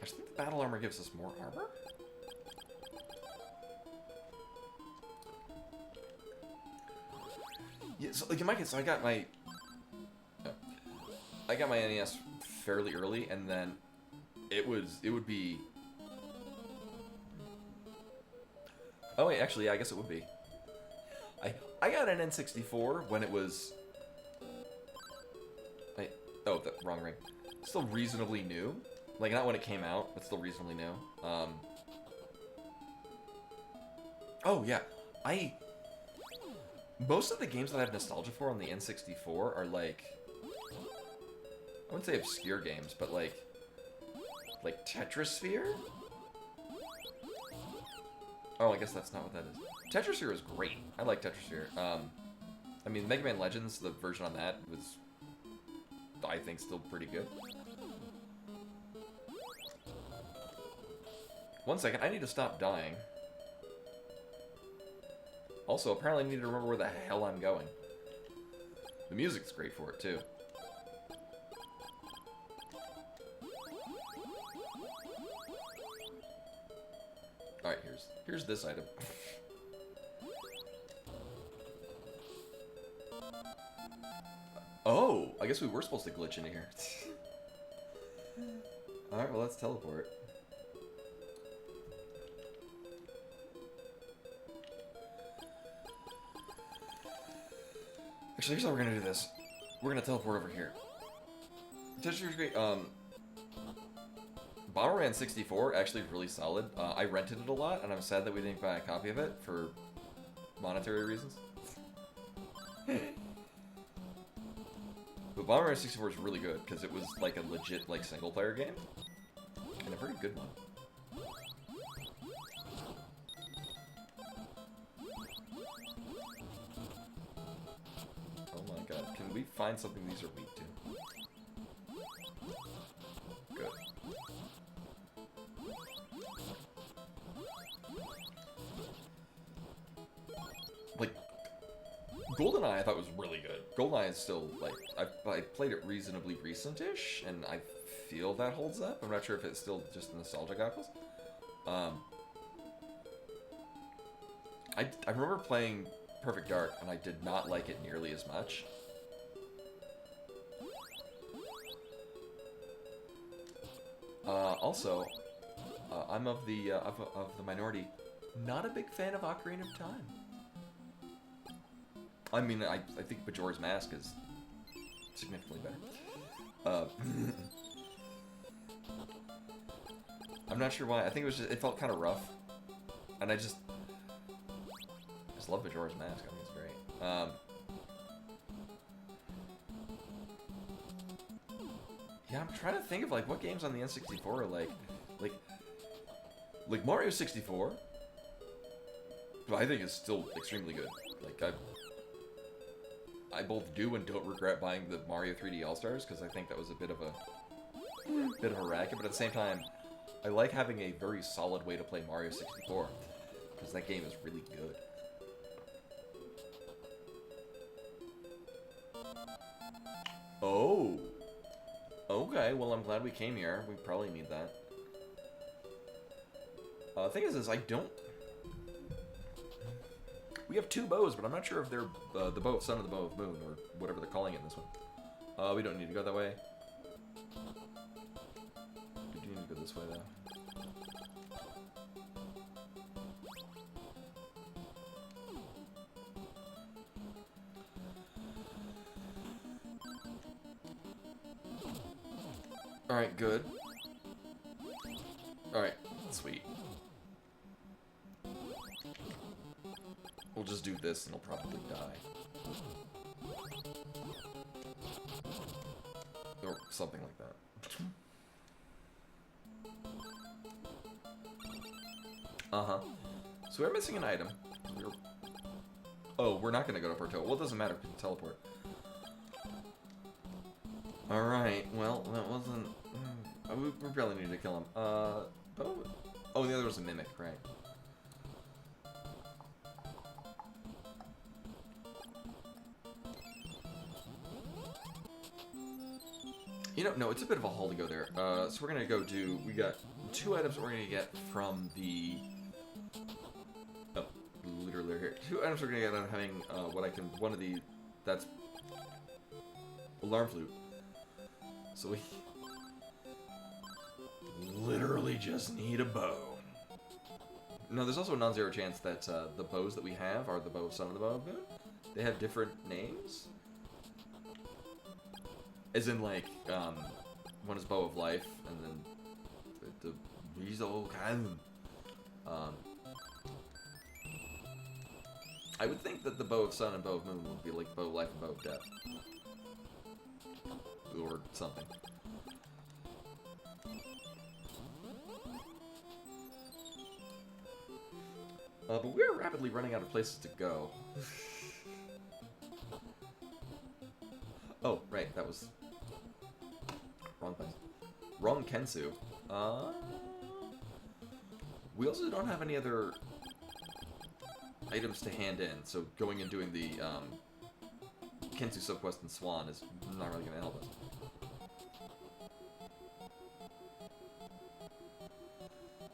I think the battle armor gives us more armor? Yeah, so like in my case, so I got my NES fairly early, and then it would be. Oh wait, actually, yeah, I guess it would be. I got an N64 when it was Oh, the wrong ring. Still reasonably new. Like, not when it came out, but still reasonably new. Oh, yeah. Most of the games that I have nostalgia for on the N64 are, like... I wouldn't say obscure games, but, like Tetrasphere? Oh, I guess that's not what that is. Tetrasphere is great. I like Tetrasphere. I mean, Mega Man Legends, the version on that was, I think, still pretty good. 1 second, I need to stop dying. Also, apparently I need to remember where the hell I'm going. The music's great for it, too. Alright, here's this item. Oh, I guess we were supposed to glitch into here. Alright, well, let's teleport. Actually, here's how we're gonna do this. We're gonna teleport over here. Texture's great. Bomberman 64 actually really solid. I rented it a lot, and I'm sad that we didn't buy a copy of it for monetary reasons. But Bomberman 64 is really good because it was like a legit like single player game, and a very good one. Oh my god, can we find something these are weak to? Good. Like, GoldenEye I thought was really good. GoldenEye is still, like, I played it reasonably recent-ish, and I feel that holds up. I'm not sure if it's still just nostalgia goggles. I remember playing Perfect Dark, and I did not like it nearly as much. Also, I'm of the minority, not a big fan of Ocarina of Time. I mean, I think Majora's Mask is significantly better. I'm not sure why. I think it was just, it felt kind of rough, and I just love Majora's Mask. I think it's great. Yeah, I'm trying to think of like what games on the N64 are like Mario 64. But I think is still extremely good. Like I both do and don't regret buying the Mario 3D All-Stars because I think that was a bit of a racket, but at the same time, I like having a very solid way to play Mario 64 because that game is really good. Oh. Okay, well, I'm glad we came here. We probably need that. The thing is I don't... We have two bows, but I'm not sure if they're the bow of sun or the bow of moon, or whatever they're calling it in this one. We don't need to go that way. We do need to go this way, though. Alright, good. Alright, sweet. We'll just do this and he'll probably die. Or something like that. Uh-huh. So we're missing an item. Oh, we're not gonna go to Porto. Well, it doesn't matter, we can teleport. Alright, well, that wasn't... we probably need to kill him. Oh, the other was a mimic, right. You know, no, it's a bit of a haul to go there. So we're gonna go do... We got 2 items we're gonna get from the... Oh, literally here. 2 items we're gonna get out of having, one of the... That's... Alarm flute. So we... literally just need a bow. No, there's also a non-zero chance that the bows that we have are the bow of sun and the bow of moon. They have different names. As in, like, one is Bow of Life, and then the Weasel can. I would think that the Bow of Sun and Bow of Moon would be like Bow of Life and Bow of Death. Or something. But we're rapidly running out of places to go. Oh, right, that was... wrong place. Wrong Kensu. We also don't have any other items to hand in, so going and doing the Kensu subquest and Swan is not really going to help us.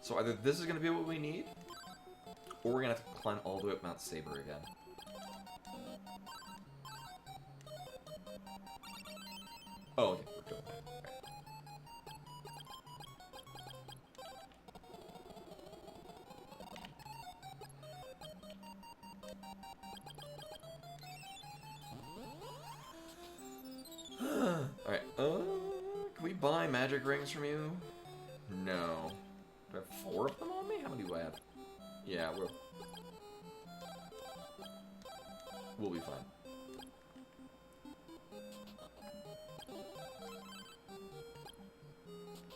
So either this is going to be what we need, or we're going to have to climb all the way up Mount Saber again. Oh, okay, we're doing that. Alright, can we buy magic rings from you? No. Do I have 4 of them on me? How many do I have? Yeah, we'll be fine.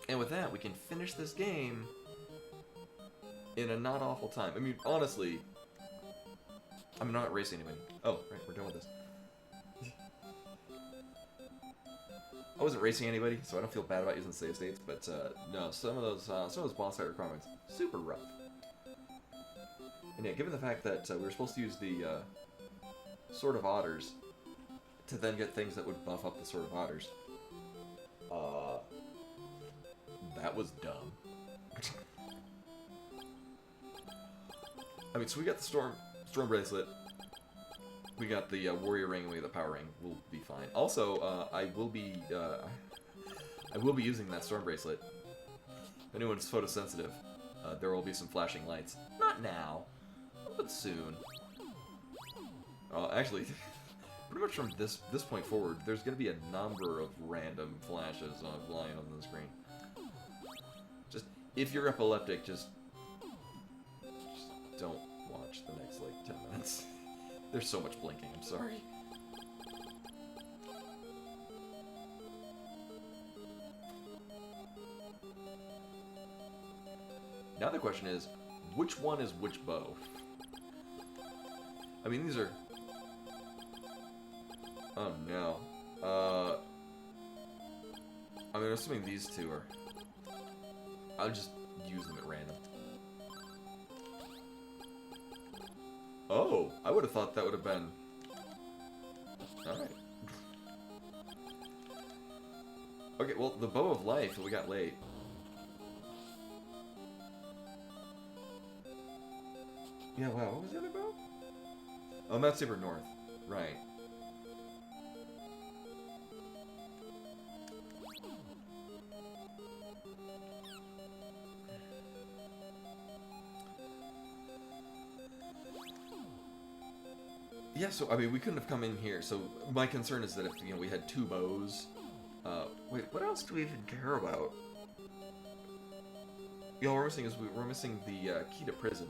And with that, we can finish this game in a not awful time. I mean, honestly, I'm not racing anybody. Oh, right, we're done with this. I wasn't racing anybody, so I don't feel bad about using save states, but no, some of those boss fight requirements, super rough. And yeah, given the fact that we were supposed to use the Sword of Otters to then get things that would buff up the Sword of Otters, that was dumb. I mean, so we got the Storm Bracelet, we got the Warrior Ring, and we got the Power Ring. We'll be fine. Also, I will be using that Storm Bracelet. If anyone's photosensitive, there will be some flashing lights. Not now, but soon. Actually, pretty much from this point forward, there's going to be a number of random flashes flying on the screen. Just, if you're epileptic, just don't watch the next, like, 10 minutes. There's so much blinking, I'm sorry. Now the question is, which one is which bow? I mean, these are... Oh no. I mean, I'm assuming these two are... I'll just use them at random. Oh, I would have thought that would have been... Alright. Okay, well, the Bow of Life that we got late. Yeah, wow, what was the other bow? Oh, Mount Saber North. Right. Yeah, so, I mean, we couldn't have come in here, so my concern is that if, you know, we had 2 bows... wait, what else do we even care about? Yeah, all we're missing is we're missing the, key to prison.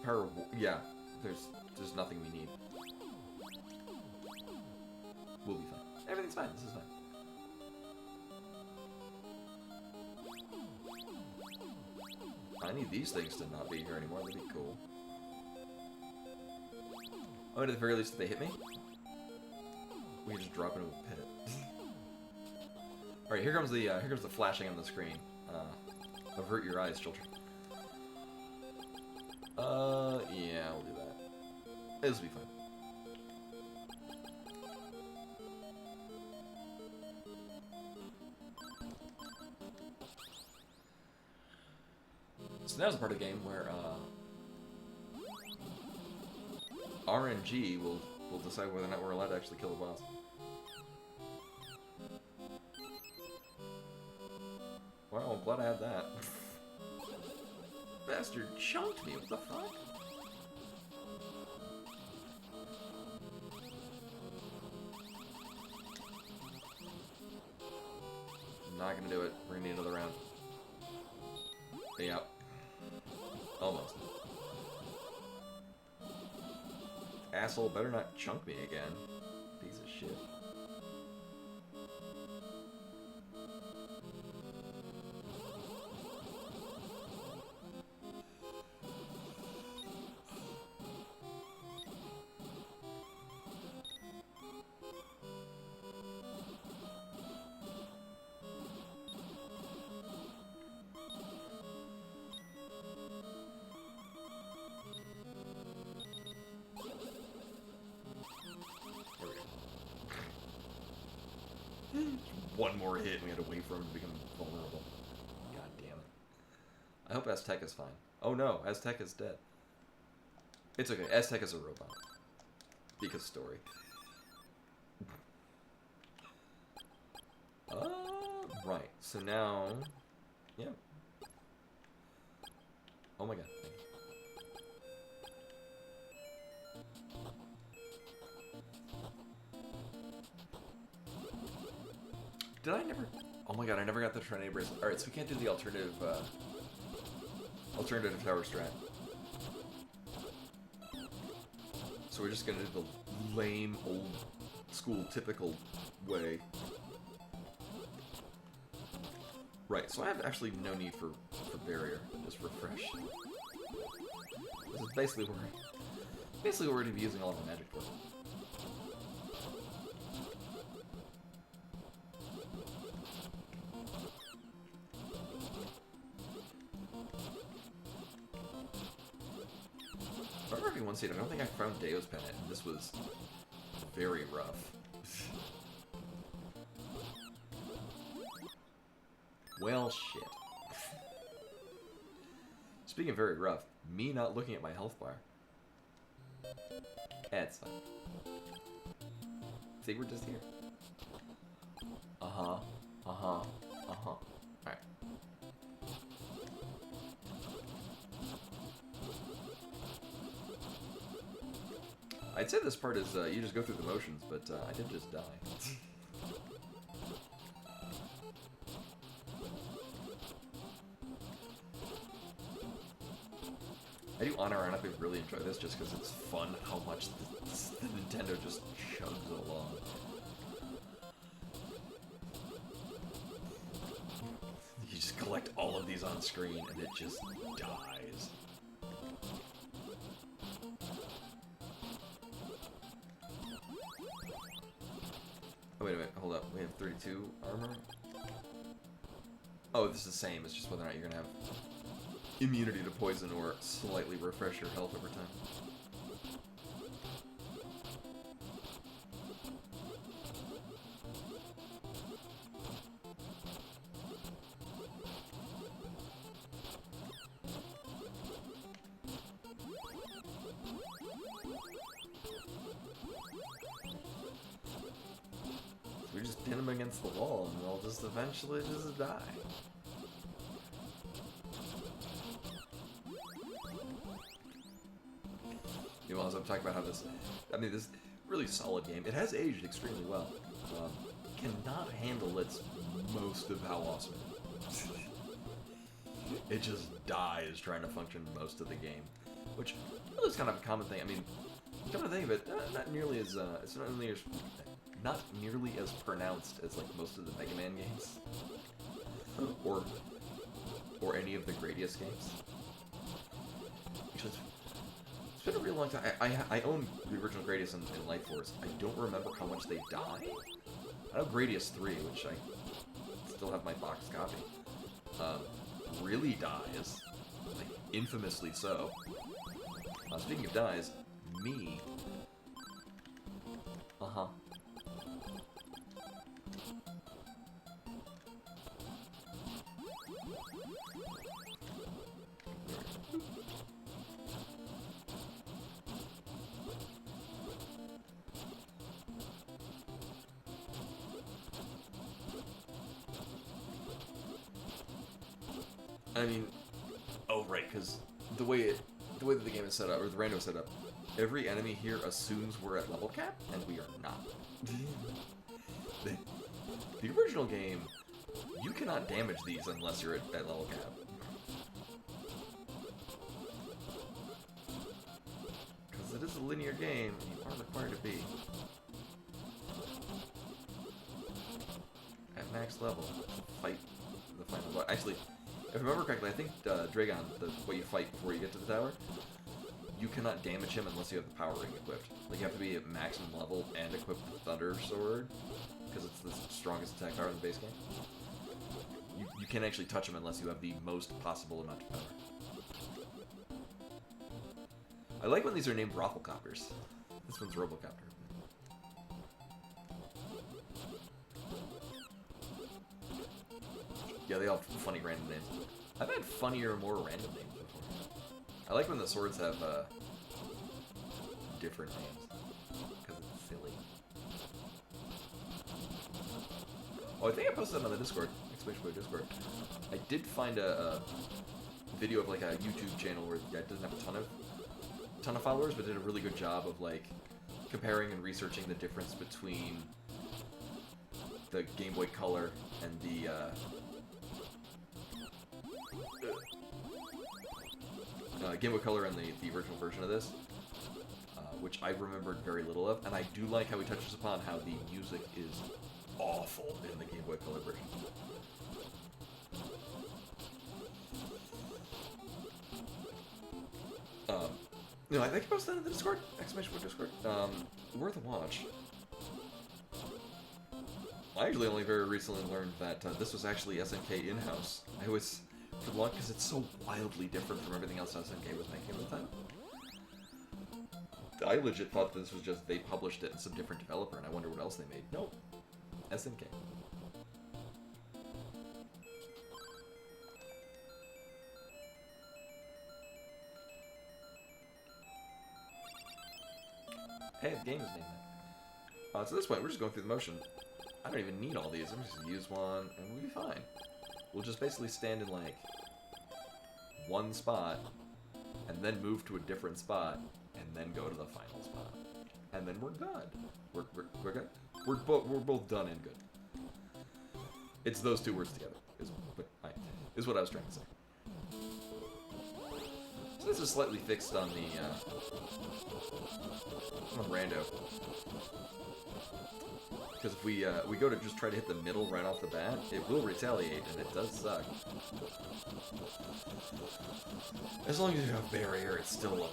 Power... Yeah, there's nothing we need. We'll be fine. Everything's fine, this is fine. I need these things to not be here anymore, that'd be cool. Oh, at the very least, if they hit me, we can just drop into a pit. Alright, here comes the flashing on the screen. Avert your eyes, children. Yeah, we'll do that. This will be fun. So now's the part of the game where, RNG will decide whether or not we're allowed to actually kill the boss. Well, I'm glad I had that. Bastard chunked me, what the fuck? Not gonna do it. We're gonna need another round. Yep. Almost. Asshole better not chunk me again. Piece of shit. One more hit and we had to wait for him to become vulnerable. God damn it. I hope Aztec is fine. Oh no, Aztec is dead. It's okay, Aztec is a robot. Because story. Right, so now... Yeah. Oh my god. Did I never... Oh my god, I never got the Trinity bracelet. Alright, so we can't do the alternative tower strat. So we're just gonna do the lame, old school, typical way. Right, so I have actually no need for barrier. Just refresh. This is basically what we're gonna be using all of the magic for. One seed. I don't think I found Deo's Pennant, and this was very rough. Well, shit. Speaking of very rough, me not looking at my health bar. It's fine. See, we're just here. Uh-huh. Uh-huh. Uh-huh. Alright. I'd say this part is, you just go through the motions, but I did just die. I do unironically really enjoy this just because it's fun how much the Nintendo just chugs along. You just collect all of these on screen and it just dies. Oh, wait a minute, hold up. We have 32 armor? Oh, this is the same. It's just whether or not you're gonna have immunity to poison or slightly refresh your health over time. So we just pin them against the wall and they'll just eventually just die. As I'm talking about how this, I mean, this really solid game. It has aged extremely well. Cannot handle its most of how awesome it is. It just dies trying to function most of the game, which is kind of a common thing. I mean, come to think of it, not nearly as it's not nearly as pronounced as like most of the Mega Man games, or any of the Gradius games. Which is, it's been a real long time. I own the original Gradius in Light Force. I don't remember how much they die. I know Gradius 3, which I still have my box copy, really dies. Like, infamously so. Speaking of dies, me... Uh-huh. I mean, oh right, because the way that the game is set up, or the rando is set up, every enemy here assumes we're at level cap, and we are not. The original game, cannot damage these unless you're at level cap. Because it is a linear game, and you are required to be at max level to fight the final boss. Actually, if I remember correctly, I think Dragon, what you fight before you get to the tower, you cannot damage him unless you have the power ring equipped. Like, you have to be at maximum level and equip the Thunder Sword, because it's the strongest attack power in the base game. You can't actually touch him unless you have the most possible amount of power. I like when these are named Rafflecopters. This one's Robocopter. Yeah, they all have funny random names. I've had funnier, more random names before. I like when the swords have different names, because it's silly. Oh, I think I posted that on the Discord, Discord. I did find a video of like a YouTube channel where the guy doesn't have a ton of followers, but did a really good job of like comparing and researching the difference between the Game Boy Color and the Game Boy Color and the original version of this, which I remembered very little of, and I do like how he touches upon how the music is awful in the Game Boy Color version. No, I think I posted that in the Discord, Discord. Worth a watch. I actually only very recently learned that this was actually SNK in-house. I was, for one, because it's so wildly different from everything else SNK was making at the time. I legit thought this was just they published it in some different developer, and I wonder what else they made. Nope. SNK. Hey, the game is named that. So at this point, we're just going through the motion. I don't even need all these. I'm just gonna use one, and we'll be fine. We'll just basically stand in, like, one spot, and then move to a different spot, and then go to the final spot. And then we're good. We're good? We're both done and good. It's those two words together, is what I was trying to say. So this is slightly fixed on the, on Rando. Because if we go to just try to hit the middle right off the bat, it will retaliate, and it does suck. As long as you have barrier, it's still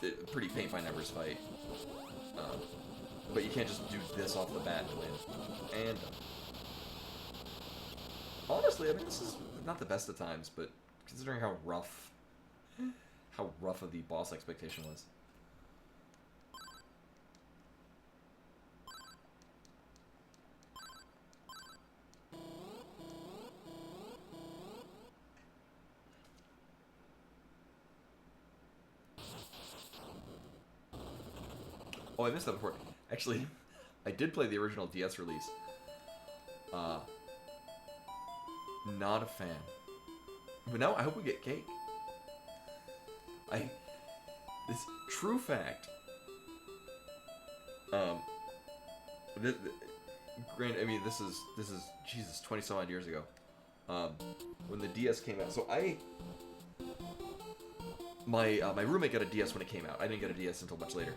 a pretty paint-by-numbers fight. But you can't just do this off the bat and win. And honestly, I mean, this is not the best of times, but considering how rough of the boss expectation was. Oh, I missed that before. Actually, I did play the original DS release. Not a fan. But now I hope we get cake. This true fact. Granted, I mean, this is Jesus, 20 some odd years ago. When the DS came out. So my roommate got a DS when it came out. I didn't get a DS until much later.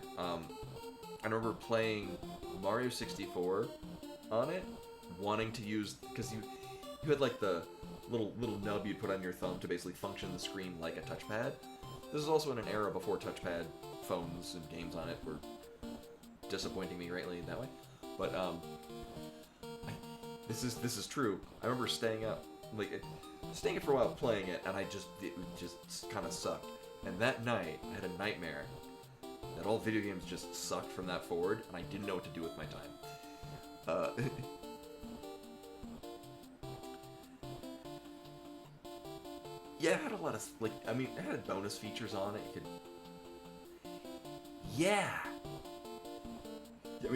I remember playing Mario 64 on it, wanting to use, because you had like the little nub you'd put on your thumb to basically function the screen like a touchpad. This is also in an era before touchpad phones and games on it were disappointing me greatly in that way. But this is true. I remember staying up for a while playing it, and it just kind of sucked. And that night, I had a nightmare that all video games just sucked from that forward, and I didn't know what to do with my time. Yeah, it had a lot of, it had bonus features on it. You could... Yeah! So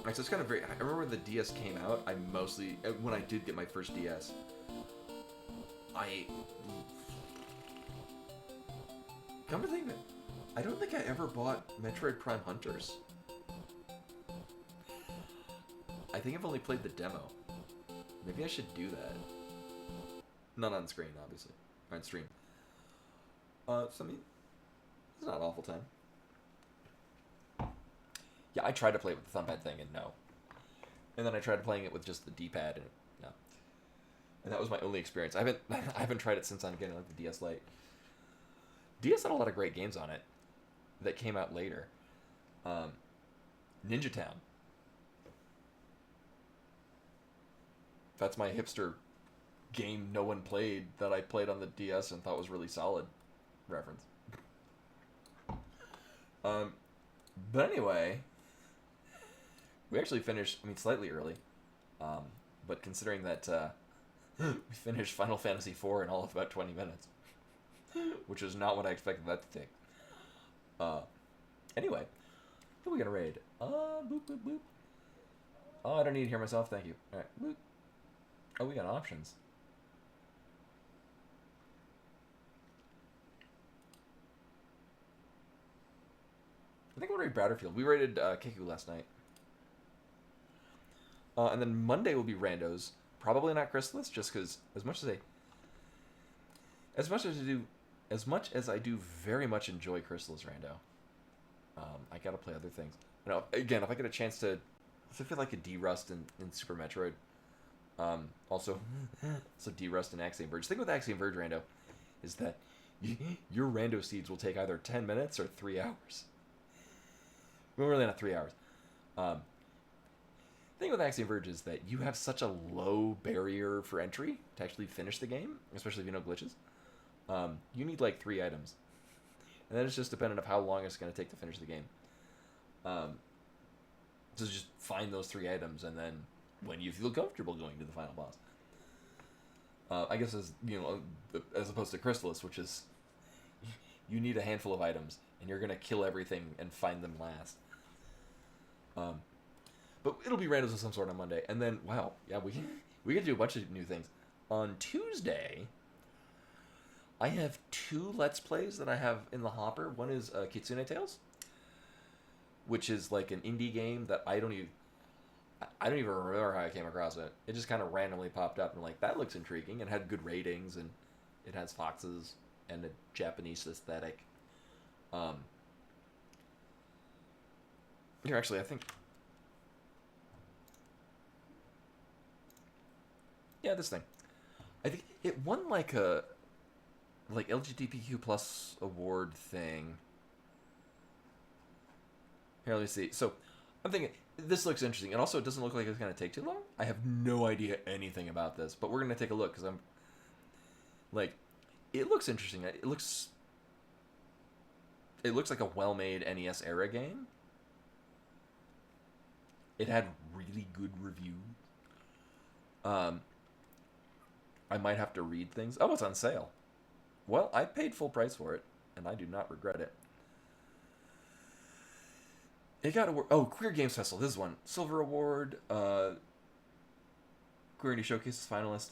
it's kind of very... I remember when the DS came out, when I did get my first DS, come to think of it, I don't think I ever bought Metroid Prime Hunters. I think I've only played the demo. Maybe I should do that. Not on screen, obviously. On stream. So I mean, it's not an awful time. Yeah, I tried to play it with the thumbpad thing, and no. And then I tried playing it with just the D-pad, and no. And that was my only experience. I haven't tried it since I'm getting like the DS Lite. DS had a lot of great games on it that came out later. Ninja Town. That's my hipster game no one played that I played on the DS and thought was really solid reference. But anyway, we actually finished, I mean, slightly early. But considering that we finished Final Fantasy IV in all of about 20 minutes, which is not what I expected that to take. Anyway, who are we gonna raid? Boop, boop, boop. Oh, I don't need to hear myself, thank you. Alright, boop. Oh, we got options. I think we'll raid Bratterfield. We raided Kiku last night. And then Monday will be randos. Probably not Crystalis, just because as much as I do very much enjoy Crystalis rando, I gotta play other things. You know, again, if I get a chance to, I feel like a D-Rust in Super Metroid. Also, so D-Rust and Axiom Verge. The thing with Axiom Verge rando is that your rando seeds will take either 10 minutes or 3 hours. Well, really not 3 hours. The thing with Axiom Verge is that you have such a low barrier for entry to actually finish the game, especially if you know glitches. You need like 3 items. And then it's just dependent of how long it's going to take to finish the game. So just find those 3 items, and then when you feel comfortable going to the final boss. I guess as opposed to Crystalis, which is you need a handful of items, and you're going to kill everything and find them last. But it'll be randoms of some sort on Monday. And then, wow, yeah, we get to do a bunch of new things. On Tuesday, I have 2 Let's Plays that I have in the hopper. One is Kitsune Tales, which is like an indie game that I don't even remember how I came across it. It just kind of randomly popped up, and like, that looks intriguing, and had good ratings, and it has foxes and a Japanese aesthetic. Here, actually, I think... Yeah, this thing. I think it won like a LGBTQ plus award thing. Here, let me see. So, I'm thinking, this looks interesting. And also, it doesn't look like it's going to take too long. I have no idea anything about this. But we're going to take a look, because I'm... Like, it looks interesting. It looks like a well-made NES era game. It had really good reviews. I might have to read things. Oh, it's on sale. Well, I paid full price for it, and I do not regret it. It got award. Oh, Queer Games Festival. This is one. Silver Award. Queer Indie Showcases finalist.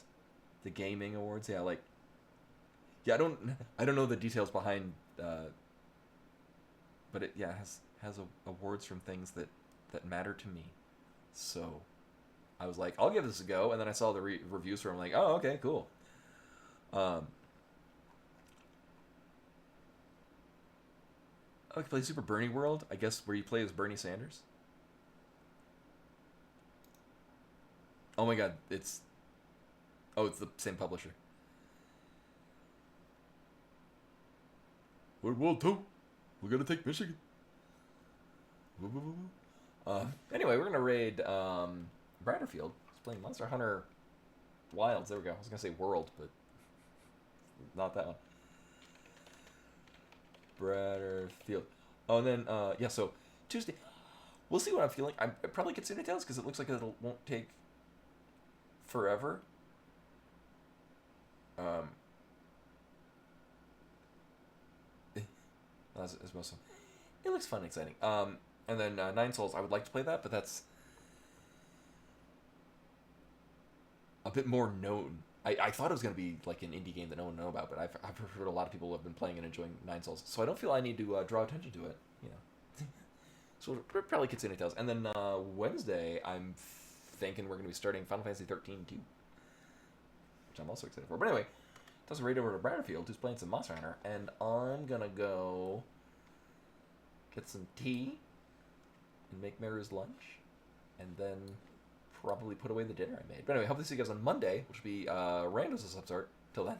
The Gaming Awards. Yeah, like. Yeah, I don't know the details behind. But it has awards from things that matter to me. So, I was like, I'll give this a go, and then I saw the reviews for it. I'm like, oh, okay, cool. I like to play Super Bernie World, I guess, where you play as Bernie Sanders. Oh my god, it's the same publisher. World 2, we're gonna take Michigan. Anyway, we're gonna raid Bratterfield. He's playing Monster Hunter Wilds. There we go. I was gonna say World, but not that one. Bratterfield. Oh, and then yeah. So Tuesday, we'll see what I'm feeling. I probably Kitsune Tales because it looks like it won't take forever. As most of them. It looks fun and exciting. And then Nine Souls, I would like to play that, but that's a bit more known. I thought it was going to be like an indie game that no one know about, but I've heard a lot of people who have been playing and enjoying Nine Souls, so I don't feel I need to draw attention to it. You know, so we're probably Kitsune Tales. And then Wednesday, I'm thinking we're going to be starting Final Fantasy 13 too. which I'm also excited for. But anyway, toss it right over to Bradfield, who's playing some Monster Hunter, and I'm gonna go get some tea and make Maru's lunch, and then probably put away the dinner I made. But anyway, hope to see you guys on Monday, which will be Randos of some sort. Till then.